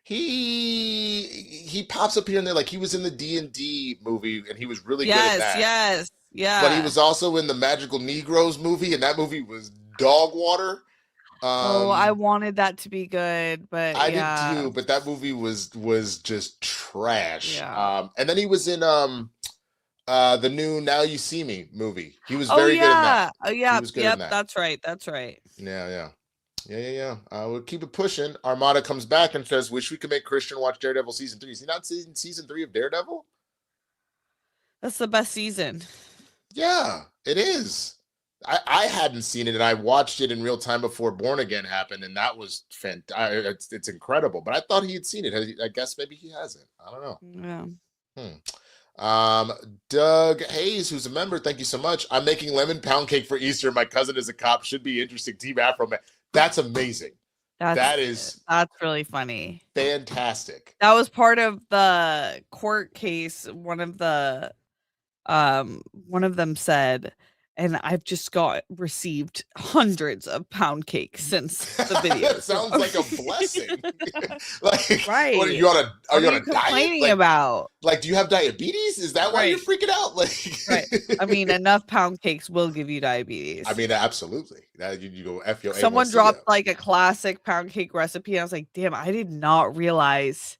He pops up here and there, like he was in the D&D movie, and he was really good at that. Yes. Yeah. But he was also in the Magical Negroes movie, and that movie was dog water. I wanted that to be good, but I did too. But that movie was just trash. Yeah. And then he was in the new Now You See Me movie. He was very good in that. Oh yeah. He was good in that. That's right. Yeah. We'll keep it pushing. Armada comes back and says, "Wish we could make Kristian watch Daredevil season 3." Is he not seeing season 3 of Daredevil? That's the best season. Yeah, it is. I hadn't seen it, and I watched it in real time before Born Again happened, and that was fantastic. It's incredible. But I thought he had seen it. I guess maybe he hasn't. I don't know. Yeah. Doug Hayes, who's a member, thank you so much. I'm making lemon pound cake for Easter. My cousin is a cop. Should be interesting. Team Afro Man. That's amazing. That's really funny. Fantastic. That was part of the court case. One of them said, and I've just received hundreds of pound cakes since the video. That sounds like a blessing. Like, right? What, are you on a complaining diet? about? Like, do you have diabetes? Is that why you're freaking out? Like, right? I mean, enough pound cakes will give you diabetes. I mean, absolutely. That you go F your. Someone dropped like a classic pound cake recipe, and I was like, damn, I did not realize.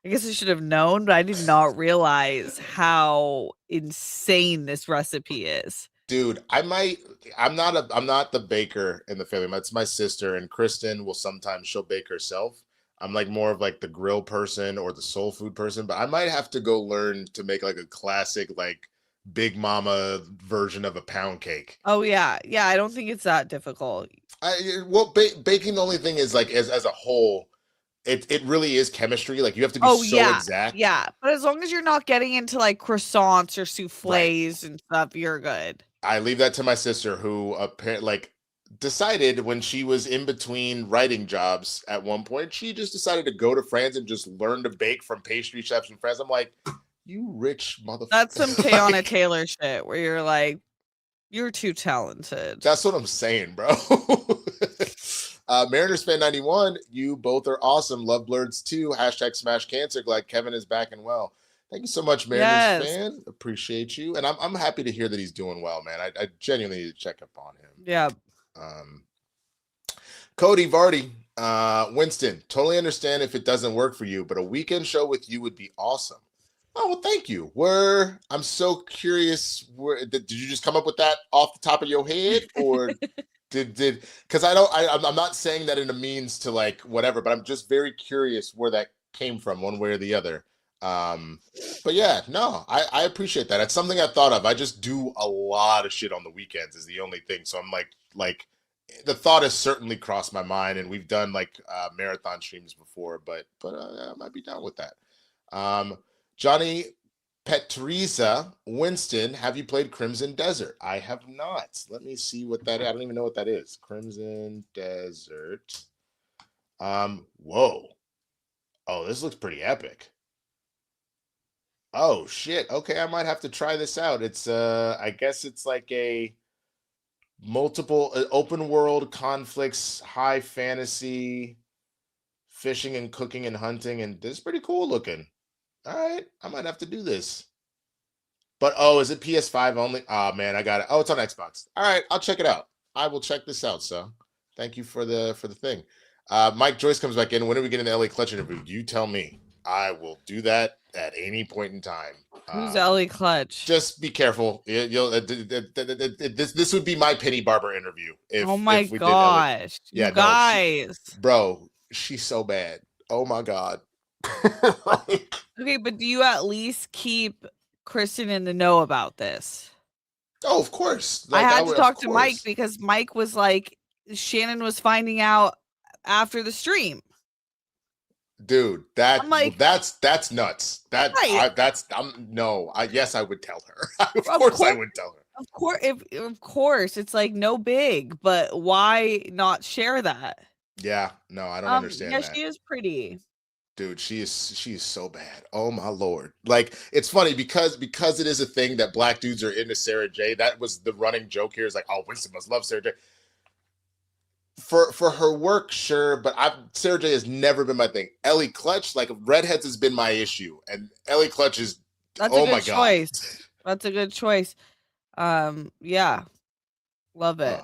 I guess I should have known, but I did not realize how insane this recipe is. Dude, I'm not the baker in the family. That's my sister, and Kristen will sometimes she'll bake herself. I'm like more of like the grill person or the soul food person, but I might have to go learn to make like a classic like Big Mama version of a pound cake. Oh yeah. I don't think it's that difficult. Baking, the only thing is like as a whole, it really is chemistry. Like you have to be exact. Yeah, but as long as you're not getting into like croissants or souffles and stuff, you're good. I leave that to my sister, who apparently decided when she was in between writing jobs at one point, she just decided to go to France and just learn to bake from pastry chefs in France. I'm like, you rich motherfucker. That's some Tayana Taylor shit where you're like, you're too talented. That's what I'm saying, bro. Mariners fan 91, you both are awesome. Love Blurs too. # smash cancer. Glad Kevin is back and well. Thank you so much, Mariners Yes. fan. Appreciate you. And I'm happy to hear that he's doing well, man. I genuinely need to check up on him. Yeah. Cody Vardy, Winston, totally understand if it doesn't work for you, but a weekend show with you would be awesome. Oh, well, thank you. I'm so curious. Did you just come up with that off the top of your head, or because I'm not saying that in a means to like whatever, but I'm just very curious where that came from, one way or the other. But yeah, no, I appreciate that. It's something I thought of. I just do a lot of shit on the weekends is the only thing. So I'm like the thought has certainly crossed my mind, and we've done like marathon streams before, but I might be down with that. Johnny Petrisa, Winston, have you played Crimson Desert? I have not. Let me see what that is. I don't even know what that is. Crimson Desert. Whoa. Oh, this looks pretty epic. Oh shit. Okay, I might have to try this out. It's I guess it's like a multiple open world conflicts, high fantasy, fishing and cooking and hunting, and this is pretty cool looking. All right, I might have to do this. But is it PS5 only? Oh man, I got it. Oh, it's on Xbox. All right, I'll check it out. I will check this out. So, thank you for the thing. Mike Joyce comes back in. When are we getting the LA Clutch interview? You tell me. I will do that at any point in time. Who's LA Clutch? Just be careful. This would be my Penny Barber interview. Oh my gosh, you guys, bro, she's so bad. Oh my god. Okay, but do you at least keep Kristen in the know about this? Oh, of course. Like, I had to talk to Mike because Mike was like, Shannon was finding out after the stream. Dude, that's nuts. Yes, I would tell her. Of course I would tell her. Of course, it's like no big, but why not share that? Yeah, no, I don't understand that. Yeah, she is pretty. Dude, she is so bad. Oh my lord. Like, it's funny because it is a thing that black dudes are into Sarah J. That was the running joke here, is like, oh, Winston must love Sarah J. For her work, sure, but Sarah J has never been my thing. Ellie Clutch, like, redheads has been my issue, and Ellie Clutch is my god. That's a good choice. Yeah, love it.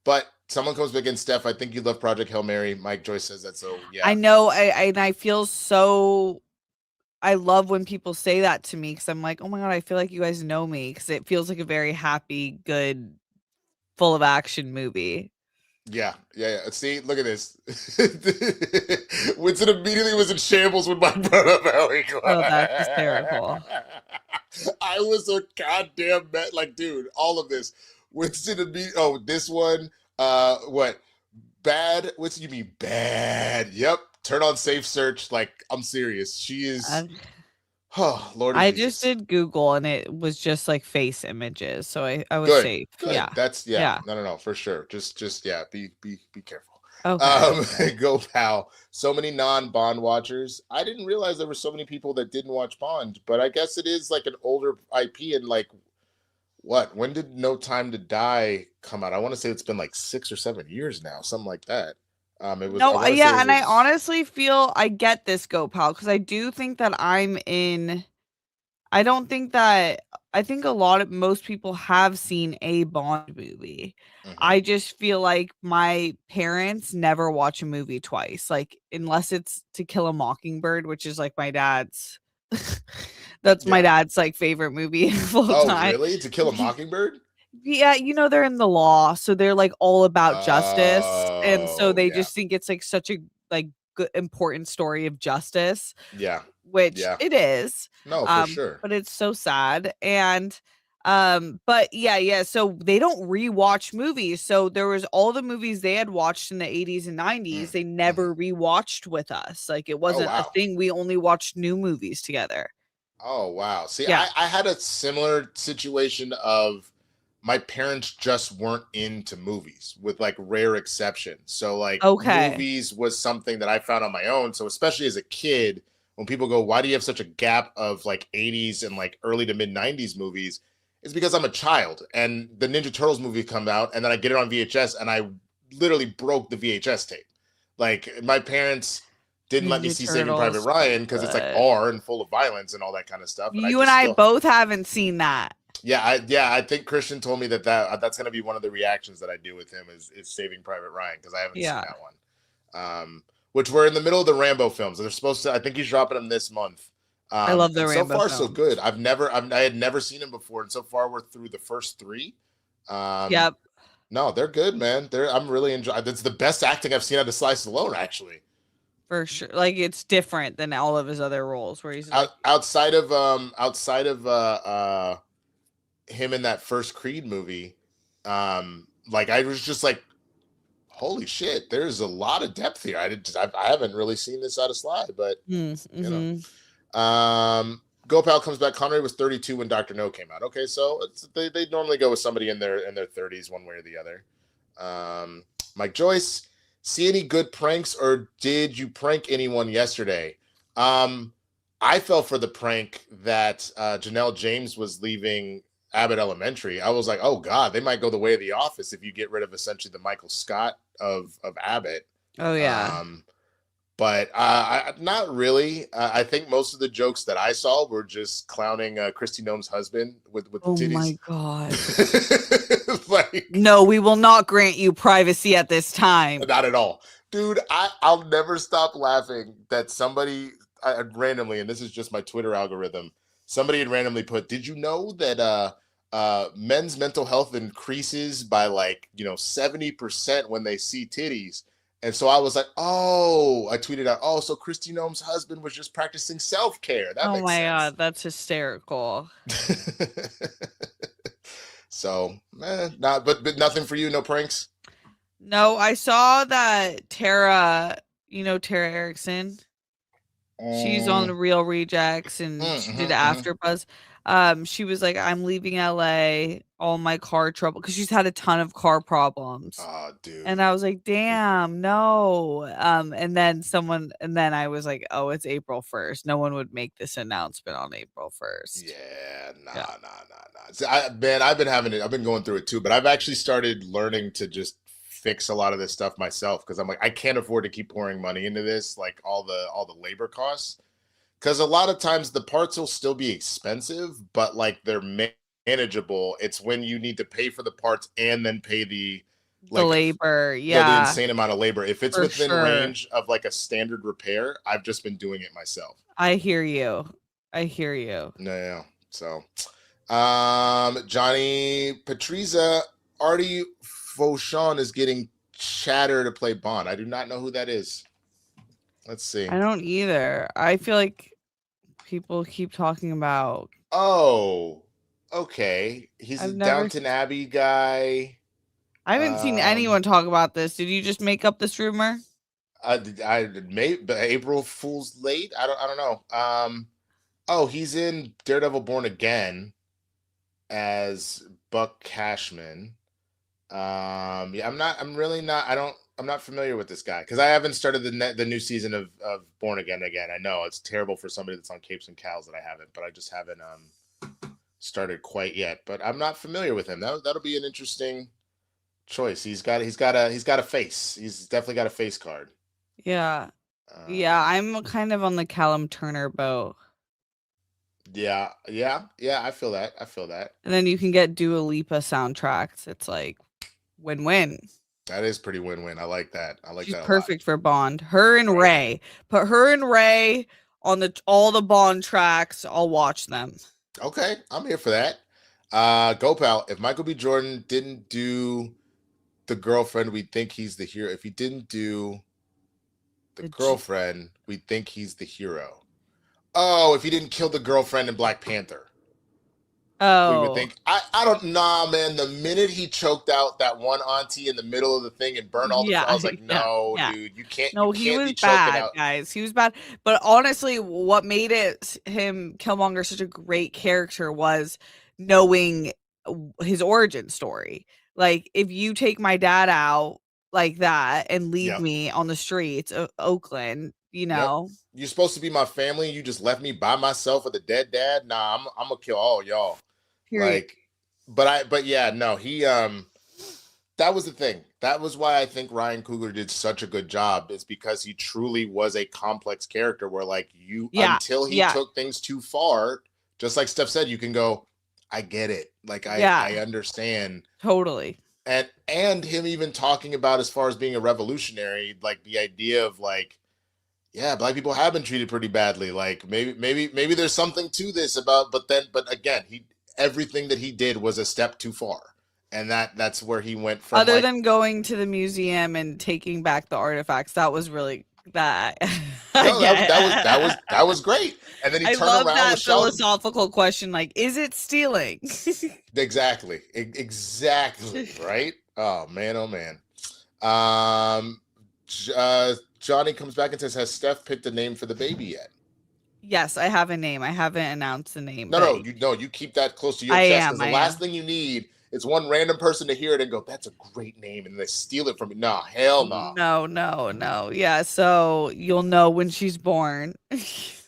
But someone comes back in, Steph, I think you love Project Hail Mary. Mike Joyce says that, so yeah. I know, I feel so. I love when people say that to me because I'm like, oh my god, I feel like you guys know me, because it feels like a very happy, good, full of action movie. Yeah. See, look at this. Winston immediately was in shambles when Mike brought up Ellie Clutch. Oh, that's hysterical. I was a goddamn like, dude, all of this. Winston immediately. Oh, this one. What? Bad? What do you mean bad? Yep. Turn on safe search. Like, I'm serious. She is. Oh, Lord. I just did Google and it was just like face images, so I was safe. Good. Yeah, that's no, for sure. Just be careful. Okay. Go pal. So many non-Bond watchers. I didn't realize there were so many people that didn't watch Bond, but I guess it is like an older IP. And like, when did No Time to Die come out? I want to say it's been like 6 or 7 years now, something like that. It was, I honestly feel I get this, Go Pal, because I do think that I think most people have seen a Bond movie. Mm-hmm. I just feel like my parents never watch a movie twice, like, unless it's To Kill a Mockingbird, which is like my dad's my dad's like favorite movie of all time. Oh, really? To Kill a Mockingbird? Yeah, they're in the law, so they're like all about justice, and so they just think it's like such a like good important story of justice. Yeah, which it is. No, for sure. But it's so sad, and but yeah. So they don't rewatch movies. So there was all the movies they had watched in the 80s and 90s. They never rewatched with us. Like, it wasn't a thing. We only watched new movies together. Oh wow! See, I had a similar situation of. My parents just weren't into movies, with like rare exceptions. So like movies was something that I found on my own. So especially as a kid, when people go, why do you have such a gap of like 80s and like early to mid 90s movies? It's because I'm a child, and the Ninja Turtles movie come out, and then I get it on VHS, and I literally broke the VHS tape. Like, my parents didn't let me see Saving Private Ryan because it's like R and full of violence and all that kind of stuff. You and I both haven't seen that. Yeah, I think Kristian told me that's gonna be one of the reactions that I do with him is Saving Private Ryan because I haven't seen that one. Which we're in the middle of the Rambo films. They're supposed to. I think he's dropping them this month. I love the Rambo. So far, films. so good. I had never seen him before, and so far we're through the first 3. Yep. No, they're good, man. I'm really enjoying. It's the best acting I've seen out of Sly Stallone, actually. For sure, like it's different than all of his other roles where he's like, outside of him in that first Creed movie. Like I was just like, holy shit, there's a lot of depth here. I haven't really seen this out of Sly, but you know. Gopal comes back. Connery was 32 when Dr. No came out. Okay, so they normally go with somebody in their 30s, one way or the other. Mike Joyce. See any good pranks, or did you prank anyone yesterday? I fell for the prank that Janelle James was leaving Abbott Elementary. I was like, oh God, they might go the way of The Office if you get rid of essentially the Michael Scott of Abbott. Oh yeah. But not really. I think most of the jokes that I saw were just clowning Kristi Noem's husband with the titties. Oh my God. Like, no, we will not grant you privacy at this time. Not at all. Dude, I'll never stop laughing that somebody randomly, and this is just my Twitter algorithm, somebody had randomly put, did you know that men's mental health increases by 70% when they see titties? And so I was like, oh, I tweeted out, oh, so Kristi Noem's husband was just practicing self-care. That makes sense. God, that's hysterical. So, but nothing for you, no pranks? No, I saw that Tara, Tara Erickson. She's on the Real Rejects and she did AfterBuzz. She was like, I'm leaving LA, all my car trouble, because she's had a ton of car problems. Oh, dude. And I was like, damn, no. And then I was like, oh, it's April 1st. No one would make this announcement on April 1st. Yeah, nah. I've been going through it too, but I've actually started learning to just fix a lot of this stuff myself because I'm like, I can't afford to keep pouring money into this, like all the labor costs. Because a lot of times the parts will still be expensive, but like they're manageable. It's when you need to pay for the parts and then pay the labor, the insane amount of labor. If it's within range of like a standard repair, I've just been doing it myself. I hear you. Yeah. So, Johnny Patriza, Artie Fauchon is getting chatter to play Bond. I do not know who that is. Let's see. I don't either. I feel like people keep talking about. Oh, okay. He's a Downton Abbey guy. I haven't seen anyone talk about this. Did you just make up this rumor? I made April Fool's late. I don't know. Oh, he's in Daredevil Born Again as Buck Cashman. Yeah, I'm not familiar with this guy because I haven't started the new season of Born Again. I know it's terrible for somebody that's on Capes and Cows that I haven't, but I just haven't started quite yet. But I'm not familiar with him. That'll be an interesting choice. He's got a face. He's definitely got a face card. Yeah. I'm kind of on the Callum Turner boat. Yeah. I feel that. And then you can get Dua Lipa soundtracks. It's like win-win. That is pretty win-win. I like that. She's perfect for Bond. Her and Ray. Put her and Ray on all the Bond tracks. I'll watch them. Okay, I'm here for that. Gopal, if Michael B. Jordan didn't do The Girlfriend, we'd think he's the hero. If he didn't do The Girlfriend, we'd think he's the hero. Oh, if he didn't kill the girlfriend in Black Panther. Oh, we would think. I don't know, man. The minute he choked out that one auntie in the middle of the thing and burned all the I was like, no, dude, you can't. No, he was bad, guys. He was bad. But honestly, what made Killmonger such a great character was knowing his origin story. Like, if you take my dad out like that and leave me on the streets of Oakland, you're supposed to be my family. You just left me by myself with a dead dad. Nah, I'm gonna kill all y'all. Period. He that was the thing. That was why I think Ryan Coogler did such a good job, is because he truly was a complex character where, like, you, Yeah. until he Yeah. took things too far, just like Steph said, you can go, I get it. Like, Yeah. I understand. Totally. And him even talking about, as far as being a revolutionary, like the idea of like, yeah, black people have been treated pretty badly. Like maybe there's something to this about, but again, everything that he did was a step too far. And that's where he went from. Other than going to the museum and taking back the artifacts, that was really that. No, that was great. And then he turned love around that with shouting. philosophical question, like, is it stealing? Exactly, right. Oh man. Johnny comes back and says, "Has Steph picked a name for the baby yet?" Yes, I have a name. I haven't announced the name. No, you keep that close to your chest, because the last thing you need is one random person to hear it and go, "That's a great name," and they steal it from you. No, hell no. No. Yeah, so you'll know when she's born.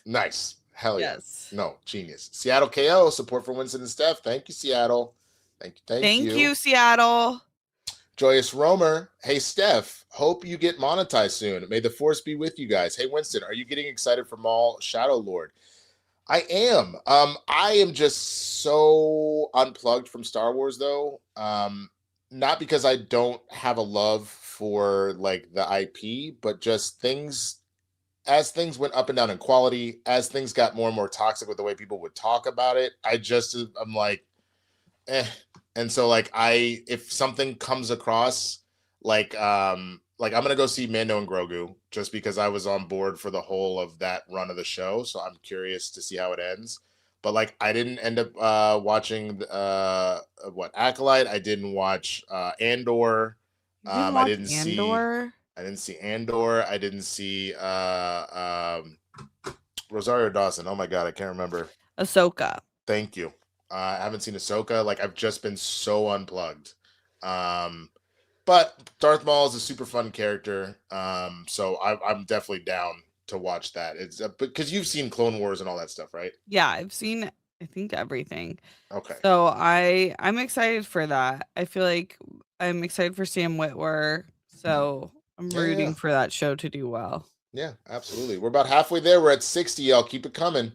Nice. Hell yes. Yeah. No, genius. Seattle KO, support for Winston and Steph. Thank you, Seattle. Thank you, Seattle. Joyous Romer. Hey, Steph, hope you get monetized soon. May the force be with you guys. Hey, Winston, are you getting excited for Maul Shadow Lord? I am. I am just so unplugged from Star Wars, though. Not because I don't have a love for like the IP, but just as things went up and down in quality, as things got more and more toxic with the way people would talk about it, I'm like, eh. And so like if something comes across like I'm gonna go see Mando and Grogu, just because I was on board for the whole of that run of the show, so I'm curious to see how it ends. But like I didn't end up watching Acolyte. I didn't watch Andor. I didn't see Andor. I didn't see Rosario Dawson. Oh my god, I can't remember. Ahsoka. Thank you. I haven't seen Ahsoka. Like, I've just been so unplugged. But Darth Maul is a super fun character. So I'm definitely down to watch that. It's because you've seen Clone Wars and all that stuff, right? Yeah, I've seen, I think, everything. Okay. So I'm excited for that. I feel like I'm excited for Sam Witwer. So I'm rooting for that show to do well. Yeah, absolutely. We're about halfway there. We're at 60, y'all. Keep it coming.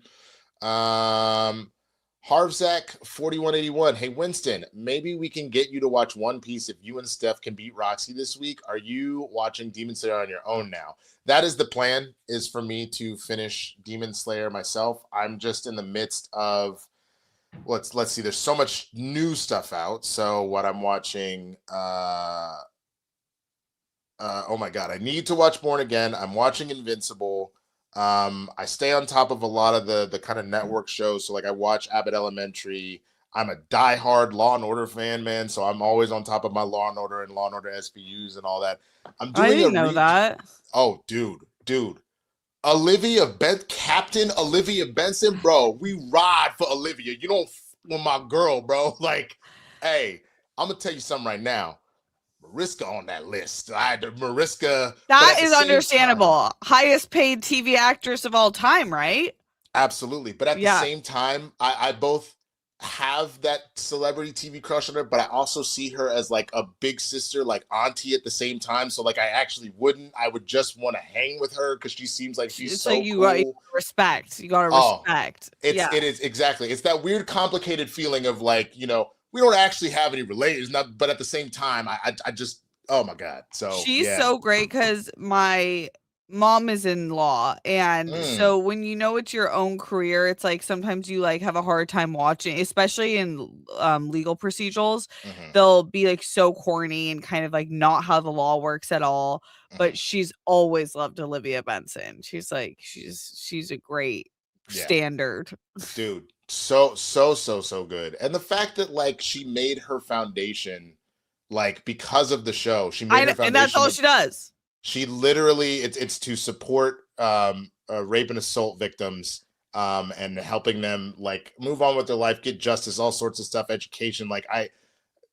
Harvzak 4181. Hey, Winston, maybe we can get you to watch One Piece if you and Steph can beat Roxy this week. Are you watching Demon Slayer on your own now? That is the plan, is for me to finish Demon Slayer myself. I'm just in the midst of, let's see, there's so much new stuff out. So what I'm watching, oh my God, I need to watch Born Again. I'm watching Invincible. I stay on top of a lot of the kind of network shows. So like I watch Abbott Elementary. I'm a diehard Law and Order fan, man. So I'm always on top of my Law and Order SVUs and all that. I'm doing I didn't know that. Oh, dude. Captain Olivia Benson, bro. We ride for Olivia. You don't with my girl, bro. Like, hey, I'm gonna tell you something right now. Mariska on that list. Mariska. That is understandable. Highest paid TV actress of all time, right? Absolutely. But at the same time, I both have that celebrity TV crush on her, but I also see her as like a big sister, like auntie at the same time. So like I would just want to hang with her because she seems like she's so like you cool. Gotta respect. You gotta respect. It is exactly. It's that weird, complicated feeling of like, you know, we don't actually have any relations, but at the same time, I just, oh my God. So she's so great because my mom is in law. And so when you know it's your own career, it's like sometimes you like have a hard time watching, especially in legal procedurals. They'll be like so corny and kind of like not how the law works at all. But she's always loved Olivia Benson. She's like, she's a great standard. Dude. So good. And the fact that like she made her foundation like because of the show, she made her foundation, and that's all she does. She literally it's to support rape and assault victims and helping them like move on with their life, get justice, all sorts of stuff, education. Like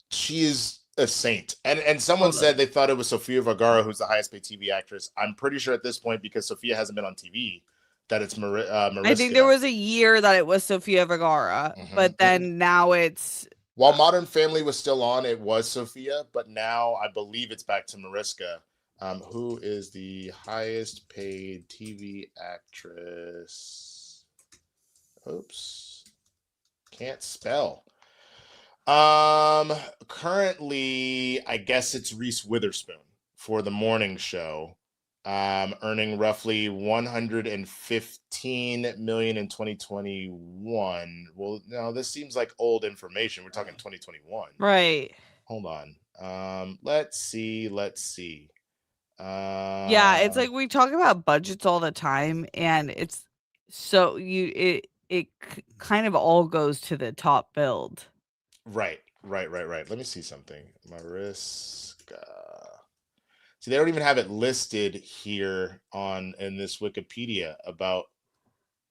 she is a saint. And someone said they thought it was Sofia Vergara who's the highest paid TV actress. I'm pretty sure at this point, because Sofia hasn't been on TV, that it's Mariska. I think there was a year that it was Sofia Vergara, but then now it's While Modern Family was still on, it was Sophia, but now I believe it's back to Mariska. Who is the highest paid TV actress? Oops. Can't spell. Currently, I guess it's Reese Witherspoon for the morning show, earning roughly 115 million in 2021. Well, no, this seems like old information. We're talking 2021. Right. Hold on. Let's see. Yeah, it's like we talk about budgets all the time, and it's so it kind of all goes to the top build. Right. Let me see something. Mariska. See, they don't even have it listed here in this Wikipedia about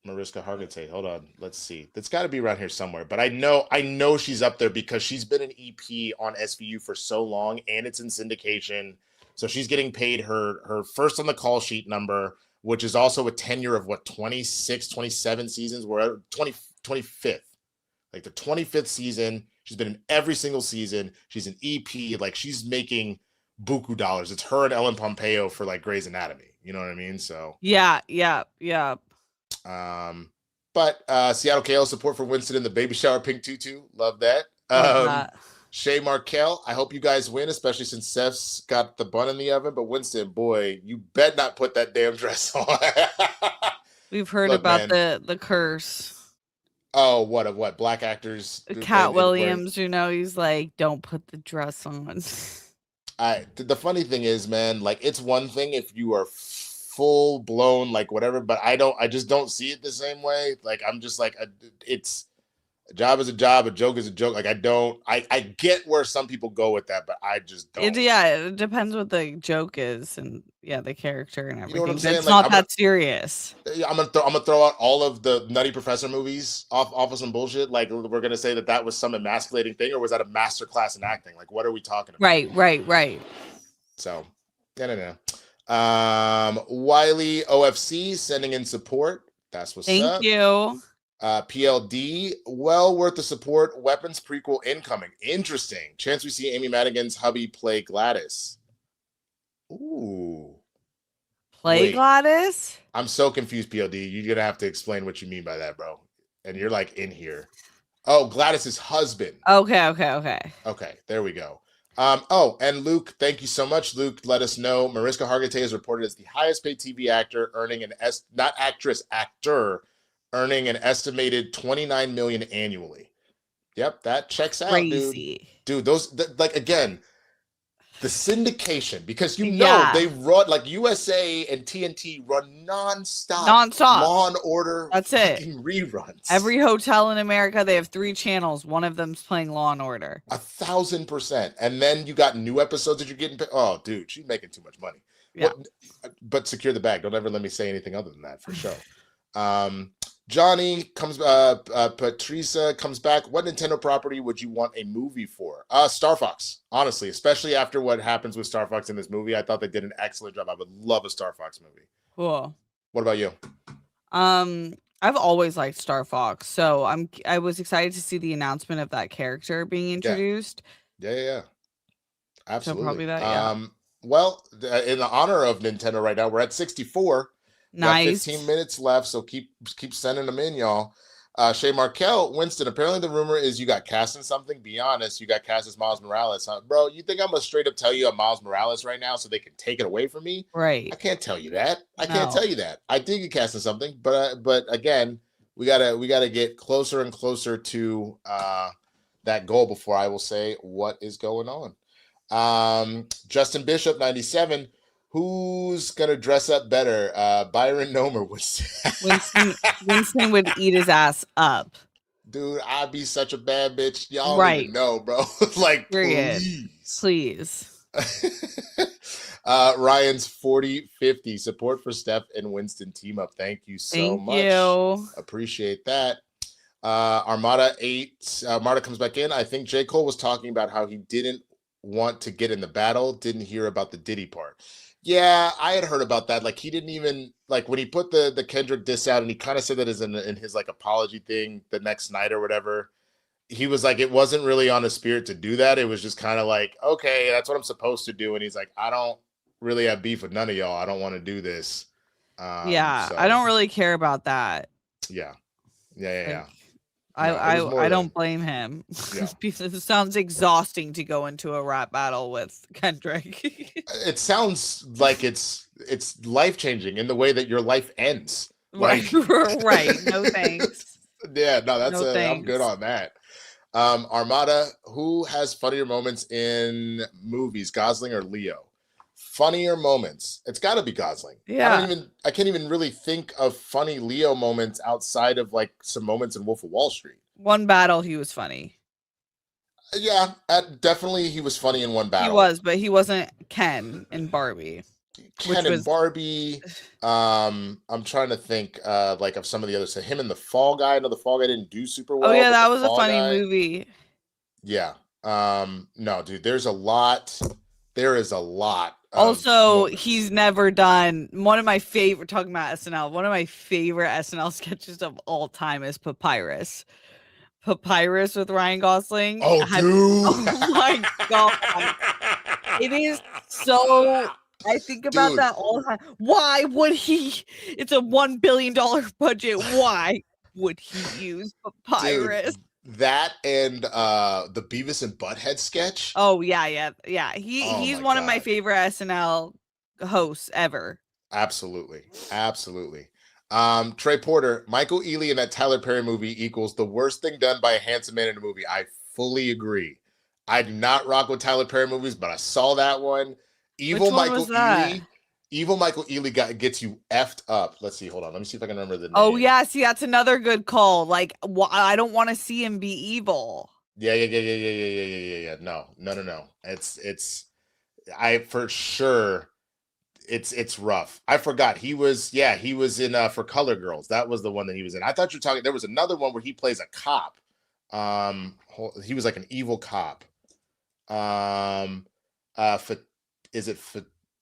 Mariska Hargitay. Hold on, let's see. It's got to be around here somewhere. But I know she's up there because she's been an EP on SVU for so long, and it's in syndication. So she's getting paid her first on the call sheet number, which is also a tenure of 26, 27 seasons. We're at 25th, like the 25th season. She's been in every single season. She's an EP. Like, she's making buku dollars. It's her and Ellen Pompeo for like Grey's Anatomy. You know what I mean? So yeah. But Seattle KO support for Winston in the baby shower pink tutu. Love that. Shay Markel, I hope you guys win, especially since Seth's got the bun in the oven. But Winston, boy, you bet not put that damn dress on. We've heard about the curse. Oh, what? Black actors? Cat Williams, he's like, don't put the dress on. The funny thing is, man, like, it's one thing if you are full blown, like, whatever, but I just don't see it the same way. Like, I'm just like, it's a job is a job, a joke is a joke. Like, I get where some people go with that, but I just don't. It depends what the joke is, and the character and everything. You know what I'm saying? It's like, not that serious. I'm gonna throw out all of the Nutty Professor movies off of some bullshit. Like, we're gonna say that was some emasculating thing, or was that a master class in acting? Like, what are we talking about? Right. So, no. Wiley OFC sending in support. That's what's up. Thank you. PLD, well worth the support. Weapons prequel incoming. Interesting. Chance we see Amy Madigan's hubby play Gladys. Ooh. Wait, Gladys? I'm so confused, PLD. You're gonna have to explain what you mean by that, bro. And you're like in here. Oh, Gladys's husband. Okay. Okay, there we go. And Luke, thank you so much. Luke, let us know. Mariska Hargitay is reported as the highest paid TV actor, actor, earning an estimated 29 million annually. Yep, that checks out. Crazy. Dude, again, the syndication, because they run, like, USA and TNT run nonstop Law and Order. That's it. Reruns. Every hotel in America, they have 3 channels. One of them's playing Law and Order. 1,000%. And then you got new episodes that you're getting. Oh, dude, she's making too much money. Yeah. But secure the bag. Don't ever let me say anything other than that, for sure. Johnny comes, Patricia comes back. What Nintendo property would you want a movie for? Star Fox, honestly, especially after what happens with Star Fox in this movie. I thought they did an excellent job. I would love a Star Fox movie. Cool. What about you? I've always liked Star Fox, so I was excited to see the announcement of that character being introduced. Yeah. Absolutely. So probably that, yeah. Well, in the honor of Nintendo right now, we're at 64. Nice. 15 minutes left, so keep sending them in, y'all. Shay Markel, Winston, apparently the rumor is you got cast in something. Be honest, you got cast as Miles Morales. Huh? Bro, you think I'm going to straight up tell you I'm Miles Morales right now so they can take it away from me? Right. I can't tell you that. I did get cast in something, but again, we gotta get closer and closer to that goal before I will say what is going on. Justin Bishop, 97. Who's gonna dress up better, Byron Nome or Winston? Winston would eat his ass up. Dude, I'd be such a bad bitch. Y'all don't even know, bro. Like, please. Ryan's 40-50 support for Steph and Winston team up. Thank you so much. Thank you. Appreciate that. Armada 8. Armada comes back in. I think J. Cole was talking about how he didn't want to get in the battle. Didn't hear about the Diddy part. Yeah, I had heard about that. Like, he didn't even, like, when he put the Kendrick diss out, and he kind of said that as in his like apology thing the next night or whatever. he was like, it wasn't really on a spirit to do that. It was just kind of like, okay, that's what I'm supposed to do. And he's like, I don't really have beef with none of y'all. I don't want to do this. Yeah, So I don't really care about that. yeah. Like, No, I don't blame him. Yeah. Because it sounds exhausting to go into a rap battle with Kendrick. It sounds like it's life-changing in the way that your life ends. Like, right. No thanks. Yeah, no, I'm good thanks. on that. Armada, who has funnier moments in movies, Gosling or Leo? Funnier moments. It's got to be Gosling. Yeah. I can't even really think of funny Leo moments outside of like some moments in Wolf of Wall Street. One battle, he was funny. Yeah, definitely he was funny in one battle. He was, but he wasn't Ken in Barbie. Ken and Barbie. I'm trying to think like of some of the others. So him and the Fall Guy. No, the Fall Guy didn't do super well. Oh yeah, that was a funny movie. Yeah. No, dude, there is a lot. Also, he's never done one of my favorite, talking about SNL, one of my favorite SNL sketches of all time is Papyrus with Ryan Gosling. Oh, dude. Oh my God. It is so, I think about that all the time. Why would he, it's a $1 billion budget. Why would he use Papyrus? Dude, that and the Beavis and Butthead sketch. Oh yeah. He's one of my favorite SNL hosts ever. Absolutely. Trey Porter, Michael Ealy in that Tyler Perry movie equals the worst thing done by a handsome man in a movie. I fully agree. I do not rock with Tyler Perry movies, but I saw that one. Evil Michael Ealy gets you effed up. Let's see. Hold on. Let me see if I can remember the name. Oh yeah. See, that's another good call. Like, I don't want to see him be evil. Yeah. No. For sure. It's rough. I forgot he was in For Color Girls. That was the one that he was in. I thought you were talking. There was another one where he plays a cop. He was like an evil cop. Is it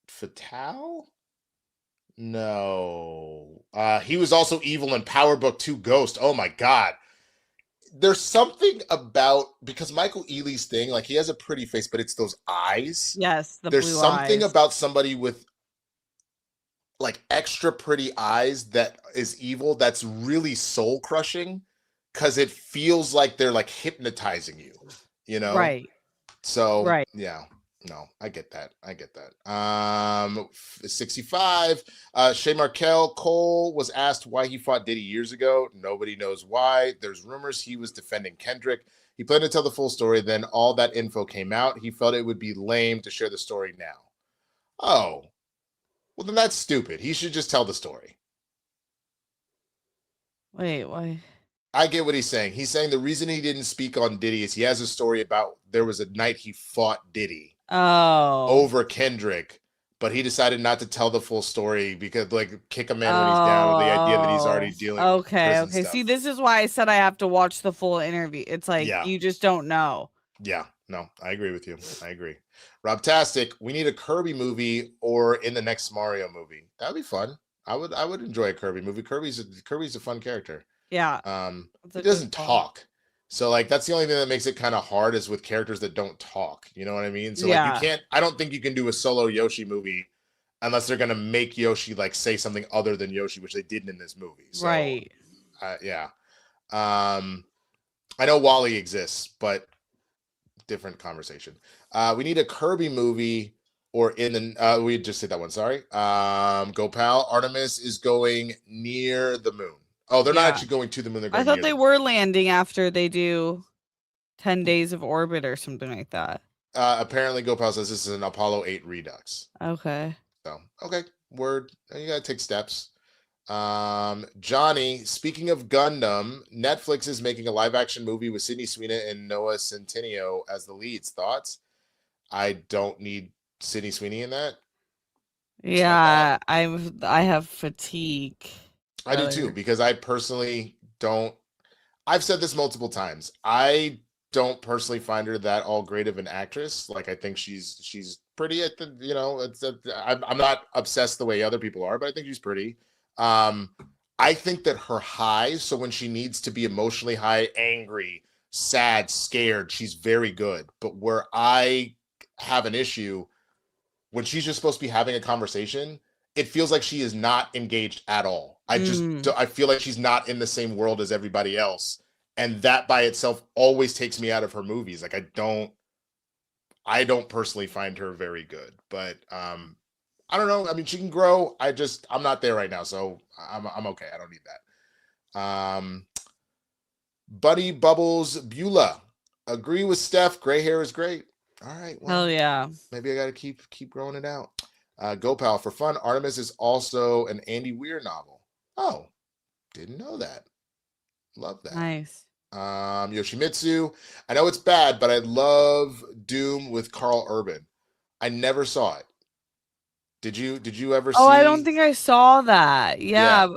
Fatal? No. He was also evil in Power Book 2 Ghost. Oh my God. There's something about, because Michael Ealy's thing, like he has a pretty face, but it's those eyes. Yes, there's something about somebody with like extra pretty eyes that is evil that's really soul crushing, because it feels like they're like hypnotizing you, you know? Right. So right. Yeah. No, I get that. 65. Shay Markel Cole was asked why he fought Diddy years ago. Nobody knows why. There's rumors he was defending Kendrick. He planned to tell the full story. Then all that info came out. He felt it would be lame to share the story now. Oh, well, then that's stupid. He should just tell the story. Wait, why? I get what he's saying. He's saying the reason he didn't speak on Diddy is he has a story about there was a night he fought Diddy. Over Kendrick, but he decided not to tell the full story because like kick a man when he's down with the idea that he's already dealing with prison stuff. See, this is why I said I have to watch the full interview. It's like you just don't know. Yeah, no, I agree with you. I agree. Rob Tastic, we need a Kirby movie or in the next Mario movie. That'd be fun. I would enjoy a Kirby movie. Kirby's a fun character. Yeah. He doesn't talk. So like that's the only thing that makes it kind of hard is with characters that don't talk. You know what I mean? So like I don't think you can do a solo Yoshi movie unless they're gonna make Yoshi like say something other than Yoshi, which they didn't in this movie. So, right. Yeah. I know Wally exists, but different conversation. We need a Kirby movie or in the we just said that one, sorry. Gopal, Artemis is going near the moon. Oh, they're not actually going to the moon. I thought they were landing after they do 10 days of orbit or something like that. Apparently, Gopal says this is an Apollo 8 Redux. Okay. So, okay. Word. You got to take steps. Johnny, speaking of Gundam, Netflix is making a live-action movie with Sydney Sweeney and Noah Centineo as the leads. Thoughts? I don't need Sydney Sweeney in that. Yeah, I have fatigue. I do too, because I personally don't. I've said this multiple times. I don't personally find her that all great of an actress. Like I think she's pretty at the, you know, I'm not obsessed the way other people are, but I think she's pretty. I think that her highs, so when she needs to be emotionally high, angry, sad, scared, she's very good. But where I have an issue, when she's just supposed to be having a conversation, it feels like she is not engaged at all. I feel like she's not in the same world as everybody else. And that by itself always takes me out of her movies. Like I don't personally find her very good, but I don't know. I mean, she can grow. I'm not there right now, so I'm okay. I don't need that. Buddy Bubbles Beulah, agree with Steph. Gray hair is great. All right. Well, hell yeah. Maybe I got to keep growing it out. Go Pal, for fun, Artemis is also an Andy Weir novel. Oh, didn't know that. Love that. Nice. Yoshimitsu, I know it's bad, but I love Doom with Carl Urban. I never saw it. Did you ever see? Oh, I don't think I saw that. Yeah.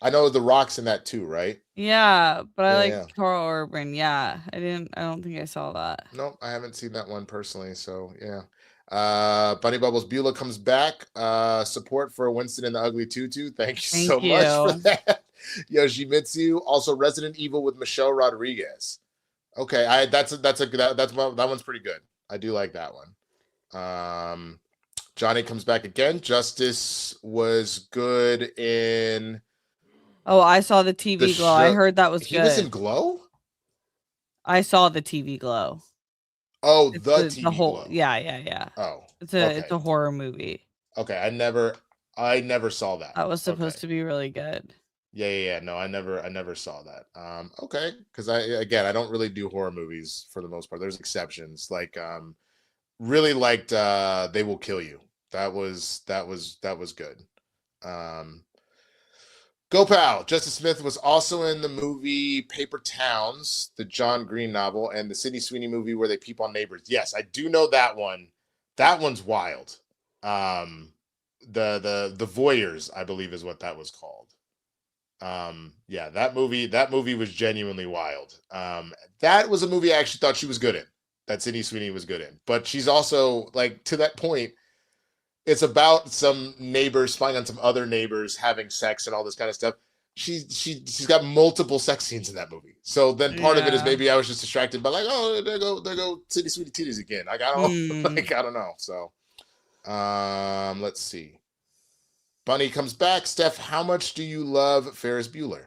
I know The Rock's in that too, right? Yeah, but I like Carl Urban. Yeah. I don't think I saw that. Nope, I haven't seen that one personally, so yeah. Bunny Bubbles Beulah comes back. Support for Winston and the Ugly Tutu. Thank you so much for that. Yoshimitsu, also Resident Evil with Michelle Rodriguez. Okay, that one's pretty good. I do like that one. Johnny comes back again. Justice was good in. Oh, I saw the TV Glow. I heard that was good. He was in Glow? I saw the TV Glow. Oh, the TV Glow. Yeah. Oh. It's a horror movie. Okay, I never saw that. That was supposed to be really good. Yeah. No, I never saw that. Okay, because I don't really do horror movies for the most part. There's exceptions. Like really liked They Will Kill You. That was good. Go Pal. Justice Smith was also in the movie Paper Towns, the John Green novel, and the Sydney Sweeney movie where they peep on neighbors. Yes, I do know that one. That one's wild. The Voyeurs, I believe, is what that was called. Yeah, that movie was genuinely wild. That was a movie I actually thought she was good in. That Sydney Sweeney was good in. But she's also, like, to that point, it's about some neighbors spying on some other neighbors having sex and all this kind of stuff. She's got multiple sex scenes in that movie. So then part of it is maybe I was just distracted by like, oh, there go Sydney Sweeney titties again. I don't know. So let's see. Bunny comes back. Steph, how much do you love Ferris Bueller?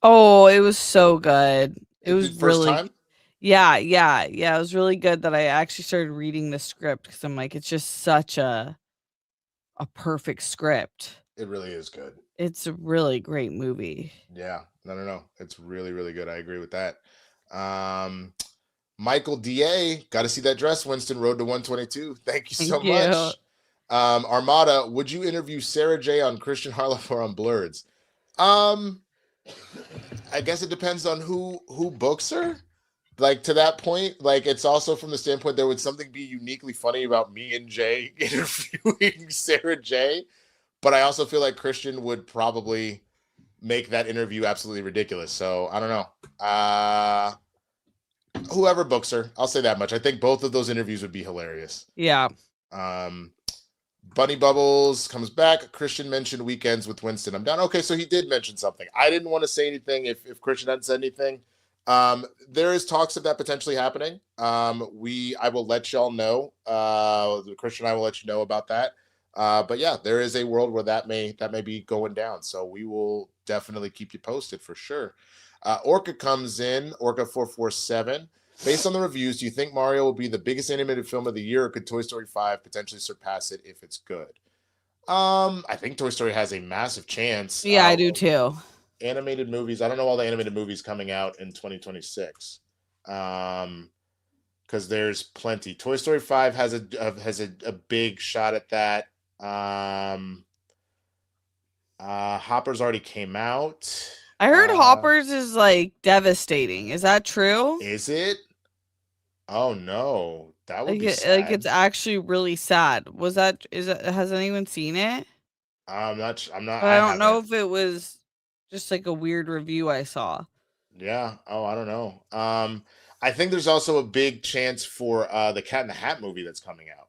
Oh, it was so good. It was first time? Yeah. It was really good that I actually started reading the script because I'm like, it's just such a perfect script. It really is good. It's a really great movie. Yeah. No. It's really, really good. I agree with that. Michael D.A., got to see that dress, Winston. Road to 122. Thank you so much. Armada, would you interview Sarah J on Kristian Harloff or on Blurreds? I guess it depends on who books her. Like, to that point, like, it's also from the standpoint there would something be uniquely funny about me and Jay interviewing Sarah J. But I also feel like Kristian would probably make that interview absolutely ridiculous. So I don't know. Whoever books her, I'll say that much. I think both of those interviews would be hilarious. Yeah. Bunny Bubbles comes back. Kristian mentioned Weekends with Winston. I'm down. Okay, so he did mention something. I didn't want to say anything if Kristian hadn't said anything. There is talks of that potentially happening. I will let y'all know. Kristian and I will let you know about that. But yeah, there is a world where that may be going down. So we will definitely keep you posted for sure. Orca comes in, Orca 447. Based on the reviews, do you think Mario will be the biggest animated film of the year, or could Toy Story 5 potentially surpass it if it's good? I think Toy Story has a massive chance. Yeah, I do too. Animated movies. I don't know all the animated movies coming out in 2026. Because there's plenty. Toy Story 5 has a big shot at that. Hoppers already came out. I heard Hoppers is like devastating. Is that true? Is it? Oh no, that would be sad. Like it's actually really sad. Has anyone seen it? I'm not. But I don't know if it was just like a weird review I saw. Yeah. Oh, I don't know. I think there's also a big chance for the Cat in the Hat movie that's coming out.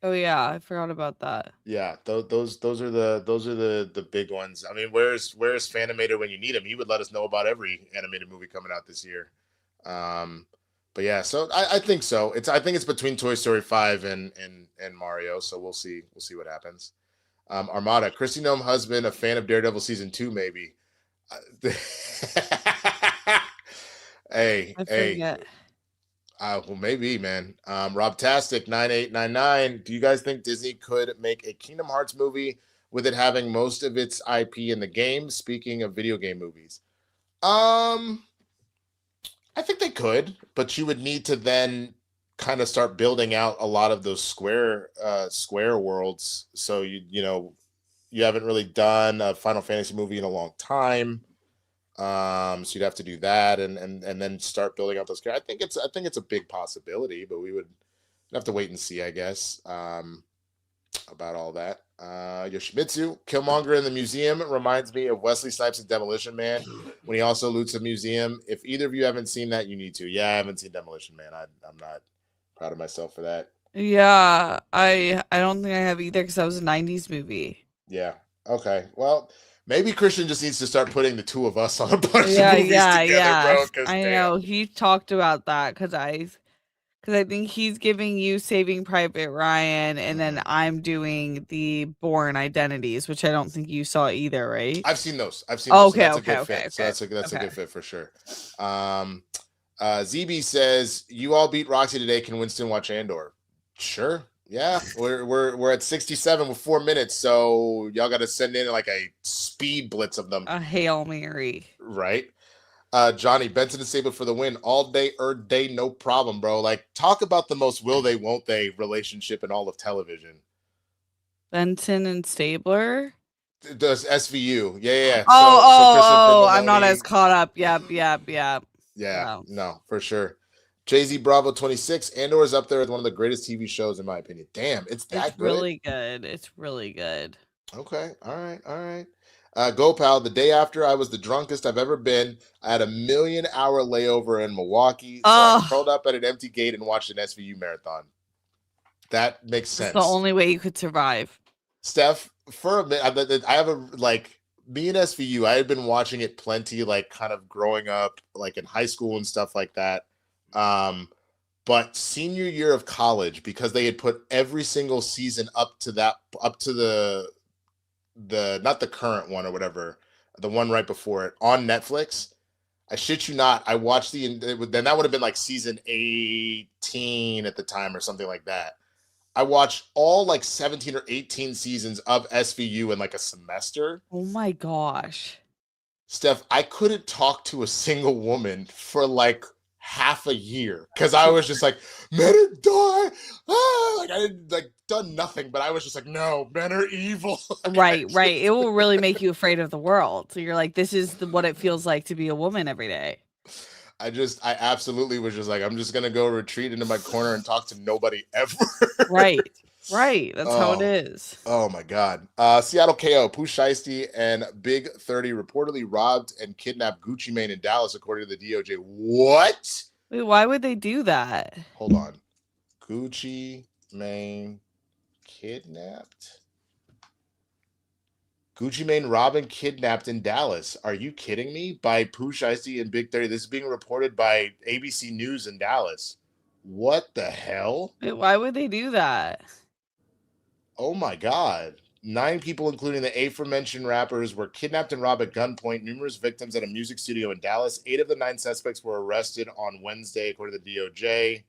Oh yeah, I forgot about that. Yeah, those are the big ones. I mean, where's Fanimator when you need him? He would let us know about every animated movie coming out this year. But yeah, so I think so. I think it's between Toy Story 5 and Mario. So we'll see what happens. Armada, Christy Gnome husband, a fan of Daredevil season 2, maybe. Hey. I forget. Well, maybe, man. Rob Tastic 9899. Do you guys think Disney could make a Kingdom Hearts movie with it having most of its IP in the game? Speaking of video game movies, I think they could, but you would need to then kind of start building out a lot of those square worlds. So you haven't really done a Final Fantasy movie in a long time. So you'd have to do that and then start building out those characters. I think it's a big possibility, but we would have to wait and see, I guess, about all that. Yoshimitsu, Killmonger in the museum reminds me of Wesley Snipes in Demolition Man when he also loots a museum. If either of you haven't seen that, you need to. Yeah, I haven't seen Demolition Man. I'm not proud of myself for that. Yeah, I don't think I have either because that was a 90s movie. Yeah. Okay. Well, maybe Kristian just needs to start putting the two of us on a bunch of movies together, bro. I know he talked about that because I think he's giving you Saving Private Ryan, and then I'm doing the Bourne Identities, which I don't think you saw either, right? I've seen those. Okay, so that's a good fit. So that's a good fit for sure. ZB says, you all beat Roxy today. Can Winston watch Andor? Sure. Yeah. We're at 67 with 4 minutes, so y'all got to send in like a speed blitz of them. A Hail Mary. Right. Johnny, Benson and Sable for the win all day, no problem, bro. Like, talk about the most will they, won't they relationship in all of television. Benson and Stabler? Does SVU. Yeah. So I'm not as caught up. Yep. Yeah, no, for sure. Jay-Z Bravo 26. Andor is up there as one of the greatest TV shows, in my opinion. Damn, it's good? Really good. It's really good. Okay. All right. Go Pal, the day after I was the drunkest I've ever been, I had a 1,000,000-hour layover in Milwaukee, so I curled up at an empty gate and watched an SVU marathon. That makes sense. It's the only way you could survive. Steph, for a minute, I have me and SVU, I had been watching it plenty, like kind of growing up, like in high school and stuff like that. But senior year of college, because they had put every single season up to the not the current one or whatever, the one right before it on Netflix. I shit you not, I watched then that would have been like season 18 at the time or something like that. I watched all like 17 or 18 seasons of SVU in like a semester. Oh my gosh. Steph, I couldn't talk to a single woman for like half a year because I was just like, men are die. Like I didn't done nothing, but I was just like, no, men are evil. Right. It will really make you afraid of the world. So you're like, this is what it feels like to be a woman every day. I absolutely was just like, I'm just gonna go retreat into my corner and talk to nobody ever. Right. That's how it is. Oh my God. Seattle KO, Pooh Shiesty and Big 30 reportedly robbed and kidnapped Gucci Mane in Dallas, according to the DOJ. What? Wait, why would they do that? Hold on. Gucci Mane kidnapped. Gucci Mane robbed and kidnapped in Dallas. Are you kidding me? By Pooh Shiesty and Big 30. This is being reported by ABC News in Dallas. What the hell? Wait, why would they do that? Oh my God. 9 people, including the aforementioned rappers, were kidnapped and robbed at gunpoint. Numerous victims at a music studio in Dallas. 8 of the 9 suspects were arrested on Wednesday, according to the DOJ.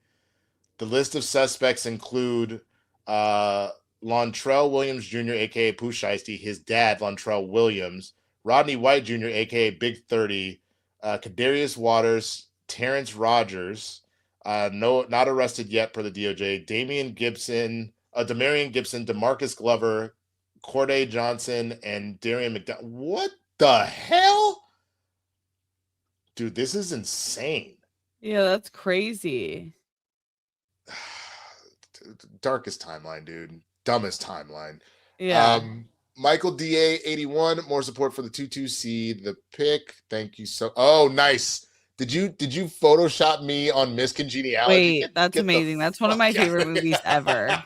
The list of suspects include Lontrell Williams Jr., a.k.a. Pooh Shiesty, his dad, Lontrell Williams, Rodney White Jr., a.k.a. Big 30, Kadarius Waters, Terrence Rogers, not arrested yet per the DOJ, Demarion Gibson, DeMarcus Glover, Corday Johnson, and Darian McDonald. What the hell? Dude, this is insane. Yeah, that's crazy. Darkest timeline, dude. Dumbest timeline. Yeah. Michael DA 81, more support for the 22C. The pick. Thank you so. Oh, nice. Did you Photoshop me on Miss Congeniality? Wait, that's amazing. That's one of my favorite movies ever.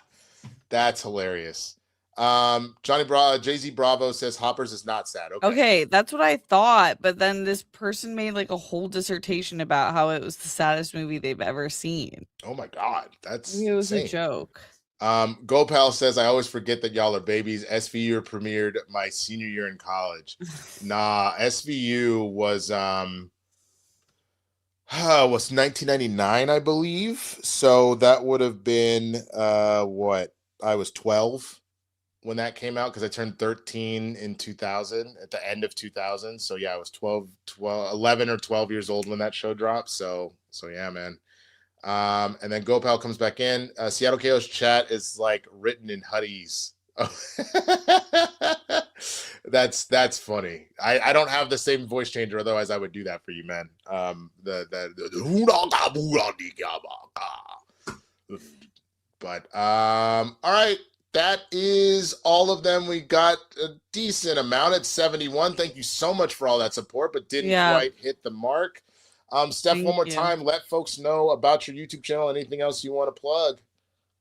That's hilarious. Jay-Z Bravo says Hoppers is not sad. Okay, that's what I thought, but then this person made like a whole dissertation about how it was the saddest movie they've ever seen. Oh my God, that's It was insane. a joke. Gopal says, I always forget that y'all are babies. SVU premiered my senior year in college. Nah, SVU was 1999, I believe. So that would have been what? I was 12 when that came out because I turned 13 in 2000 at the end of 2000. So yeah, I was 11 or 12 years old when that show dropped. So yeah, man. And then Gopal comes back in. Seattle KO's chat is like written in Huddies. That's funny. I don't have the same voice changer, otherwise I would do that for you, man. But all right, that is all of them. We got a decent amount at 71. Thank you so much for all that support, but didn't quite hit the mark. Steph, one more time, let folks know about your YouTube channel. Anything else you want to plug?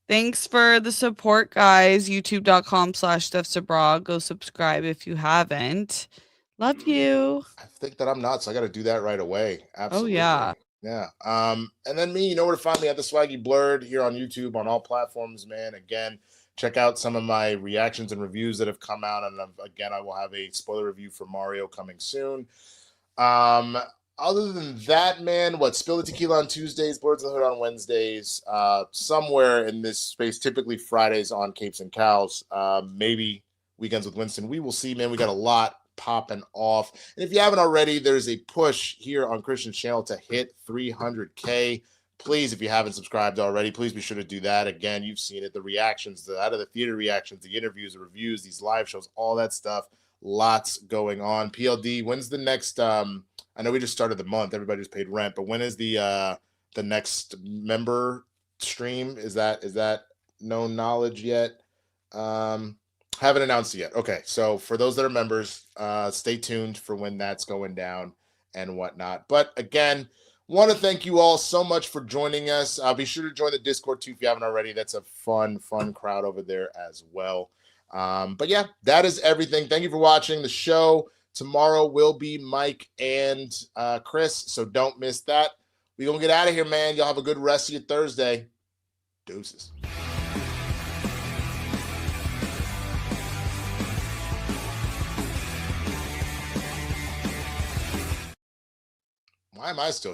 Thanks for the support, guys. YouTube.com/StephSabraw. Go subscribe if you haven't. Love you. I think that I'm not, so I got to do that right away. Absolutely. Oh, yeah. And then me, you know where to find me at the Swaggy Blurred here on YouTube on all platforms, man. Again, check out some of my reactions and reviews that have come out. And again, I will have a spoiler review for Mario coming soon. Other than that, man, Spill the Tequila on Tuesdays, Birds of the Hood on Wednesdays, somewhere in this space, typically Fridays on Capes and Cows, maybe Weekends with Winston. We will see, man. We got a lot popping off. And if you haven't already, there's a push here on Kristian's channel to hit 300K. Please, if you haven't subscribed already, please be sure to do that. Again, you've seen it, the reactions, the out of the theater reactions, the interviews, the reviews, these live shows, all that stuff. Lots going on. PLD, when's the next I know we just started the month, everybody just paid rent, but when is the next member stream? Is that known knowledge yet? Haven't announced it yet. Okay, so for those that are members, stay tuned for when that's going down and whatnot. But again, want to thank you all so much for joining us. Be sure to join the Discord too if you haven't already. That's a fun crowd over there as well. But yeah, that is everything. Thank you for watching the show. Tomorrow will be Mike and Chris, so don't miss that. We're going to get out of here, man. Y'all have a good rest of your Thursday. Deuces. Why am I still here?